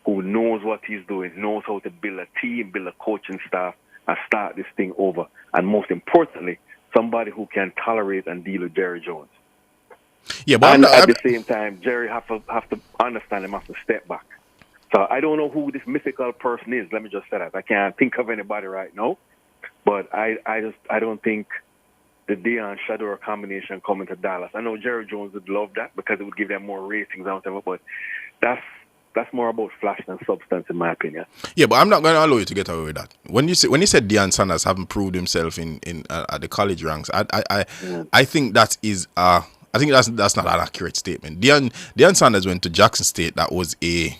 who knows what he's doing, knows how to build a team, build a coaching staff, and start this thing over. And most importantly, somebody who can tolerate and deal with Jerry Jones. Yeah, but and at the same time, Jerry have to understand him, have to step back. So I don't know who this mythical person is. Let me just say that. I can't think of anybody right now. But I don't think the Deion Shador combination coming to Dallas. I know Jerry Jones would love that because it would give them more ratings and whatever, but that's more about flash than substance in my opinion. Yeah, but I'm not going to allow you to get away with that. When you said Deion Sanders haven't proved himself in at the college ranks, I think that is I think that's not an accurate statement. Deion Sanders went to Jackson State. That was a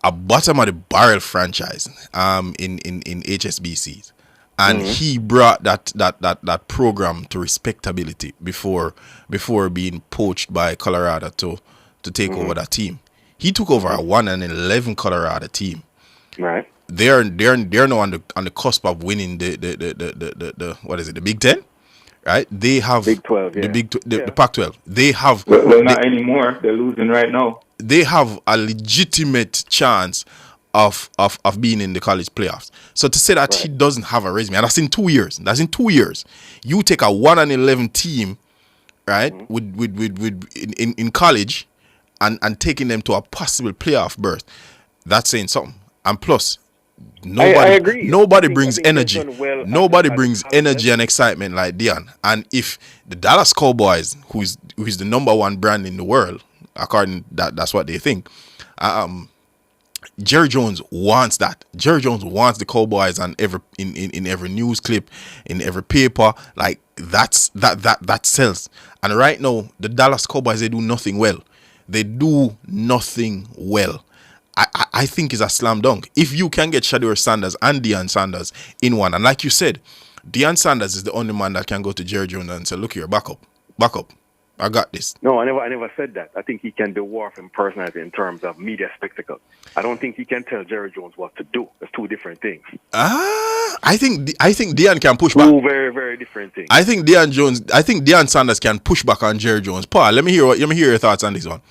bottom of the barrel franchise in HSBCs. And he brought that program to respectability before being poached by Colorado to take over that team. He took over a 1-11 Colorado team. Right. They're now on the cusp of winning the what is it, the Big Ten? Right? They have Big 12, yeah. the Pac-12. They have well not anymore. They're losing right now. They have a legitimate chance of being in the college playoffs. So to say that he doesn't have a resume, and that's in 2 years. You take a 1-11 team, right, with in college, and taking them to a possible playoff berth. That's saying something. And plus, nobody brings energy. Nobody brings energy and excitement like Deion. And if the Dallas Cowboys, who's the number one brand in the world, according that's what they think. Jerry Jones wants that. Jerry Jones wants the Cowboys on in every news clip, in every paper. Like that sells. And right now, the Dallas Cowboys, they do nothing well. I think it's a slam dunk. If you can get Shador Sanders and Deion Sanders in one, and like you said, Deion Sanders is the only man that can go to Jerry Jones and say, "Look here, back up. I got this." No, I never said that. I think he can dwarf him personally in terms of media spectacle. I don't think he can tell Jerry Jones what to do. It's two different things. I think Deion can push back. Two very, very different things. I think Deion Sanders can push back on Jerry Jones. Paul, let me hear your thoughts on this one.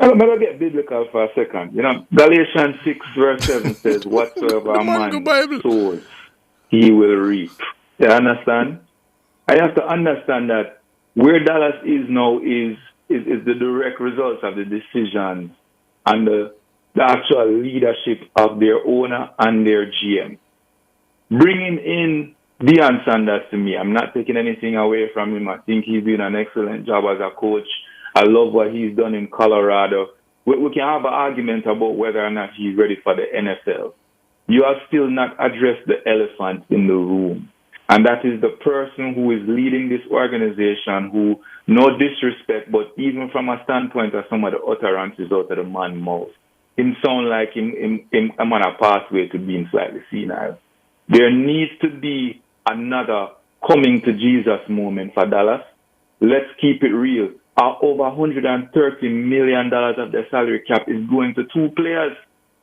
I'm going to get biblical for a second. Galatians 6 verse 7 says, "Whatsoever a man sows, he will reap." You understand? I have to understand that where Dallas is now is the direct results of the decisions and the actual leadership of their owner and their GM. Bringing in Deion Sanders, to me, I'm not taking anything away from him. I think he's doing an excellent job as a coach. I love what he's done in Colorado. We can have an argument about whether or not he's ready for the NFL. You have still not addressed the elephant in the room. And that is the person who is leading this organization who, no disrespect, but even from a standpoint of some of the utterances out of the man's mouth, him sound like him on a pathway to being slightly senile. There needs to be another coming to Jesus moment for Dallas. Let's keep it real. Over $130 million of their salary cap is going to two players.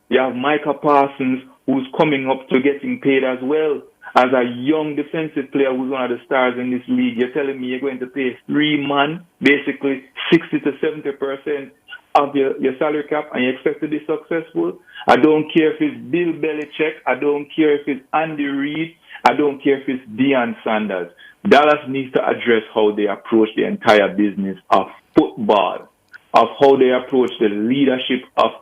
You have Micah Parsons, who's coming up to getting paid as well. As a young defensive player who's one of the stars in this league, you're telling me you're going to pay three man, basically 60 to 70% of your salary cap, and you expect to be successful? I don't care if it's Bill Belichick. I don't care if it's Andy Reid. I don't care if it's Deion Sanders. Dallas needs to address how they approach the entire business of football, of how they approach the leadership of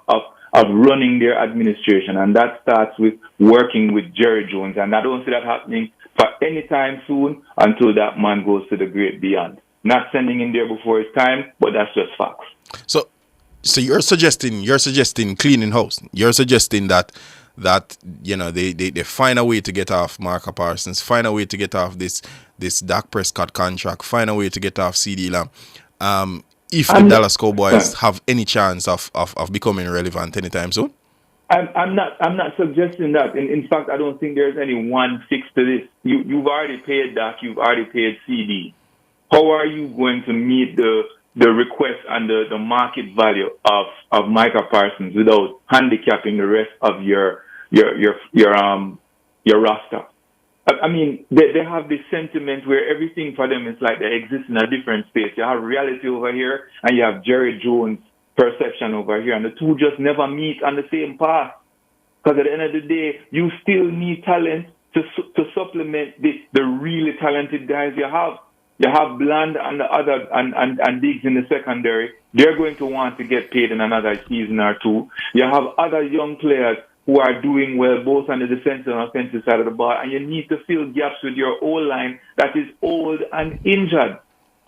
running their administration. And that starts with working with Jerry Jones. And I don't see that happening for any time soon until that man goes to the great beyond. Not sending him there before his time, but that's just facts. So you're suggesting cleaning house. You're suggesting that they find a way to get off Micah Parsons, find a way to get off this Dak Prescott contract, find a way to get off CeeDee Lamb. If the Dallas Cowboys have any chance of becoming relevant anytime soon? I'm not suggesting that. In fact, I don't think there's any one fix to this. You've already paid Dak, you've already paid CD. How are you going to meet the request and the market value of Micah Parsons without handicapping the rest of your roster? I mean, they have this sentiment where everything for them is like they exist in a different space. You have reality over here, and you have Jerry Jones' perception over here, and the two just never meet on the same path. Because at the end of the day, you still need talent to supplement the really talented guys you have. You have Bland and the other and Diggs in the secondary. They're going to want to get paid in another season or two. You have other young players who are doing well both on the defensive and offensive side of the ball, and you need to fill gaps with your O-line that is old and injured.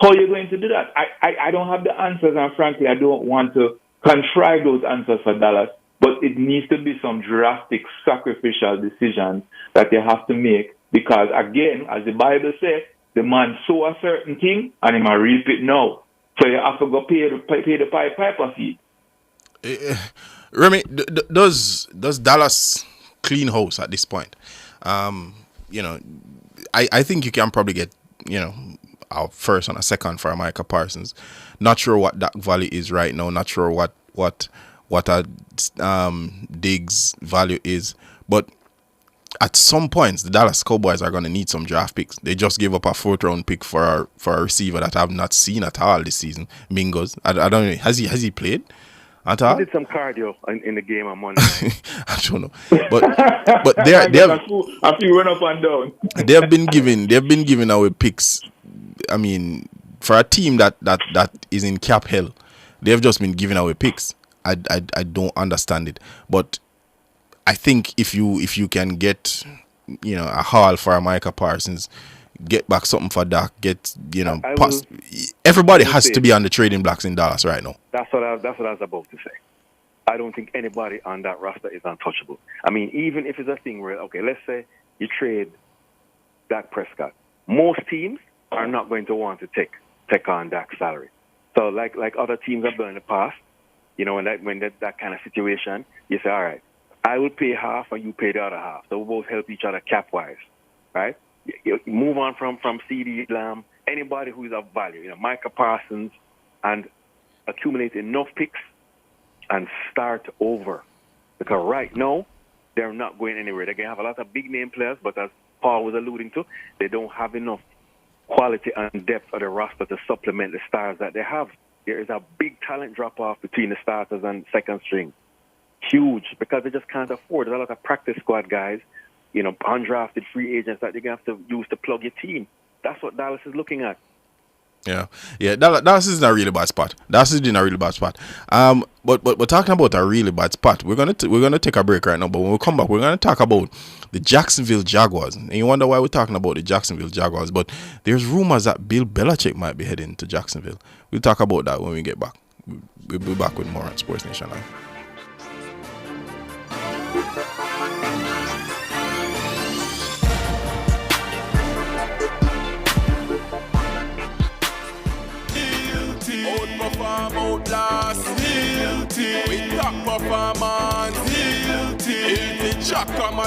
How are you going to do that? I don't have the answers, and frankly, I don't want to contrive those answers for Dallas, but it needs to be some drastic sacrificial decisions that they have to make because, again, as the Bible says, the man sow a certain thing and he might reap it now. So you have to go pay the piper fee. Remy, does Dallas clean house at this point? You know, I think you can probably get, you know, a first and a second for Micah Parsons. Not sure what that value is right now. Not sure what a Diggs value is. But at some points, the Dallas Cowboys are going to need some draft picks. They just gave up a 4th-round pick for a receiver that I have not seen at all this season. Mingos. I don't know. Has he played at all? He did some cardio in the game on Monday. I don't know. But they have a few run up and down. They have been giving away picks. I mean, for a team that is in cap hell, they have just been giving away picks. I don't understand it. But I think if you can get, you know, a haul for a Micah Parsons, get back something for Dak, everybody has to be on the trading blocks in Dallas right now. That's what I was about to say. I don't think anybody on that roster is untouchable. I mean, even if it's a thing where, okay, let's say you trade Dak Prescott. Most teams are not going to want to take on Dak's salary. So like other teams have done in the past, you know, when that kind of situation, you say, all right, I will pay half and you pay the other half. So we both help each other cap-wise, right? You move on from CeeDee Lamb, anybody who is of value, you know, Micah Parsons, and accumulate enough picks and start over. Because right now, they're not going anywhere. They can have a lot of big-name players, but as Paul was alluding to, they don't have enough quality and depth of the roster to supplement the stars that they have. There is a big talent drop-off between the starters and second string. Huge, because they just can't afford. There's a lot of practice squad guys, you know, undrafted free agents that they're going to have to use to plug your team. That's what Dallas is looking at. Yeah. Dallas is in a really bad spot. But talking about a really bad spot, we're gonna take a break right now. But when we come back, we're gonna talk about the Jacksonville Jaguars. And you wonder why we're talking about the Jacksonville Jaguars. But there's rumors that Bill Belichick might be heading to Jacksonville. We'll talk about that when we get back. We'll be back with more on Sports Nation Live. Outlast, with top performance, Chakama,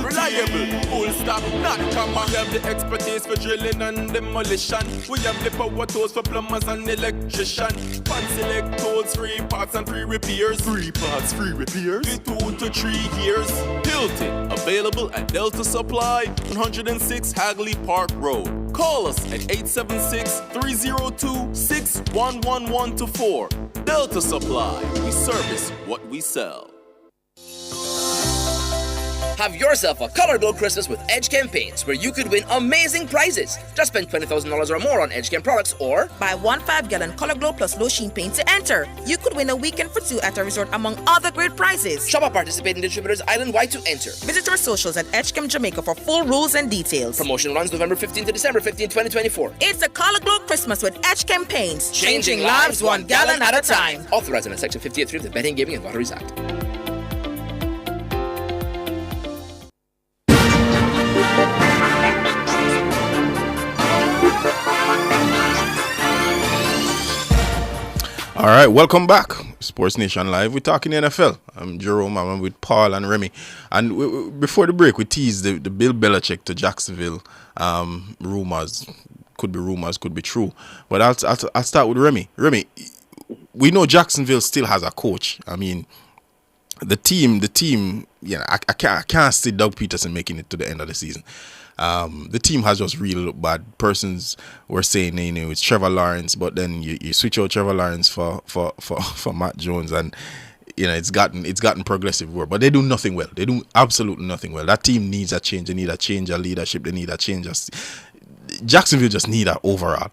reliable, full stop, not comma. We have the expertise for drilling and demolition. We have the power tools for plumbers and electricians. Fancy select tools, 3 parts and 3 repairs. 3 parts, 3 repairs. 2 to 3 years. Hilton, available at Delta Supply, 106 Hagley Park Road. Call us at 876-302-61114. Delta Supply. We service what we sell. Have yourself a color glow Christmas with Edge campaigns where you could win amazing prizes. Just spend $20,000 or more on Edge Chem products or buy 1 5-gallon color glow plus low sheen paint to enter. You could win a weekend for 2 at a resort among other great prizes. Shop at participating distributors island-wide to enter. Visit our socials at Edge Chem Jamaica for full rules and details. Promotion runs November 15 to December 15, 2024. It's a color glow Christmas with Edge campaigns. Changing lives 1 gallon at a time. Authorized under Section 58.3 of the Betting, Gaming and Lotteries Act. All right, welcome back. Sports Nation Live. We're talking NFL. I'm Jerome. I'm with Paul and Remy. And before the break, we teased the Bill Belichick to Jacksonville rumors. Could be rumors, could be true. But I'll start with Remy. Remy, we know Jacksonville still has a coach. I mean, the team, I can't see Doug Peterson making it to the end of the season. The team has just really looked bad. Persons were saying, it's Trevor Lawrence, but then you switch out Trevor Lawrence for Matt Jones, and it's gotten progressive work. But they do nothing well. They do absolutely nothing well. That team needs a change. They need a change of leadership. They need a change of Jacksonville just need a overall.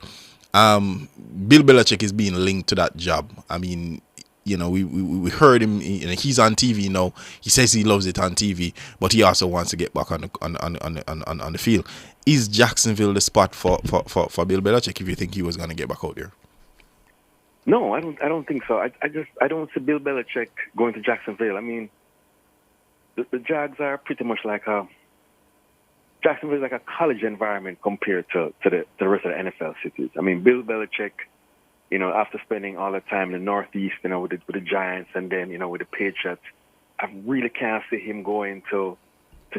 Bill Belichick is being linked to that job. I mean, we heard him. He's on TV now. He says he loves it on TV, but he also wants to get back on the field. Is Jacksonville the spot for Bill Belichick if you think he was going to get back out there? No, I don't think so. I don't see Bill Belichick going to Jacksonville. I mean, the Jags are pretty much like Jacksonville is like a college environment compared to the rest of the NFL cities. I mean, Bill Belichick, after spending all the time in the Northeast, with the Giants and then, with the Patriots, I really can't see him going to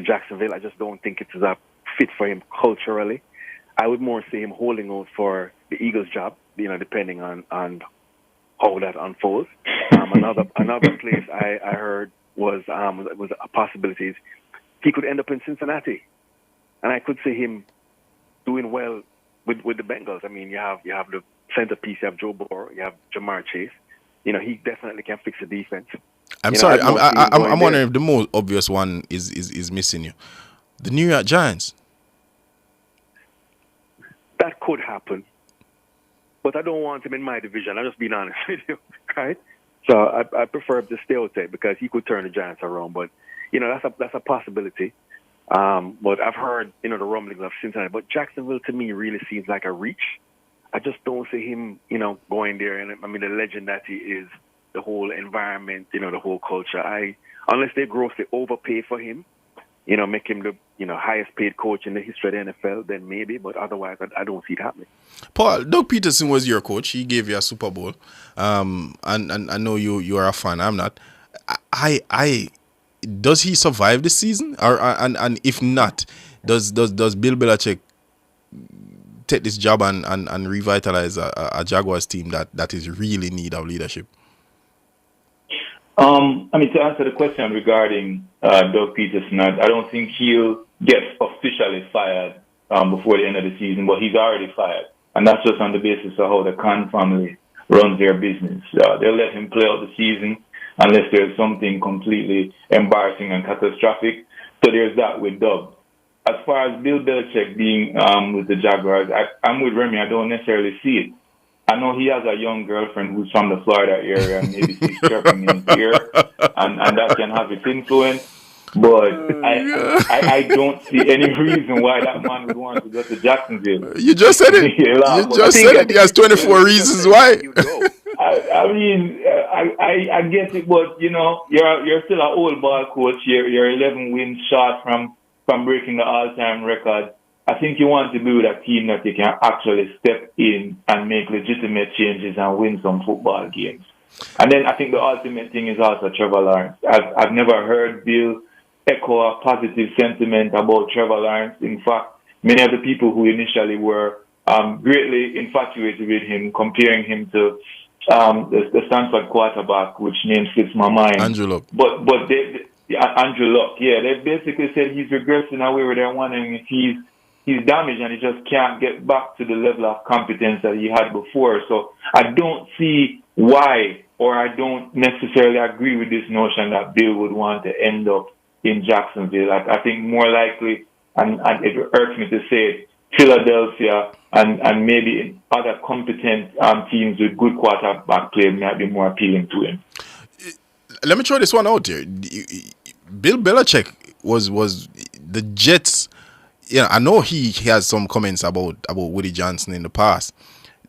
Jacksonville. I just don't think it's a fit for him culturally. I would more see him holding out for the Eagles job, depending on how that unfolds. Another place I heard was a possibility is he could end up in Cincinnati, and I could see him doing well with the Bengals. I mean, you have the centerpiece, you have Joe Burrow, you have Jamar Chase. He definitely can fix the defense. I'm sorry, I'm wondering if the most obvious one is missing you. The New York Giants. That could happen, but I don't want him in my division. I'm just being honest with you, right? So I prefer him to stay out there because he could turn the Giants around. But that's a possibility. But I've heard the rumblings of Cincinnati. But Jacksonville to me really seems like a reach. I just don't see him going there. And I mean the legend that he is, the whole environment, the whole culture. Unless they grossly overpay for him, make him the highest paid coach in the history of the NFL, then maybe. But otherwise, I don't see it happening. Paul, Doug Peterson was your coach. He gave you a Super Bowl. And I know you are a fan. I'm not. Does he survive this season? And if not, does Bill Belichick take this job and revitalize a Jaguars team that is really in need of leadership? To answer the question regarding Doug Peterson, I don't think he'll get officially fired before the end of the season, but he's already fired. And that's just on the basis of how the Khan family runs their business. They'll let him play out the season unless there's something completely embarrassing and catastrophic. So there's that with Doug. As far as Bill Belichick being with the Jaguars, I'm with Remy. I don't necessarily see it. I know he has a young girlfriend who's from the Florida area, and maybe she's chirping in his ear, and that can have its influence. But I don't see any reason why that man would want to go to Jacksonville. You just said it. You just said it. He has 24 reasons why. I guess it, but you're still an old ball coach. You're 11 wins short from breaking the all-time record. I think you want to be with a team that you can actually step in and make legitimate changes and win some football games. And then I think the ultimate thing is also Trevor Lawrence. I've never heard Bill echo a positive sentiment about Trevor Lawrence. In fact, many of the people who initially were greatly infatuated with him, comparing him to the Stanford quarterback, which name slips my mind. Andrew Luck. But Andrew Luck, they basically said he's regressing away where they're wondering if he's damaged and he just can't get back to the level of competence that he had before. So I don't see why, or I don't necessarily agree with this notion that Bill would want to end up in Jacksonville. I think more likely, and it hurts me to say it, Philadelphia and maybe other competent teams with good quarterback play might be more appealing to him. Let me throw this one out here. Bill Belichick was the Jets. I know he has some comments about Woody Johnson in the past.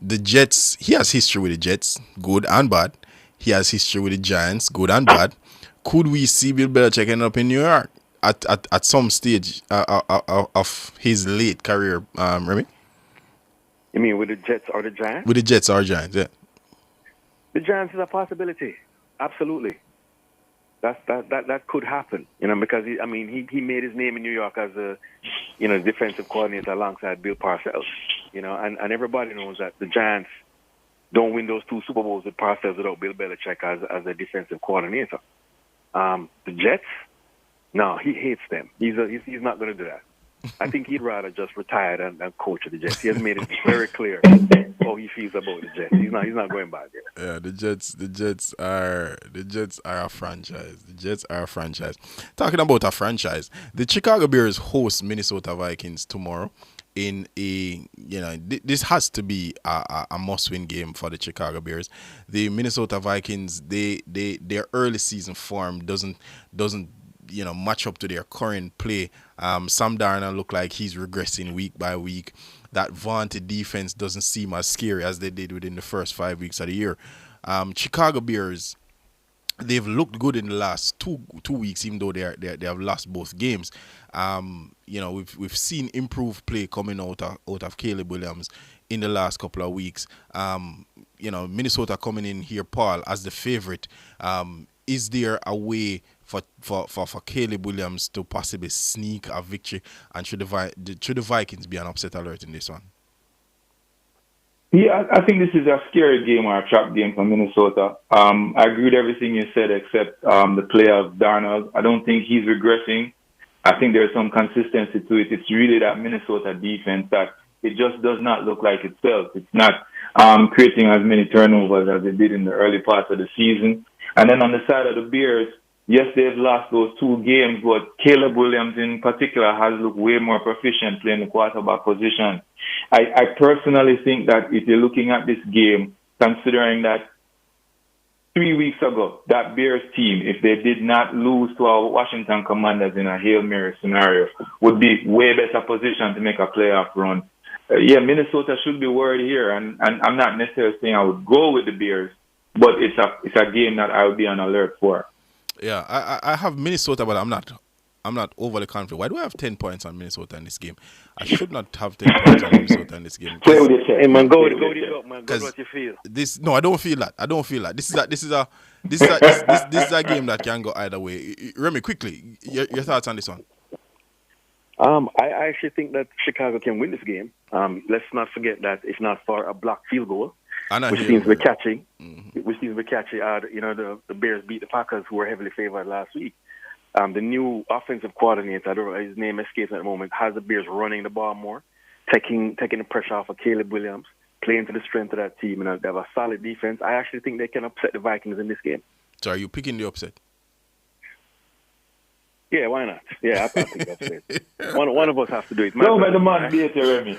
The Jets, he has history with the Jets, good and bad. He has history with the Giants, good and bad. Could we see Bill Belichick end up in New York at some stage of his late career, Remy? You mean with the Jets or the Giants? With the Jets or Giants, yeah. The Giants is a possibility, absolutely. That could happen, because he made his name in New York as a defensive coordinator alongside Bill Parcells, and everybody knows that the Giants don't win those 2 Super Bowls with Parcells without Bill Belichick as a defensive coordinator. The Jets, no, he hates them. He's not going to do that. I think he'd rather just retire and coach the Jets. He has made it very clear how he feels about the Jets. He's not going back there. Yeah, the Jets are a franchise. The Jets are a franchise. Talking about a franchise, the Chicago Bears host Minnesota Vikings tomorrow in a, this has to be a must-win game for the Chicago Bears. The Minnesota Vikings, their early season form doesn't match up to their current play. Sam Darnold look like he's regressing week by week. That vaunted defense doesn't seem as scary as they did within the first 5 weeks of the year. Chicago Bears, they've looked good in the last two weeks, even though they have lost both games. We've seen improved play coming out of Caleb Williams in the last couple of weeks. Minnesota coming in here, Paul, as the favorite. Is there a way for Caleb Williams to possibly sneak a victory, and should the Vikings be an upset alert in this one? Yeah, I think this is a scary game or a trap game for Minnesota. I agree with everything you said except the play of Darnold. I don't think he's regressing. I think there's some consistency to it. It's really that Minnesota defense that it just does not look like itself. It's not creating as many turnovers as it did in the early parts of the season. And then on the side of the Bears, yes, they've lost those 2 games, but Caleb Williams in particular has looked way more proficient playing the quarterback position. I personally think that if you're looking at this game, considering that 3 weeks ago, that Bears team, if they did not lose to our Washington Commanders in a Hail Mary scenario, would be way better positioned to make a playoff run. Minnesota should be worried here, and I'm not necessarily saying I would go with the Bears, but it's a game that I would be on alert for. Yeah, I have Minnesota, but I'm not overly confident. Why do I have 10 points on Minnesota in this game? I should not have 10 points on Minnesota in this game. Play with your chest. Hey man, go with it up, man. Go with what you feel. No, I don't feel that. This is a game that can go either way. Remy, quickly, your thoughts on this one? I actually think that Chicago can win this game. Let's not forget that if not for a blocked field goal, which seems to be catchy. The Bears beat the Packers, who were heavily favored last week. The new offensive coordinator, I don't know, his name escapes at the moment, has the Bears running the ball more, taking the pressure off of Caleb Williams, playing to the strength of that team. They have a solid defense. I actually think they can upset the Vikings in this game. So are you picking the upset? Yeah, why not? Yeah, I think that's it. One of us has to do it. Don't let the man be it, Remy.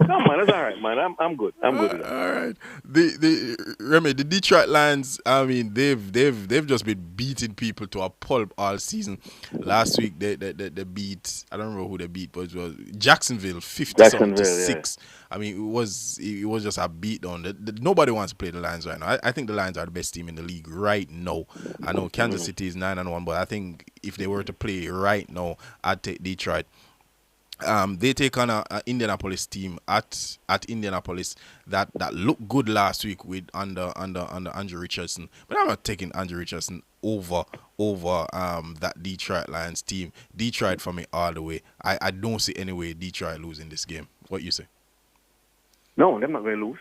No, man, that's all right, man. I'm good. I'm good with that. All right. Remy, the Detroit Lions, I mean, they've just been beating people to a pulp all season. Last week they beat, I don't remember who they beat, but it was Jacksonville 50-6. Yeah. I mean, it was just a beat down. Nobody wants to play the Lions right now. I think the Lions are the best team in the league right now. I know Kansas City is 9-1, but I think if they were to play right now, I'd take Detroit. They take on an Indianapolis team at Indianapolis that looked good last week with under Andrew Richardson. But I'm not taking Andrew Richardson over that Detroit Lions team. Detroit for me all the way. I don't see any way Detroit losing this game. What you say? No, they're not going to lose.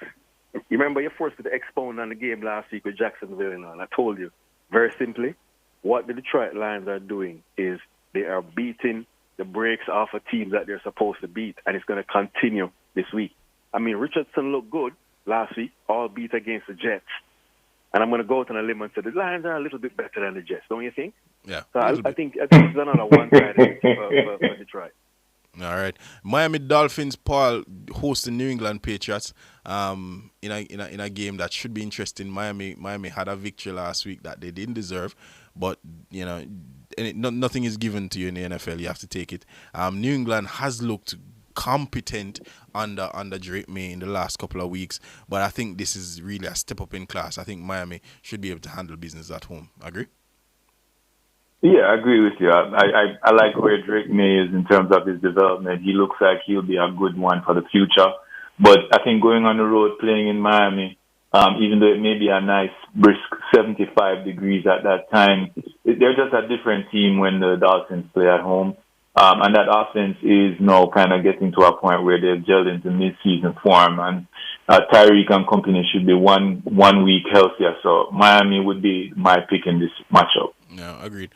You remember you forced me to expound on the game last week with Jacksonville, and I told you very simply what the Detroit Lions are doing is they are beating the brakes off of teams that they're supposed to beat, and it's going to continue this week. I mean, Richardson looked good last week, all beat against the Jets. And I'm going to go out on a limb and say the Lions are a little bit better than the Jets, don't you think? Yeah. So I think it's another one-sided for Detroit. All right. Miami Dolphins, Paul, host the New England Patriots in a game that should be interesting. Miami had a victory last week that they didn't deserve, but nothing is given to you in the NFL. You have to take it. New England has looked competent under Drake May in the last couple of weeks, but I think this is really a step up in class. I think Miami should be able to handle business at home. Agree? Yeah, I agree with you. I like where Drake May is in terms of his development. He looks like he'll be a good one for the future. But I think going on the road, playing in Miami, even though it may be a nice, brisk 75 degrees at that time, they're just a different team when the Dolphins play at home. And that offense is now kind of getting to a point where they've gelled into mid-season form. And Tyreek and company should be one week healthier. So Miami would be my pick in this matchup. No, agreed.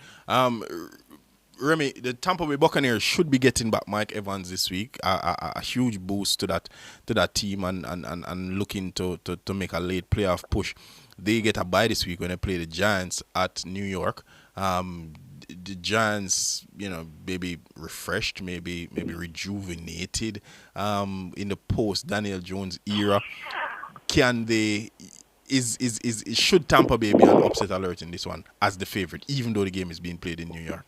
Remy, the Tampa Bay Buccaneers should be getting back Mike Evans this week. A huge boost to that team and looking to make a late playoff push. They get a bye this week when they play the Giants at New York. The Giants, maybe refreshed, maybe rejuvenated in the post Daniel Jones era. Can they? Should Tampa Bay be on upset alert in this one as the favorite, even though the game is being played in New York?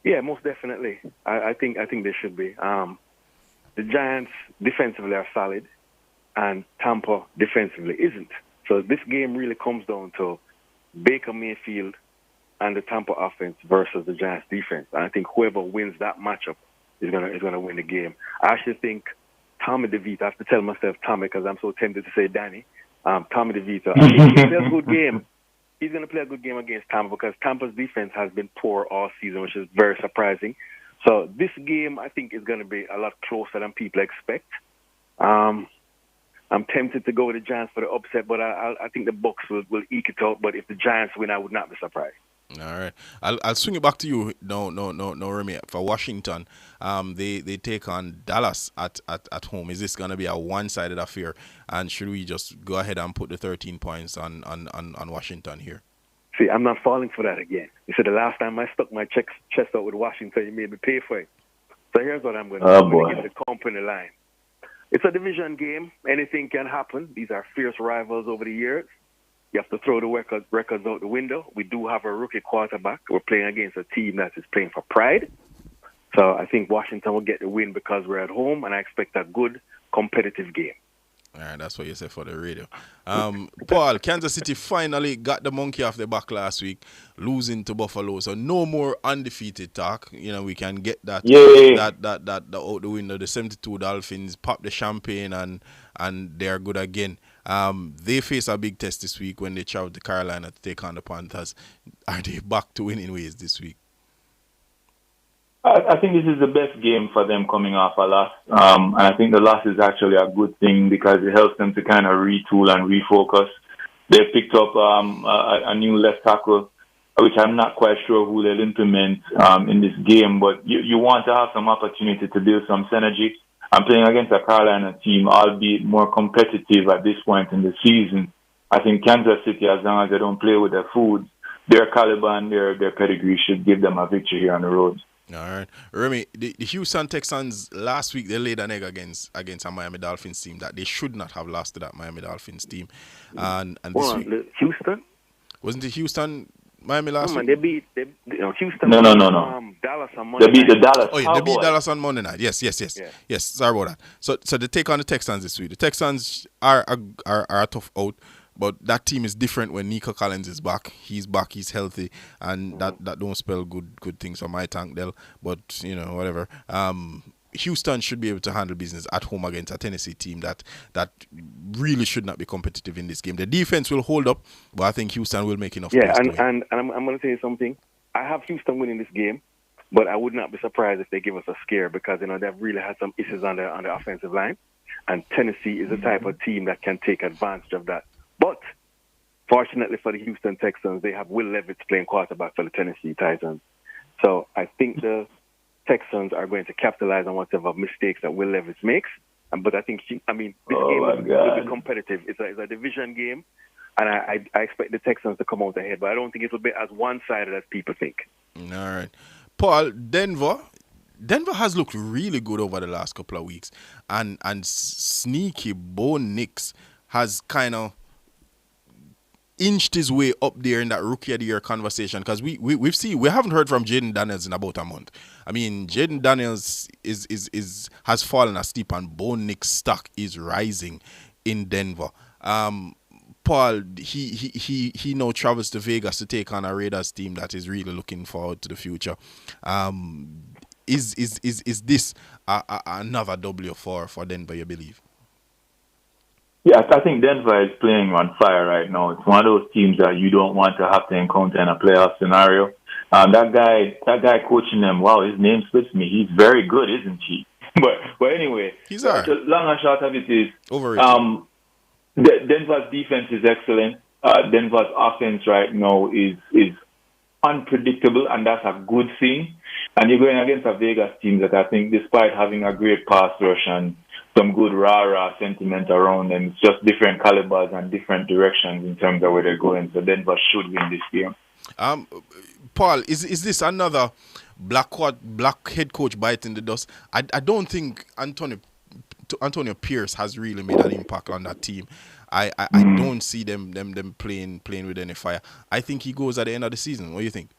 Yeah, most definitely. I think they should be. The Giants defensively are solid, and Tampa defensively isn't. So this game really comes down to Baker Mayfield and the Tampa offense versus the Giants defense. And I think whoever wins that matchup is gonna win the game. I actually think Tommy DeVito. I have to tell myself Tommy because I'm so tempted to say Danny. Tommy DeVito. I think he plays a good game. He's going to play a good game against Tampa because Tampa's defense has been poor all season, which is very surprising. So this game, I think, is going to be a lot closer than people expect. I'm tempted to go with the Giants for the upset, but I think the Bucs will eke it out. But if the Giants win, I would not be surprised. All right, I'll swing it back to you. No, Remy. For Washington, they take on Dallas at home. Is this gonna be a one-sided affair? And should we just go ahead and put the 13 points on Washington here? See, I'm not falling for that again. You said the last time I stuck my chest out with Washington, you made me pay for it. So here's what I'm going to do. I'm going to get the company line. It's a division game. Anything can happen. These are fierce rivals over the years. You have to throw the records out the window. We do have a rookie quarterback. We're playing against a team that is playing for pride. So I think Washington will get the win because we're at home, and I expect a good, competitive game. All right, that's what you said for the radio. Paul, Kansas City finally got the monkey off the back last week, losing to Buffalo. So no more undefeated talk. We can get that that out the window. The 72 Dolphins pop the champagne and they're good again. They face a big test this week when they travel to Carolina to take on the Panthers. Are they back to winning ways this week? I think this is the best game for them coming off a loss. And I think the loss is actually a good thing because it helps them to kind of retool and refocus. They picked up a new left tackle, which I'm not quite sure who they'll implement in this game. But you want to have some opportunity to build some synergy. I'm playing against a Carolina team, albeit more competitive at this point in the season. I think Kansas City, as long as they don't play with their food, their caliber and their pedigree should give them a victory here on the road. All right. Remy, the Houston Texans last week, they laid an egg against a Miami Dolphins team that they should not have lost to that Miami Dolphins team. And this week, Houston? Wasn't it Houston, Miami last week? They beat Houston. No. Dallas on Monday night. They beat the Dallas. Oh, yeah, they beat Dallas on Monday night. Yes. Yes, sorry about that. So they take on the Texans this week. The Texans are a tough out. But that team is different when Nico Collins is back. He's back, he's healthy, and that don't spell good things for my tank, Del. But, whatever. Houston should be able to handle business at home against a Tennessee team that really should not be competitive in this game. The defense will hold up, but I think Houston will make enough. Yeah, and I'm going to tell you something. I have Houston winning this game, but I would not be surprised if they give us a scare because, they've really had some issues on the offensive line. And Tennessee is the type of team that can take advantage of that. But fortunately for the Houston Texans, they have Will Levis playing quarterback for the Tennessee Titans. So I think the Texans are going to capitalize on whatever mistakes that Will Levis makes. But I think, this game will be competitive. It's a division game, and I expect the Texans to come out ahead. But I don't think it will be as one-sided as people think. All right. Paul, Denver has looked really good over the last couple of weeks. And sneaky Bo Nix has kind of inched his way up there in that Rookie of the Year conversation because we haven't heard from Jaden Daniels in about a month. I mean, Jaden Daniels has fallen asleep and Bo Nix's stock is rising in Denver. Paul, he now travels to Vegas to take on a Raiders team that is really looking forward to the future. Is this another W for Denver, you believe? Yes, I think Denver is playing on fire right now. It's one of those teams that you don't want to have to encounter in a playoff scenario. That guy coaching them, wow, his name slips me. He's very good, isn't he? But anyway, he's all right. The long and short of it is, Denver's defense is excellent. Denver's offense right now is unpredictable, and that's a good thing. And you're going against a Vegas team that I think, despite having a great pass rush and some good rah-rah sentiment around them, it's just different calibers and different directions in terms of where they're going. So Denver should win this game. Paul, is this another black head coach biting the dust? I don't think Antonio Pierce has really made an impact on that team. I don't see them playing with any fire. I think he goes at the end of the season. What do you think?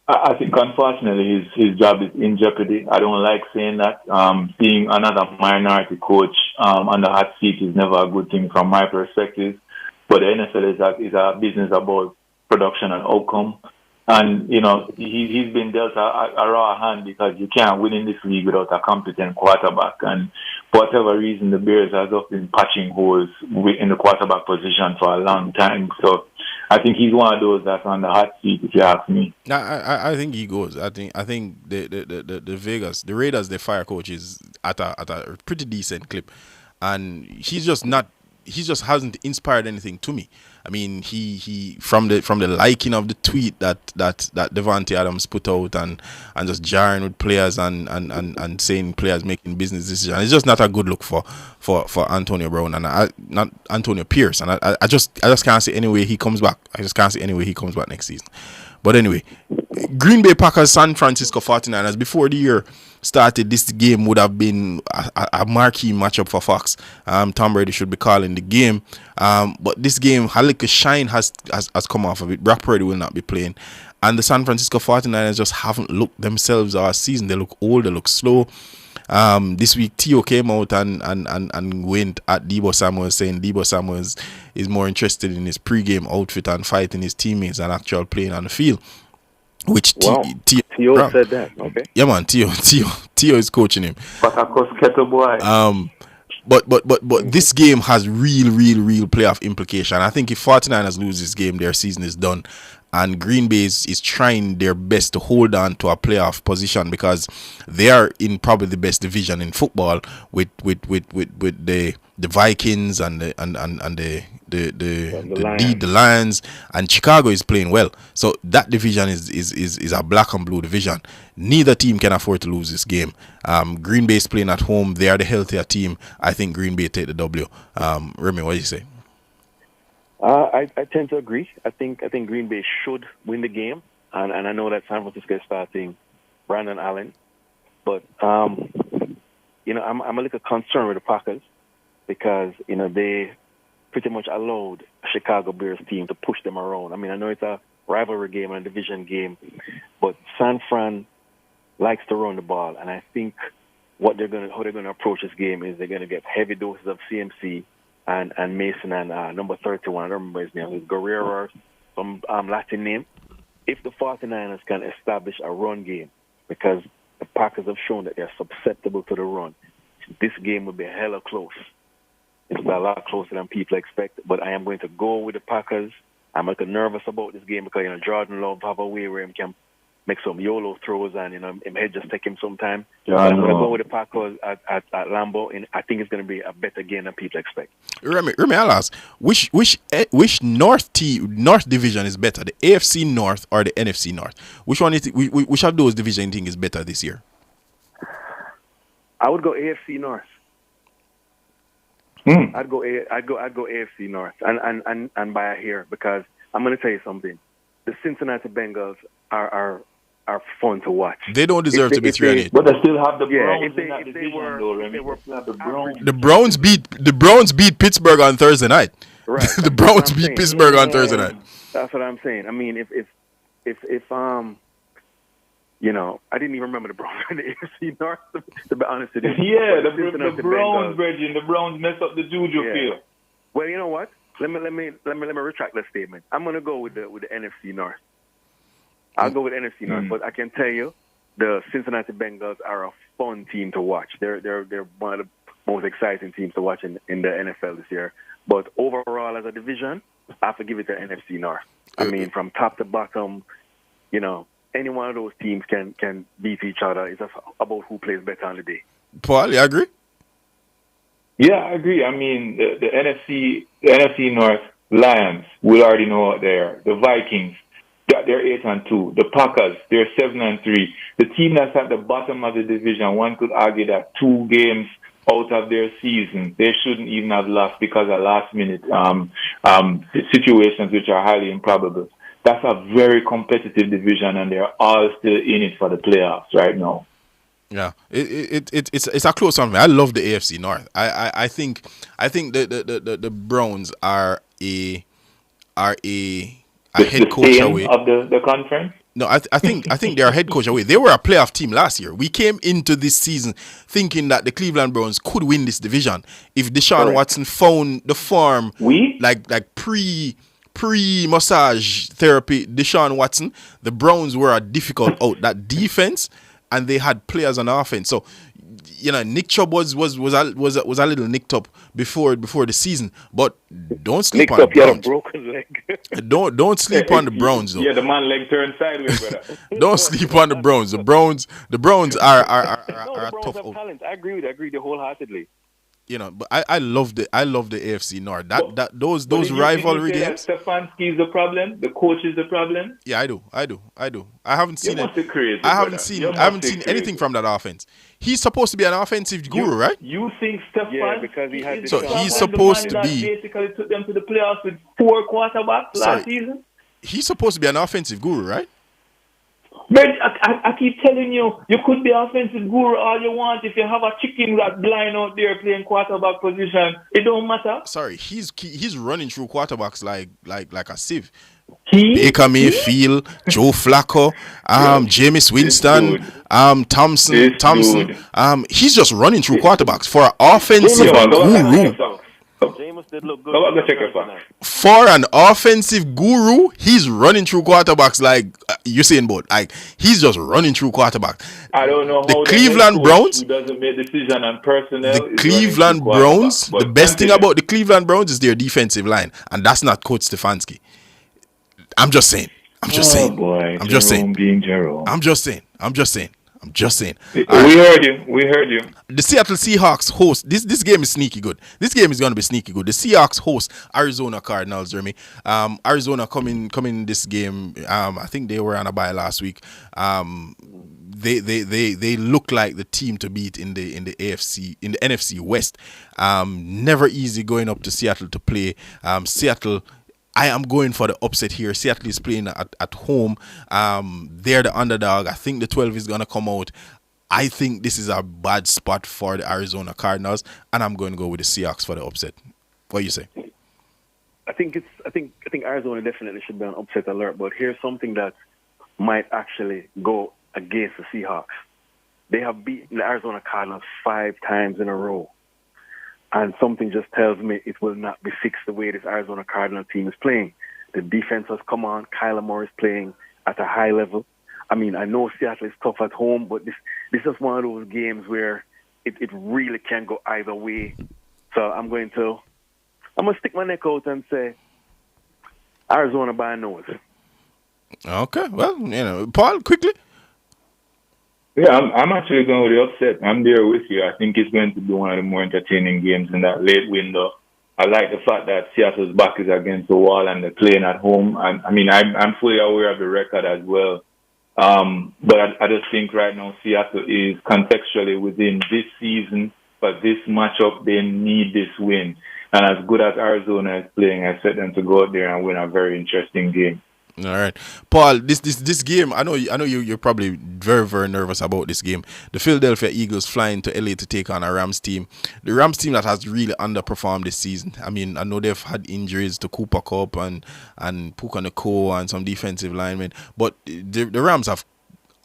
I think, unfortunately, his job is in jeopardy. I don't like saying that. Seeing another minority coach on the hot seat is never a good thing from my perspective. But the NFL is a business about production and outcome. And, you know, he's been dealt a raw hand because you can't win in this league without a competent quarterback. And for whatever reason, the Bears have been patching holes in the quarterback position for a long time. So I think he's one of those that's on the hot seat, if you ask me. I think he goes. I think the Raiders, their fire coach is at a pretty decent clip, and he just hasn't inspired anything to me. I mean, he from the liking of the tweet that Devontae Adams put out and just jarring with players and saying players making business decisions. It's just not a good look for Antonio Brown and not Antonio Pierce. And I just can't see any way he comes back. I just can't see any way he comes back next season. But anyway, Green Bay Packers, San Francisco 49ers. Before the year started, this game would have been a marquee matchup for Fox. Tom Brady should be calling the game. But this game, a little shine has come off of it. Brock Purdy will not be playing. And the San Francisco 49ers just haven't looked themselves all season. They look old, they look slow. This week, Tio came out and went at Deebo Samuel, saying Deebo Samuel is more interested in his pregame outfit and fighting his teammates than actual playing on the field. Which Tio said that. Okay. Yeah, man. Tio is coaching him. But of course, Kettle Boy. But this game has real playoff implication. I think if 49ers lose this game, their season is done. And Green Bay is trying their best to hold on to a playoff position because they are in probably the best division in football with the Vikings and the Lions, and Chicago is playing well. So that division is a black and blue division. Neither team can afford to lose this game. Green Bay is playing at home. They are the healthier team. I think Green Bay take the W. Remy, what do you say? I tend to agree. I think Green Bay should win the game, and I know that San Francisco is starting Brandon Allen, but you know, I'm a little concerned with the Packers because you know they pretty much allowed a Chicago Bears team to push them around. I mean, I know it's a rivalry game and a division game, but San Fran likes to run the ball, and I think how they're going to approach this game is they're going to get heavy doses of CMC. And Mason and number 31, I don't remember his name, Guerrero, some Latin name. If the 49ers can establish a run game, because the Packers have shown that they're susceptible to the run, this game will be hella close. It's a lot closer than people expect, but I am going to go with the Packers. I'm a little nervous about this game because, you know, Jordan Love have a way where he can make some YOLO throws and, you know, it may just take him some time. Yeah, I'm going to go with the Packers at Lambeau, and I think it's going to be a better game than people expect. Remy, I'll ask, which North division is better, the AFC North or the NFC North? Which of those divisions you think is better this year? I would go AFC North. I'd go AFC North, and by a hair, because I'm going to tell you something. The Cincinnati Bengals are fun to watch. They don't deserve to be 3-8. But they still have the Browns in that division, The Browns beat Pittsburgh on Thursday night. Right. The Browns beat Pittsburgh on Thursday night. That's what I'm saying. I mean, if you know, I didn't even remember the Browns in the AFC North, to be honest with you. Yeah, the Browns, Reggie, the Browns messed up the Juju field. Well, you know what? Let me retract that statement. I'm gonna go with the NFC North. I'll go with NFC North, but I can tell you, the Cincinnati Bengals are a fun team to watch. They're one of the most exciting teams to watch in the NFL this year. But overall, as a division, I have to give it to NFC North. I mean, from top to bottom, you know, any one of those teams can beat each other. It's just about who plays better on the day. Paul, you agree? Yeah, I agree. I mean, the NFC North Lions, we already know out there. The Vikings, Yeah, they're 8-2. The Packers, they're 7-3. The team that's at the bottom of the division, one could argue that 2 games out of their season, they shouldn't even have lost because of last-minute situations which are highly improbable. That's a very competitive division, and they're all still in it for the playoffs right now. Yeah, it's a close one. I love the AFC North. I think the Browns are a head coach away of the conference. No, I think they're a head coach away. They were a playoff team last year. We came into this season thinking that the Cleveland Browns could win this division if Deshaun Watson found the form like pre-massage therapy. Deshaun Watson, the Browns were a difficult out. That defense, and they had players on offense. So, Nick Chubb was a little nicked up before the season, but don't sleep on the Browns. He had a broken leg. Don't sleep on the Browns though. Yeah, the man leg turned sideways, brother. Don't sleep on the Browns. The Browns are a tough out. Talent. I agree with you wholeheartedly. But I love the AFC North. Those rivalry games. Stefanski is the problem. The coach is the problem. Yeah, I do. I haven't seen it. Crazy, I haven't seen anything from that offense. He's supposed to be an offensive guru, right? You think Stefan? Yeah, because he had. So he's supposed to be. Basically, took them to the playoffs with 4 quarterbacks last season. He's supposed to be an offensive guru, right? But I keep telling you, you could be offensive guru all you want. If you have a chicken rat blind out there playing quarterback position, it don't matter. Sorry, he's running through quarterbacks like a sieve. Baker Mayfield, Joe Flacco, Jameis Winston, Thompson. He's just running through quarterbacks for an offensive guru. Jameis did look good. For an offensive guru, he's running through quarterbacks like Usain Bolt. Like he's just running through quarterbacks. I don't know the how Cleveland Browns. Who doesn't make decision on personnel. The Cleveland Browns. The best thing about the Cleveland Browns is their defensive line, and that's not Coach Stefanski. I'm just saying. I'm just saying. We heard you. The Seattle Seahawks host this game is sneaky good. This game is going to be sneaky good. The Seahawks host Arizona Cardinals, Jeremy. Arizona coming this game. I think they were on a bye last week. They look like the team to beat in the NFC West. Never easy going up to Seattle to play. Seattle. I am going for the upset here. Seattle is playing at home. They're the underdog. I think the 12 is going to come out. I think this is a bad spot for the Arizona Cardinals, and I'm going to go with the Seahawks for the upset. What do you say? I think Arizona definitely should be on upset alert, but here's something that might actually go against the Seahawks. They have beaten the Arizona Cardinals 5 times in a row. And something just tells me it will not be fixed the way this Arizona Cardinal team is playing. The defense has come on. Kyler Murray is playing at a high level. I mean, I know Seattle is tough at home, but this is one of those games where it really can go either way. So I'm going to stick my neck out and say Arizona by a nose. Okay. Well, Paul, quickly. Yeah, I'm actually going with the upset. I'm there with you. I think it's going to be one of the more entertaining games in that late window. I like the fact that Seattle's back is against the wall and they're playing at home. And I mean, I'm fully aware of the record as well. But I just think right now Seattle is contextually within this season, but this matchup, they need this win. And as good as Arizona is playing, I expect them to go out there and win a very interesting game. All right, Paul. This game. I know you're probably very, very nervous about this game. The Philadelphia Eagles flying to LA to take on a Rams team. The Rams team that has really underperformed this season. I mean, I know they've had injuries to Cooper Kupp and Puka Nacua and some defensive linemen, but the Rams have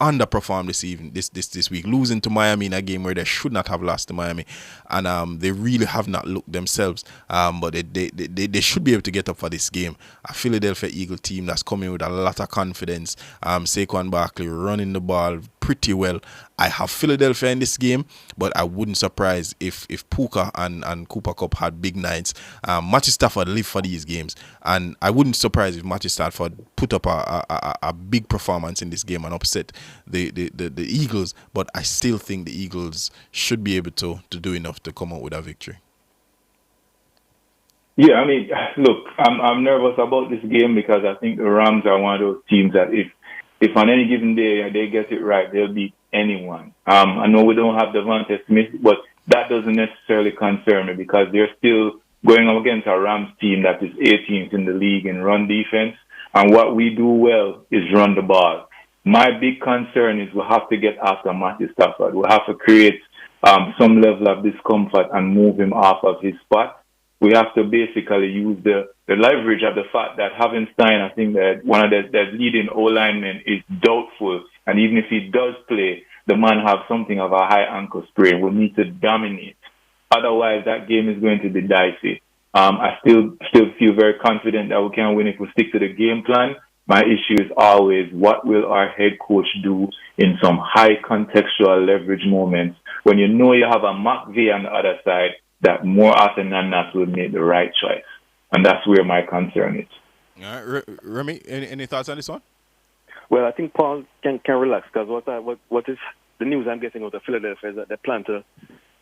underperformed this week, losing to Miami in a game where they should not have lost to Miami, and they really have not looked themselves. But they should be able to get up for this game. A Philadelphia Eagle team that's coming with a lot of confidence. Saquon Barkley running the ball pretty well. I have Philadelphia in this game, but I wouldn't surprise if Puka and Cooper Kupp had big nights. Matthew Stafford live for these games, and I wouldn't surprise if Matthew Stafford put up a big performance in this game and upset the Eagles. But I still think the Eagles should be able to do enough to come out with a victory. Yeah, I mean, look, I'm nervous about this game because I think the Rams are one of those teams that if on any given day they get it right, they'll beat anyone. I know we don't have Devontae Smith, but that doesn't necessarily concern me because they're still going up against a Rams team that is 18th in the league in run defense. And what we do well is run the ball. My big concern is we have to get after Matthew Stafford. We have to create some level of discomfort and move him off of his spot. We have to basically use the leverage of the fact that having Stein, I think that one of the leading O-linemen is doubtful. And even if he does play, the man have something of a high ankle sprain. We need to dominate. Otherwise, that game is going to be dicey. I still feel very confident that we can win if we stick to the game plan. My issue is always what will our head coach do in some high contextual leverage moments when you know you have a McVay on the other side that more often than not will make the right choice. And that's where my concern is. All right, Remy, any thoughts on this one? Well, I think Paul can relax because what is the news I'm getting out of Philadelphia is that they plan to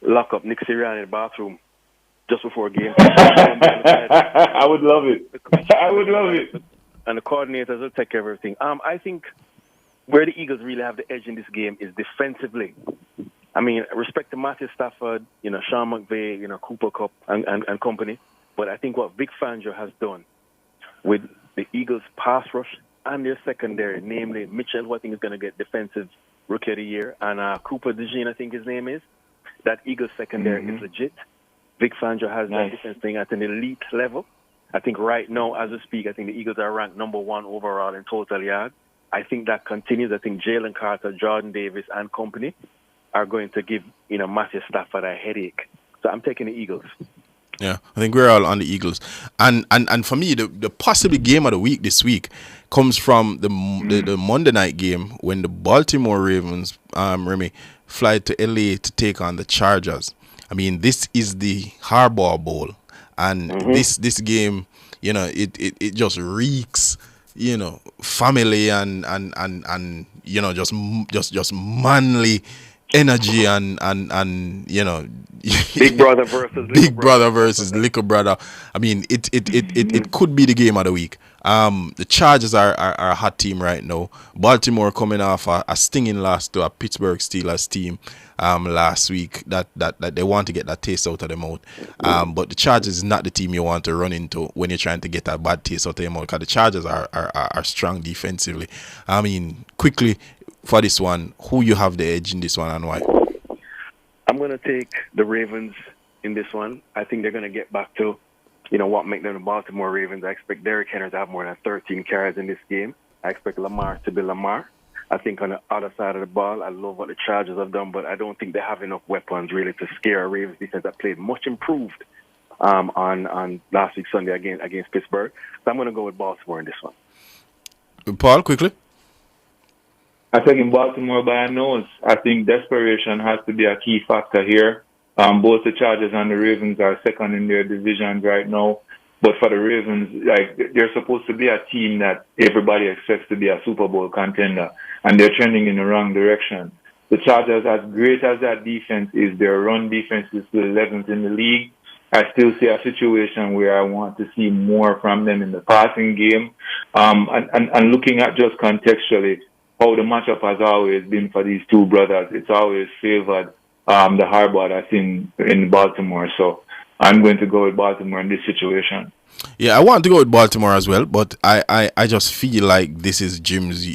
lock up Nick Sirianni in the bathroom just before a game. I would love it. I would love it. And the coordinators will take care of everything. I think where the Eagles really have the edge in this game is defensively. I mean, respect to Matthew Stafford, Sean McVay, Cooper Kupp and company. But I think what Vic Fangio has done with the Eagles' pass rush and their secondary, namely Mitchell, who I think is going to get defensive rookie of the year, and Cooper DeJean, I think his name is, that Eagles secondary is legit. Vic Fangio has that defense thing at an elite level. I think right now, as we speak, I think the Eagles are ranked number 1 overall in total yards. I think that continues. I think Jalen Carter, Jordan Davis, and company are going to give Matthew Stafford a headache. So I'm taking the Eagles. Yeah, I think we're all on the Eagles. And for me, the possible game of the week this week comes from the Monday night game when the Baltimore Ravens, Remy, fly to LA to take on the Chargers. I mean, this is the Harbaugh Bowl. And this game, it just reeks, family and just manly energy and Big brother versus little brother. I mean, it could be the game of the week. The Chargers are a hot team right now. Baltimore coming off a stinging loss to a Pittsburgh Steelers team last week that they want to get that taste out of their mouth. But the Chargers is not the team you want to run into when you're trying to get that bad taste out of your mouth because the Chargers are strong defensively. I mean, quickly for this one, who you have the edge in this one and why? I'm going to take the Ravens in this one. I think they're going to get back to, what make them the Baltimore Ravens. I expect Derrick Henry to have more than 13 carries in this game. I expect Lamar to be Lamar. I think on the other side of the ball, I love what the Chargers have done, but I don't think they have enough weapons really to scare a Ravens defense that played much improved on last week Sunday against Pittsburgh. So I'm going to go with Baltimore in this one. Paul, quickly. I think in Baltimore by a nose. I think desperation has to be a key factor here. Both the Chargers and the Ravens are second in their divisions right now. But for the Ravens, they're supposed to be a team that everybody expects to be a Super Bowl contender, and they're trending in the wrong direction. The Chargers, as great as that defense is, their run defense is still 11th in the league. I still see a situation where I want to see more from them in the passing game. And looking at just contextually, how the matchup has always been for these two brothers, it's always favored the Harbaugh that's in Baltimore. So I'm going to go with Baltimore in this situation. Yeah, I want to go with Baltimore as well, but I just feel like this is Jim's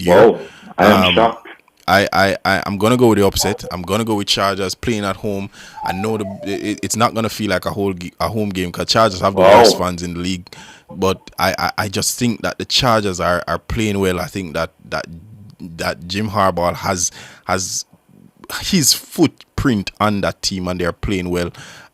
year. Oh, I am shocked. I'm gonna go with the upset. I'm gonna go with Chargers playing at home. I know it's not gonna feel like a home game because Chargers have the worst fans in the league. But I just think that the Chargers are playing well. I think that Jim Harbaugh has his footprint on that team and they're playing well.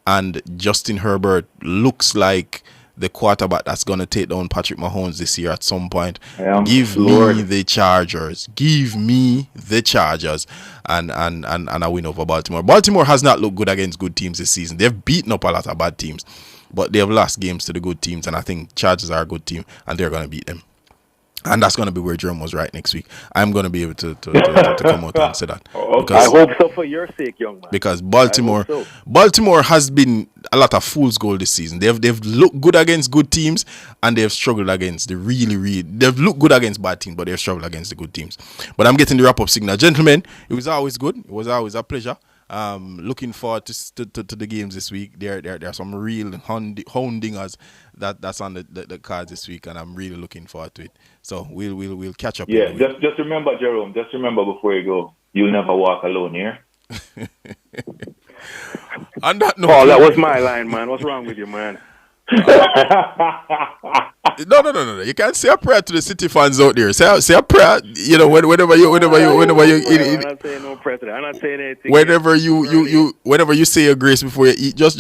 And Justin Herbert looks like the quarterback that's going to take down Patrick Mahomes this year at some point. Give me the Chargers. Give me the Chargers and a win over Baltimore. Baltimore has not looked good against good teams this season. They've beaten up a lot of bad teams, but they have lost games to the good teams, and I think Chargers are a good team, and they're going to beat them. And that's going to be where Jerome was right next week. I'm going to be able to come out and say that. Okay. I hope so for your sake, young man. Because Baltimore has been a lot of fool's gold this season. They've looked good against good teams, and they've struggled against the they've looked good against bad teams, but they've struggled against the good teams. But I'm getting the wrap-up signal. Gentlemen, it was always good. It was always a pleasure. Looking forward to the games this week. There are some real houndingers that's on the cards this week, and I'm really looking forward to it. So we'll catch up. Yeah, just remember, Jerome. Just remember before you go, you'll never walk alone here. On that note, oh, that was my line, man. What's wrong with you, man? No. You can't say a prayer to the City fans out there. Say a prayer. You know, whenever you. I'm not saying no prayer to that. I'm not saying anything. Whenever you say your grace before you eat, just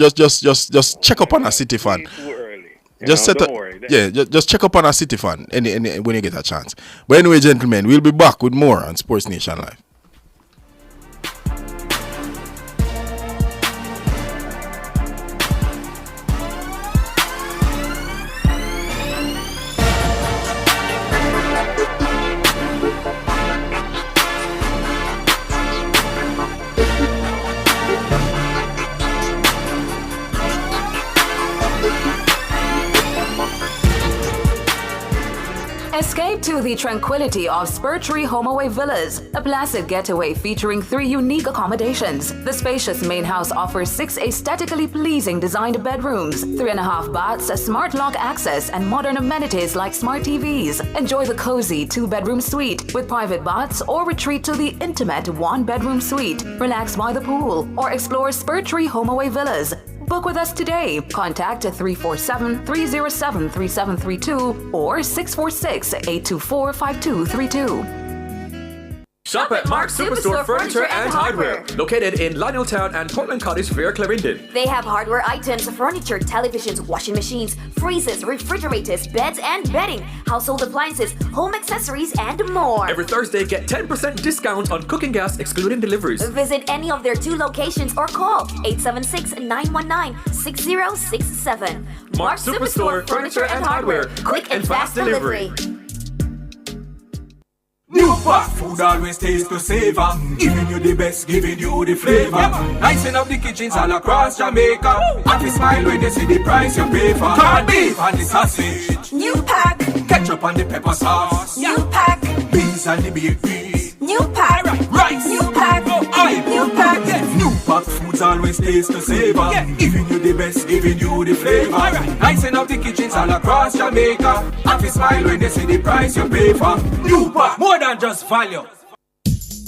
check up on a City fan. Just check up on a City fan when you get a chance. But anyway, gentlemen, we'll be back with more on Sports Nation Live. Escape to the tranquility of Spur Tree HomeAway Villas, a placid getaway featuring 3 unique accommodations. The spacious main house offers 6 aesthetically pleasing designed bedrooms, 3.5 baths, smart lock access, and modern amenities like smart TVs. Enjoy the cozy 2-bedroom suite with private baths, or retreat to the intimate 1-bedroom suite. Relax by the pool or explore Spur Tree HomeAway Villas. Book with us today. Contact 347-307-3732 or 646-824-5232. Shop at Mark's Superstore Furniture and Hardware, located in Lioneltown and Portland Cottage Fair, Clarendon. They have hardware items, furniture, televisions, washing machines, freezers, refrigerators, beds and bedding, household appliances, home accessories, and more. Every Thursday, get 10% discount on cooking gas, excluding deliveries. Visit any of their 2 locations or call 876-919-6067. Mark's Superstore Furniture and Hardware, quick and fast delivery. New fast food always tastes to savor. Giving you the best, giving you the flavor. Nicing up the kitchens all across Jamaica. Happy smile when they see the price you pay for. Corned beef and the sausage. New pack. Ketchup and the pepper sauce. New pack. Beans and the baked beans. New pack. Rice. New pack. New pack. New pack foods always taste to savor. Giving you the best, giving you the flavor. Nicing up the kitchens all across Jamaica. Happy smile when they see the price you pay for. New pack, more than just value.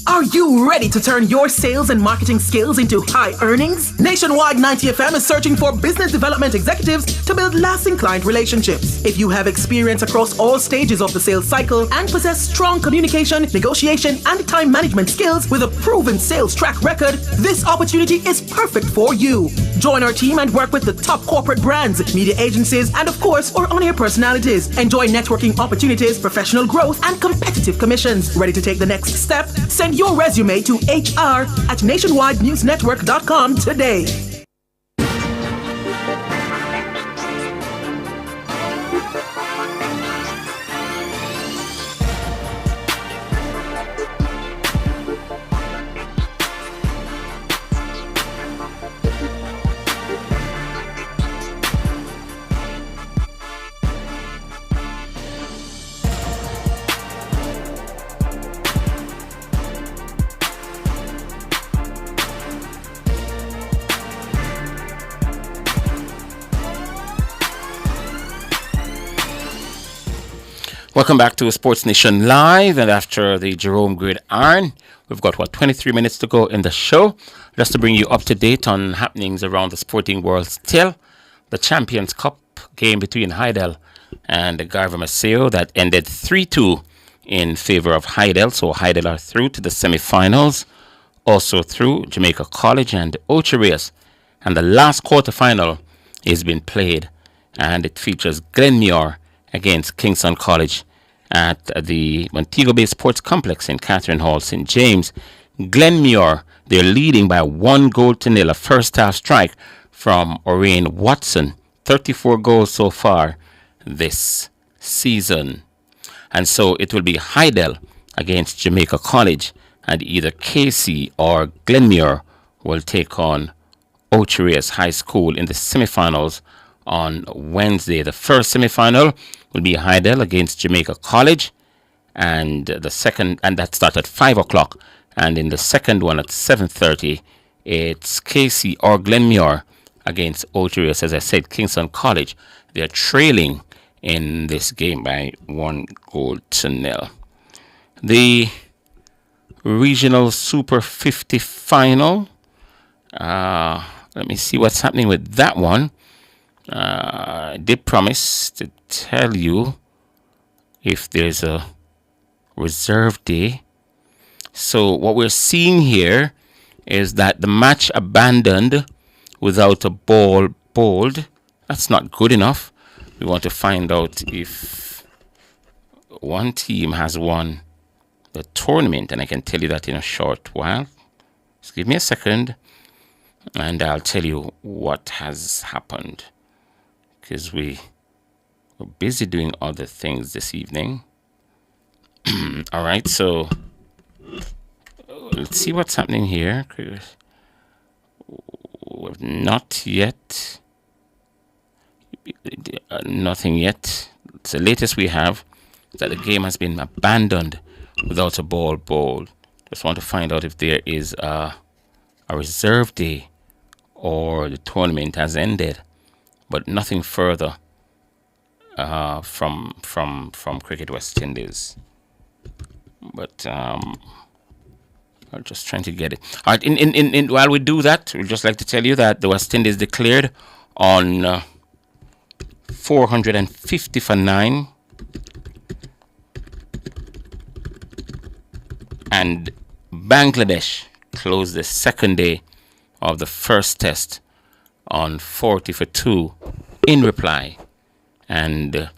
Are you ready to turn your sales and marketing skills into high earnings? Nationwide 90 FM is searching for business development executives to build lasting client relationships. If you have experience across all stages of the sales cycle and possess strong communication, negotiation, and time management skills with a proven sales track record, this opportunity is perfect for you. Join our team and work with the top corporate brands, media agencies, and of course, our on-air personalities. Enjoy networking opportunities, professional growth, and competitive commissions. Ready to take the next step? Send your resume to hr@nationwidenewsnetwork.com today. Welcome back to Sports Nation Live, and after the Jerome Gridiron, we've got 23 minutes to go in the show, just to bring you up to date on happenings around the sporting world. Still, the Champions Cup game between Heidel and Garver Maceo that ended 3-2 in favor of Heidel, so Heidel are through to the semi-finals, also through Jamaica College and Ocho-Rios, and the last quarter-final is being played, and it features Glenmuir against Kingston College at the Montego Bay Sports Complex in Catherine Hall, St. James. Glenmuir, they're leading by 1-0. A first-half strike from Orain Watson. 34 goals so far this season. And so it will be Hydel against Jamaica College, and either KC or Glenmuir will take on Ocho High School in the semifinals on Wednesday. The first semifinal will be Hydel against Jamaica College, and the second, and that starts at 5 o'clock. And in the second one at 7:30, it's KC or Glenmuir against Ocho. As I said, Kingston College, they're trailing in this game by 1-0. The Regional Super 50 final. Let me see what's happening with that one. I did promise to tell you if there's a reserve day. So what we're seeing here is that the match abandoned without a ball bowled. That's not good enough. We want to find out if one team has won the tournament, and I can tell you that in a short while. Just give me a second, and I'll tell you what has happened, because we're busy doing other things this evening. All right, so let's see what's happening here. Not yet. Nothing yet. So the latest we have is that the game has been abandoned without a ball bowled. Just want to find out if there is a reserve day or the tournament has ended, but nothing further from Cricket West Indies. But I'm just trying to get it. All right, in while we do that, we'd just like to tell you that the West Indies declared on 450 for 9, and Bangladesh closed the second day of the first test on 40 for 2 in reply, and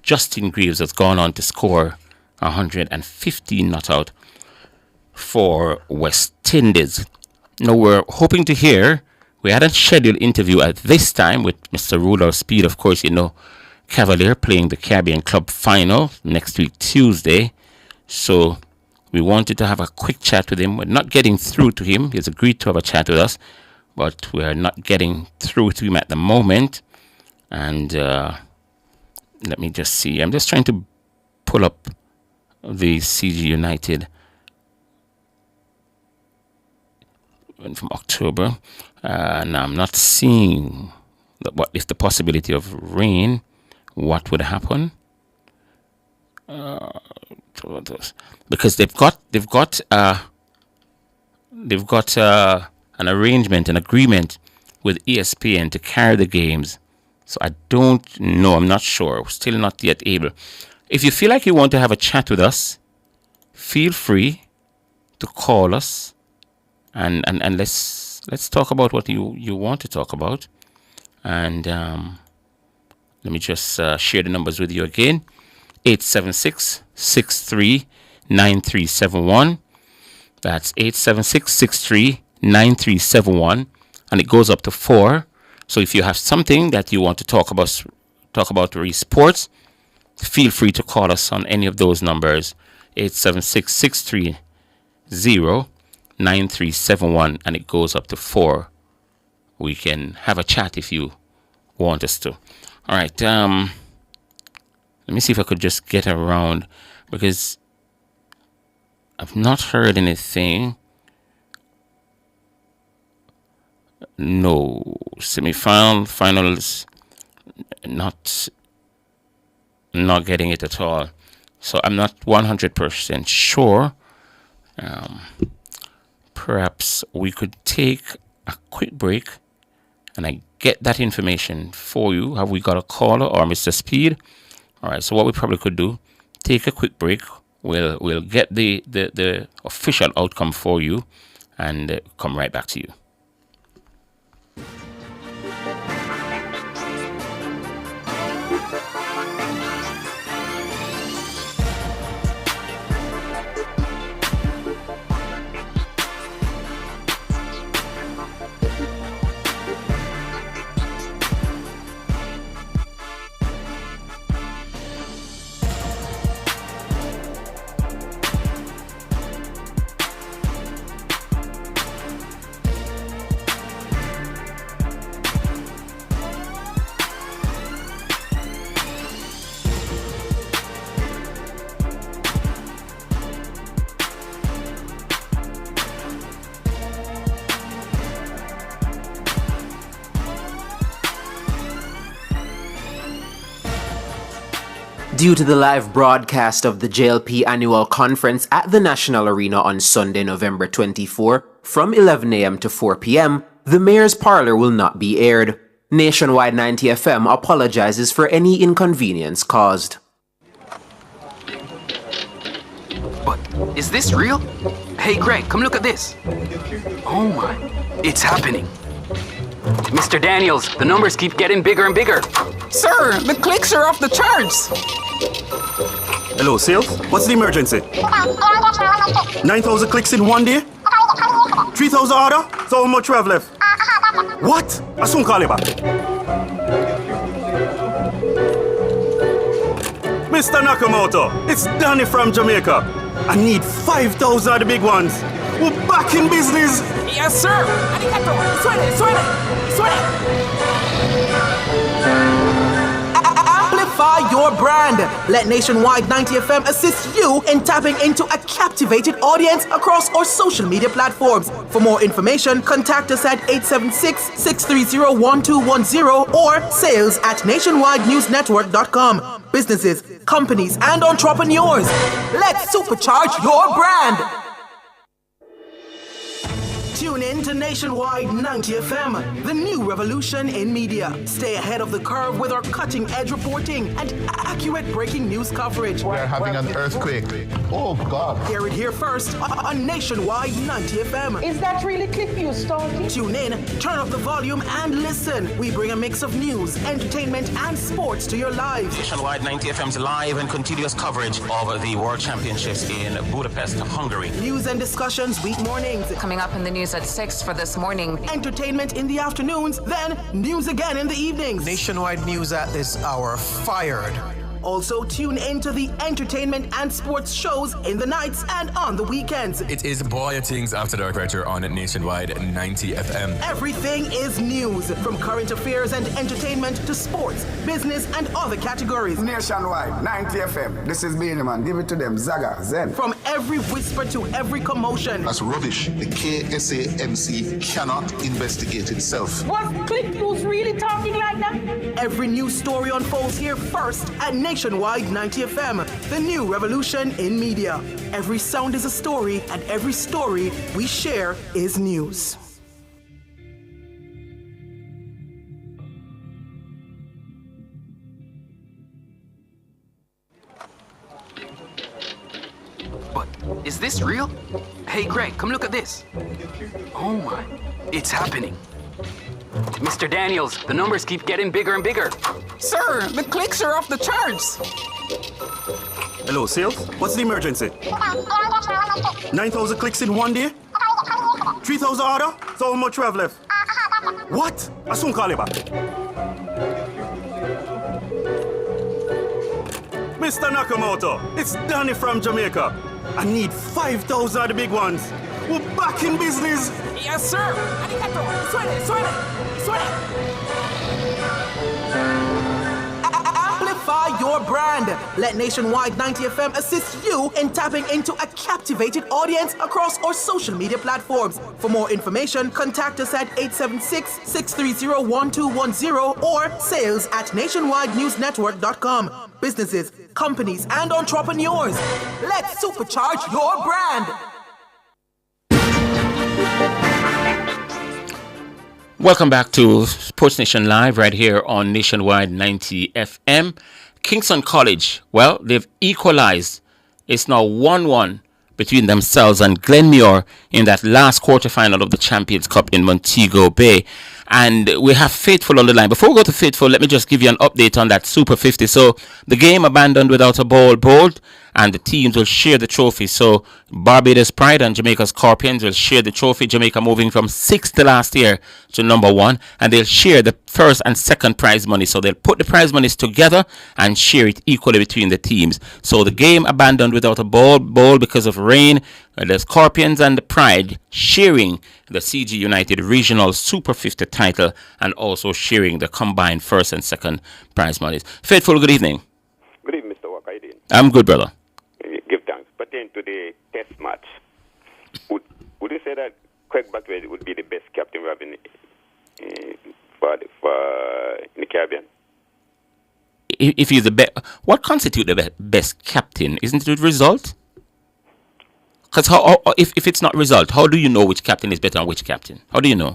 Justin Greaves has gone on to score 115 not out for West Indies. Now we're hoping to hear, we had a scheduled interview at this time with Mr. Ruler of Speed, of course, you know, Cavalier playing the Caribbean Club final next week Tuesday. So we wanted to have a quick chat with him. We're not getting through to him. He's agreed to have a chat with us, but we're not getting through to him at the moment. And let me just see. I'm just trying to pull up the CG United from October. Now I'm not seeing what if the possibility of rain, what would happen? Because they've got an arrangement, an agreement with ESPN to carry the games. So I don't know. I'm not sure. We're still not yet able. If you feel like you want to have a chat with us, feel free to call us, and let's talk about what you want to talk about. And let me just share the numbers with you again. 876-63-9371. That's 876-63-9371, and it goes up to 4. So if you have something that you want to talk about sports, feel free to call us on any of those numbers. 876-630-9371, and it goes up to 4. We can have a chat if you want us to. All right. Let me see if I could just get around, because I've not heard anything. No finals, not getting it at all. So I'm not 100% sure. Perhaps we could take a quick break and I get that information for you. Have we got a caller or Mr. Speed? All right, so what we probably could do, take a quick break. We'll get the official outcome for you and come right back to you. Due to the live broadcast of the JLP annual conference at the National Arena on Sunday, November 24, from 11 a.m. to 4 p.m., the Mayor's Parlor will not be aired. Nationwide 90 FM apologizes for any inconvenience caused. But is this real? Hey Greg, come look at this. Oh my, it's happening. Mr. Daniels, the numbers keep getting bigger and bigger. Sir, the clicks are off the charts. Hello, sales? What's the emergency? 9,000 clicks in one day? 3,000 order? So how much we have left? What? I soon call you back. Mr. Nakamoto, it's Danny from Jamaica. I need 5,000 of the big ones. We're back in business. Yes, sir. Arigato. Suene. Amplify your brand. Let Nationwide 90 FM assist you in tapping into a captivated audience across our social media platforms. For more information, contact us at 876-630-1210 or sales@nationwidenewsnetwork.com. Businesses, companies, and entrepreneurs, let's supercharge your brand. Tune in to Nationwide 90 FM, the new revolution in media. Stay ahead of the curve with our cutting-edge reporting and accurate breaking news coverage. We're having an earthquake. Oh, God. Hear it here first on Nationwide 90 FM. Is that really ClickView stalking? Tune in, turn up the volume, and listen. We bring a mix of news, entertainment, and sports to your lives. Nationwide 90 FM's live and continuous coverage of the World Championships in Budapest, Hungary. News and discussions week mornings. Coming up in the news at 6 for this morning. Entertainment in the afternoons, then news again in the evenings. Nationwide news at this hour, fired. Also, tune into the entertainment and sports shows in the nights and on the weekends. It is Boy Things After Dark right here on Nationwide 90 FM. Everything is news, from current affairs and entertainment to sports, business, and other categories. Nationwide 90 FM. This is Beanie Man. Give it to them. Zaga, Zen. From every whisper to every commotion. That's rubbish. The KSAMC cannot investigate itself. Was ClickView really talking like that? Every news story unfolds here first at Nationwide 90 FM, the new revolution in media. Every sound is a story, and every story we share is news. But is this real? Hey Greg, come look at this. Oh my, it's happening. Mr. Daniels, the numbers keep getting bigger and bigger. Sir, the clicks are off the charts. Hello, sales? What's the emergency? 9,000 clicks in one day? 3,000 order? So how much we have left? What? I soon call you back. Mr. Nakamoto, it's Danny from Jamaica. I need 5,000 of the big ones. We're back in business. Yes, sir. Arigato. Suene. Amplify your brand. Let Nationwide 90 FM assist you in tapping into a captivated audience across our social media platforms. For more information, contact us at 876-630-1210 or sales@nationwidenewsnetwork.com. Businesses, companies, and entrepreneurs, let's supercharge your brand. Welcome back to Sports Nation Live right here on Nationwide 90 FM. Kingston College, well, they've equalized. It's now 1-1 between themselves and Glenmuir in that last quarterfinal of the Champions Cup in Montego Bay. And we have Faithful on the line. Before we go to Faithful, let me just give you an update on that Super 50. So the game abandoned without a ball bowled, and the teams will share the trophy. So Barbados Pride and Jamaica Scorpions will share the trophy. Jamaica moving from 6th last year to number 1, and they'll share the first and second prize money. So they'll put the prize monies together and share it equally between the teams. So the game abandoned without a ball because of rain. The Scorpions and the Pride sharing the CG United Regional Super 50 title and also sharing the combined first and second prize monies. Faithful, good evening. Good evening, Mr. Walker. How you doing? I'm good, brother. Give thanks. Pertaining to the test match, would you say that Craig Batwell would be the best captain we have in the Caribbean? if he's the best, what constitutes the best captain? Isn't it the result? Because if it's not result, how do you know which captain is better than which captain? How do you know?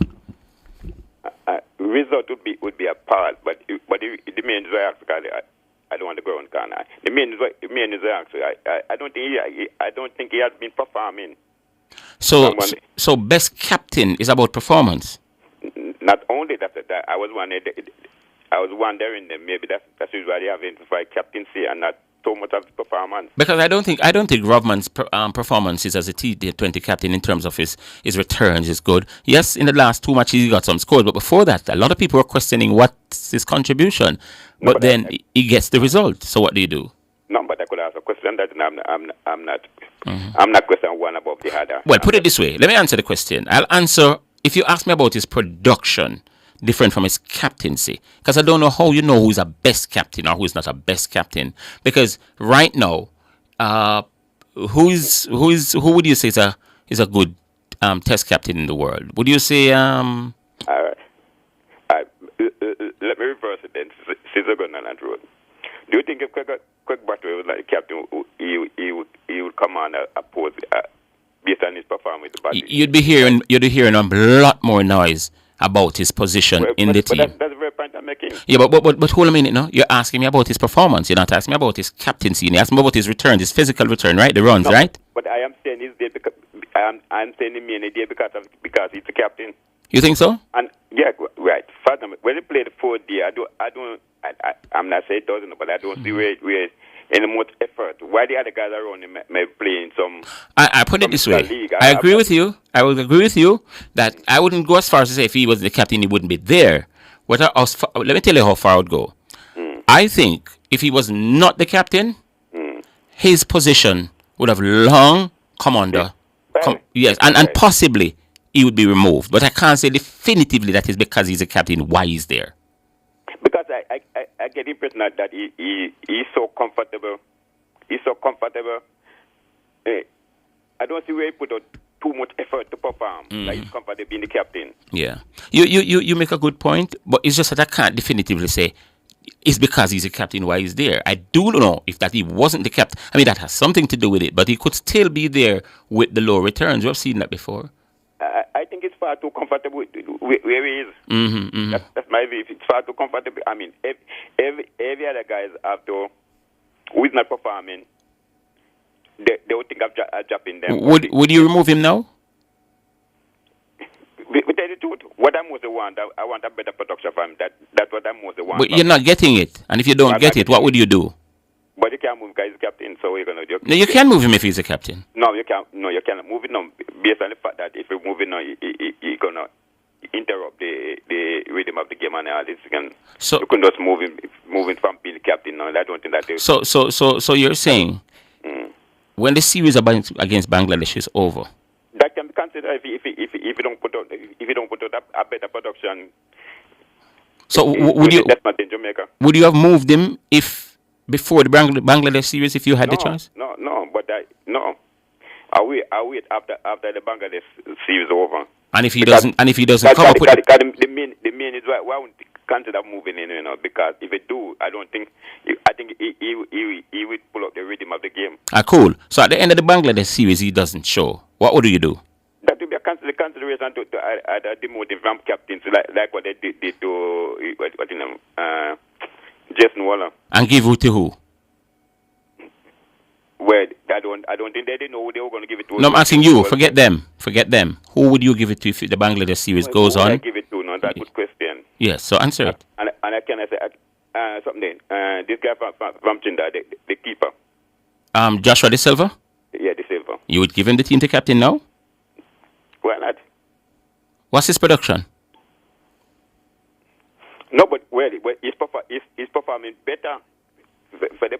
Result would be a part, but the main result, because I don't want to go on Ghana. The main result, I don't think he has been performing. So best captain is about performance. Not only that, I was wondering that maybe that's why they have identified captaincy and not so much of performance. Because I don't think Rovman's performance is as a T20 captain in terms of his returns is good. Yes, in the last 2 matches he got some scores, but before that, a lot of people were questioning what's his contribution. But then he gets the result. So what do you do? No, but I could ask a question that I'm not questioning one above the other. Well, put it this way. Let me answer the question. I'll answer if you ask me about his production, different from his captaincy, because I don't know how you know who's a best captain or who's not a best captain. Because right now, who would you say is a good test captain in the world? Would you say? Let me reverse it then. Caesar Gunn and Road. Do you think if Craig Butler was like the captain, he would come on a pose based on his performance with the body? You'd be hearing a lot more noise about his position in the team. That's the very point I'm making. Yeah, but hold a minute now. You're asking me about his performance. You're not asking me about his captaincy. You're asking me about his returns, his physical return, right? The runs, right? But I am saying he's there because I'm saying he mainly there because he's the captain. You think so? And yeah, right. Father, when he played the 4D, I'm not saying it doesn't, but I don't see where any much effort. Why the other guys around him may playing some? I put it this way. I agree with you. I would agree with you that I wouldn't go as far as to say if he was the captain, he wouldn't be there. Let me tell you how far I would go. I think if he was not the captain, his position would have long come under. Yes, and possibly he would be removed. But I can't say definitively that is because he's a captain why he's there. Because I get the impression that he's so comfortable. He's so comfortable. I don't see where he put out too much effort to perform. Like he's comfortable being the captain. Yeah. You make a good point, but it's just that I can't definitively say it's because he's a captain why he's there. I do know if that he wasn't the captain. I mean, that has something to do with it, but he could still be there with the low returns. We've seen that before. I think it's far too comfortable where he is. That's my view. It's far too comfortable. I mean, every other guys after who is not performing, they would think of dropping them. Would you remove him now? We tell you the truth. What I mostly want, I want a better production from him. That's what I mostly want. But you're not getting it. And if you don't get it, what would you do? But you can't move because he's the captain, so we're gonna do. No, you can move him if he's a captain. No, you can't. No, you cannot move him based on the fact that if you move him now, he's gonna interrupt the rhythm of the game and all this. So you can just move him from being the captain now. I don't think that. So you're saying when the series against Bangladesh is over, that can be considered if you don't put out a better production. So would you? That's not in Jamaica. Would you have moved him if? Before the Bangladesh series, if you had the chance? No. I wait after the Bangladesh series over. And if he doesn't come up with the main is why I won't consider moving in, because if it do, I think he would pull up the rhythm of the game. Cool. So at the end of the Bangladesh series, he doesn't show. What would you do? That would be a consideration to demote him from captains, like what they did to Jason Waller. And give it to who? Well, I don't think they didn't know who they were going to give it to. No, I'm asking you. Forget them. Who would you give it to if the Bangladesh series goes on? Who would I give it to? No, that's a good question. Yes, so answer it. And I can say something. This guy from Trinidad, the keeper. Joshua De Silva? Yeah, De Silva. You would give him the team to captain now? Why not? What's his production? No, but he's performing better for the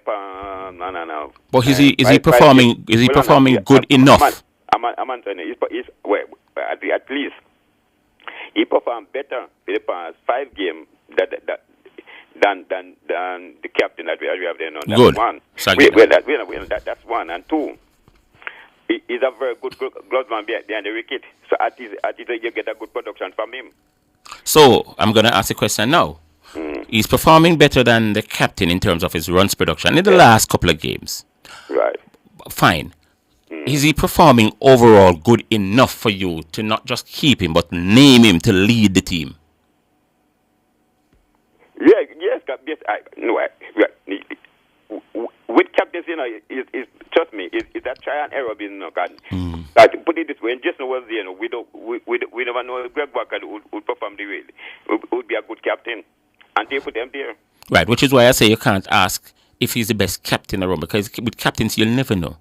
no. But is he performing? Is he performing good enough? I'm answering. At least he performed better in the past 5 games than the captain that we have there now. That's good. One. That's one, and 2. He's a very good glove behind the wicket. So at least you get a good production from him. So I'm gonna ask a question now. He's performing better than the captain in terms of his runs production in the last couple of games. Right. Fine. Is he performing overall good enough for you to not just keep him, but name him to lead the team? Yes. With captains, trust me, it's a try and error business. Like, put it this way, and Jason was there. We never know if Greg Walker would perform the way. Would be a good captain, and they put them there. Right, which is why I say you can't ask if he's the best captain around, because with captains you'll never know.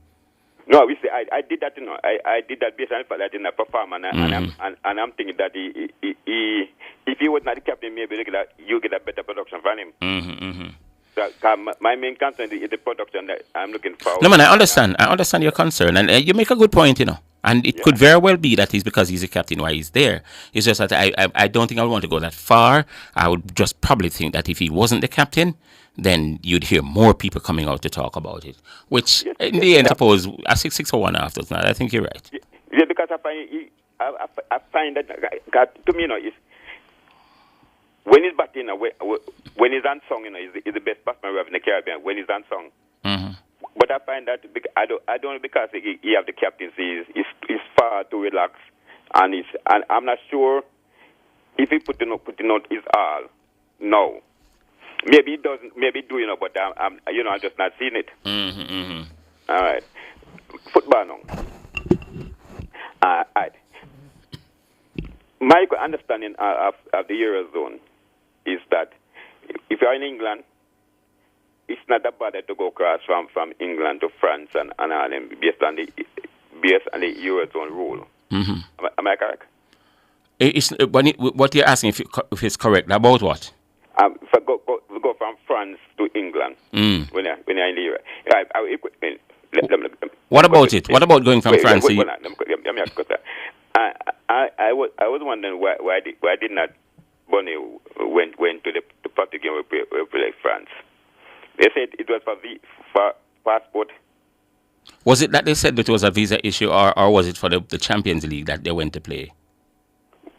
No, we say I did that. I did that based on the fact that I didn't perform, and I'm thinking that if he was not the captain, maybe you get a better production from him. So, my main concern is the production that I'm looking for. No, man, I understand your concern, and you make a good point, And it could very well be that it's because he's a captain why he's there. It's just that I don't think I would want to go that far. I would just probably think that if he wasn't the captain, then you'd hear more people coming out to talk about it. Which, in the end, I suppose, a 6-6-1 after that. I think you're right. Yeah, because I find that, to me, it's, when he's batting, when he's unsung, he's the best batsman we have in the Caribbean. When he's unsung. But I find that I don't because he have the captaincy. He's far too relaxed, and I'm not sure if he putting out his all. No, maybe he doesn't. Maybe he do, but I'm just not seeing it. All right, football now. All right. My understanding of the Eurozone is that if you're in England, it's not that bad to go across from England to France and Ireland based on the Eurozone rule. Am I correct? What you're asking if it's correct about what? If I go from France to England when you're in the Euro. What about it? What about going from France to? I was wondering why did not Bonnie went to the party game we play France. They said it was for passport. Was it that they said that it was a visa issue, or was it for the Champions League that they went to play?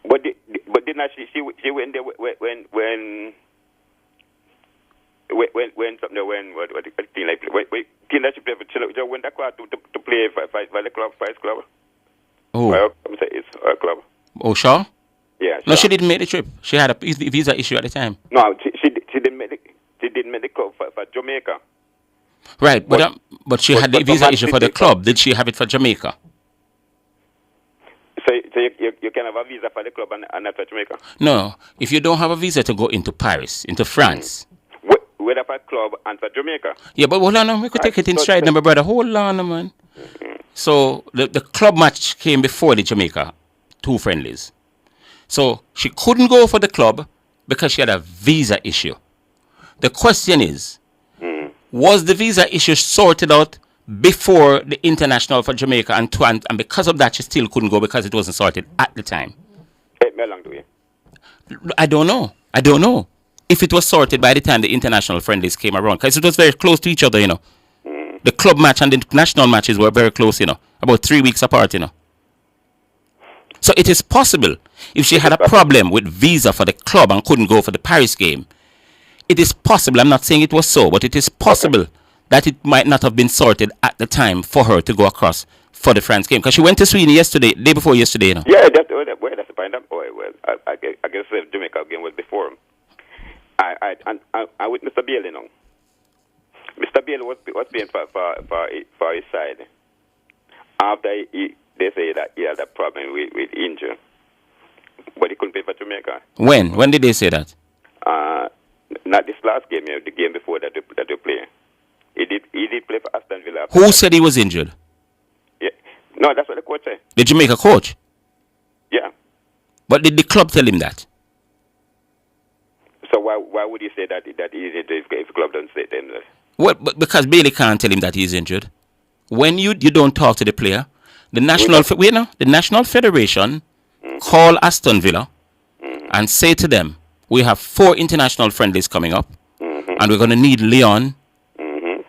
But didn't she went there when she played for went that to play for the club, for his club. Oh. It's her club. Oh, sure. Yeah. No, she didn't make the trip. She had a visa issue at the time. No, she didn't make the club for Jamaica. Right, but she had the visa issue for the club. Did she have it for Jamaica? So you can have a visa for the club and not for Jamaica? No, if you don't have a visa to go into Paris, into France. Whether for club and for Jamaica? Yeah, but hold on, we could take it in stride, my brother. Hold on, man. So the club match came before the Jamaica 2 friendlies. So she couldn't go for the club because she had a visa issue. The question is, was the visa issue sorted out before the international for Jamaica and because of that she still couldn't go because it wasn't sorted at the time? How long do we? I don't know. If it was sorted by the time the international friendlies came around, because it was very close to each other, The club match and the national matches were very close, about 3 weeks apart, So it is possible if she had a problem with visa for the club and couldn't go for the Paris game. It is possible, I'm not saying it was so, but it is possible that it might not have been sorted at the time for her to go across for the France game. Because she went to Sweden day before yesterday, Yeah, that's the point. I guess the Jamaica game was before him. I with Mr. Bailey now. Mr. Bailey was paying for his side. After they say that he had a problem with injury, but he couldn't pay for Jamaica. When? When did they say that? Not this last game, the game before that they play. He did play for Aston Villa. Who said he was injured? Yeah. No, that's what the coach said. The Jamaica coach? Yeah. But did the club tell him that? So why would you say that he's injured if the club doesn't say them that? Well, because Bailey can't tell him that he's injured. When you don't talk to the player, the National Federation call Aston Villa and say to them, we have 4 international friendlies coming up, and we're going to need Leon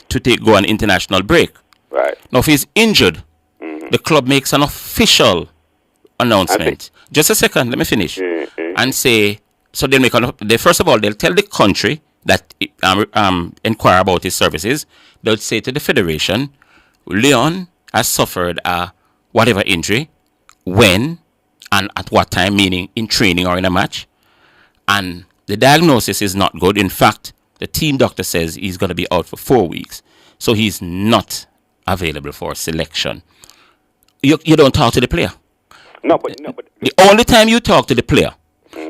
to go on international break. Right. Now, if he's injured, the club makes an official announcement. Just a second, let me finish. And say So first of all, they'll tell the country that inquire about his services. They'll say to the federation, Leon has suffered a whatever injury, when and at what time, meaning in training or in a match. And the diagnosis is not good. In fact, the team doctor says he's going to be out for 4 weeks. So he's not available for selection. You don't talk to the player. No, but the only time you talk to the player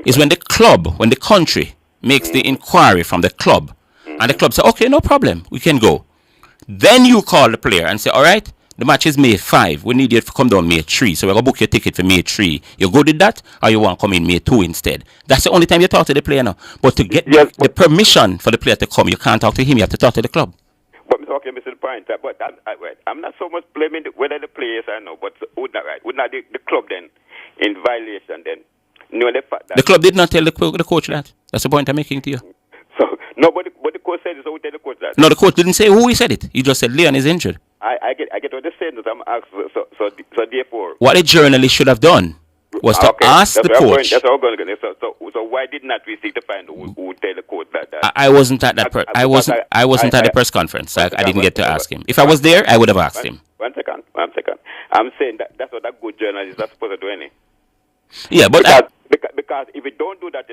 is when the country makes the inquiry from the club, and the club say, okay, no problem, we can go. Then you call the player and say, all right, the match is May 5. We need you to come down May 3. So we're going to book your ticket for May 3. You good with that, or you want to come in May 2 instead? That's the only time you talk to the player now. But to get the permission for the player to come, you can't talk to him. You have to talk to the club. But okay, Mr. Point, but I'm not so much blaming whether the players are no, but would not the club then in violation then? No, the fact that the club did not tell the coach that. That's the point I'm making to you. So no, but the coach said it. So we tell the coach that. No, the coach didn't say who he said it. He just said Leon is injured. I get what they're saying. I'm asking. So therefore, what a journalist should have done was to ask the coach. That's how I'm going to go. So why did not we seek to find who tell the coach that? I wasn't at that. I wasn't at the press conference. I didn't get to ask him. If I was there, I would have asked him. One second. I'm saying that's what a good journalist is supposed to do. Any. Yeah, but because if we don't do that,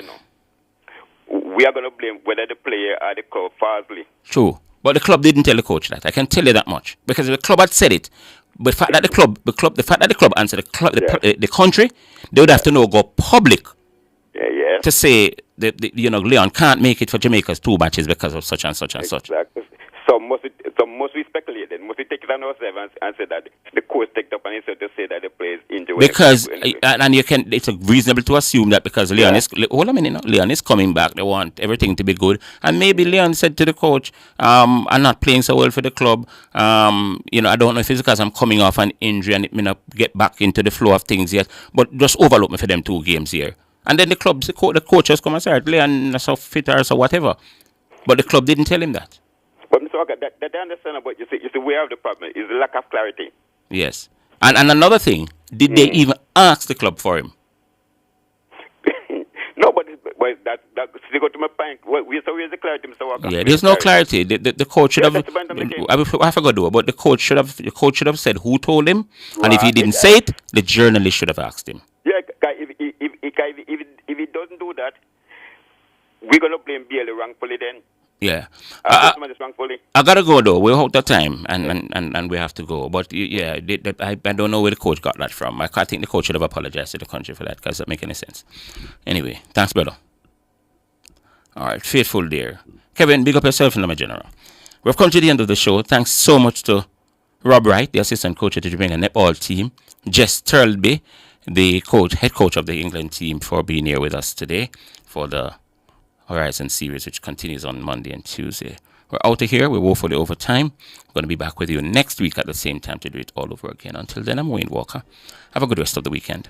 we are going to blame whether the player or the club falsely. True, but the club didn't tell the coach that. I can tell you that much, because if the club had said it, but the fact that the club answered the country, they would have to go public. Yeah. To say that Leon can't make it for Jamaica's 2 matches because of such and such and such. Exactly. So must we speculate then? Must we take it on ourselves and say that the coach take it up and instead to say that the player is injured? Because it's reasonable to assume that because Leon Leon is coming back. They want everything to be good, and maybe Leon said to the coach, "I'm not playing so well for the club. I don't know if it's because I'm coming off an injury and it may not get back into the flow of things yet. But just overlook me for them 2 games here." And then the coaches come and say, Leon is so fit or so whatever. But the club didn't tell him that. But Mr. Walker, that I understand, but you see, where the problem is the lack of clarity. Yes. And another thing, did they even ask the club for him? No, but that they go to my point. Where's the clarity, Mr. Walker? Yeah, there's no clarity. The coach should have. I forgot to do it, but the coach should have said who told him, and if he didn't say it, the journalist should have asked him. Yeah, if he doesn't do that, we're gonna blame BLA wrongfully then. Yeah. I gotta go though. We're out of time, and we have to go. But yeah, I don't know where the coach got that from. I think the coach should have apologized to the country for that, because that make any sense. Anyway, thanks, brother. All right, faithful dear Kevin, big up yourself in my general. We've come to the end of the show. Thanks so much to Rob Wright, the assistant coach of the Jamaica Netball team, Jess Turlby, the head coach of the England team, for being here with us today for the Horizon series, which continues on Monday and Tuesday. We're out of here. We're woefully over time. We're going to be back with you next week at the same time to do it all over again. Until then, I'm Wayne Walker. Have a good rest of the weekend.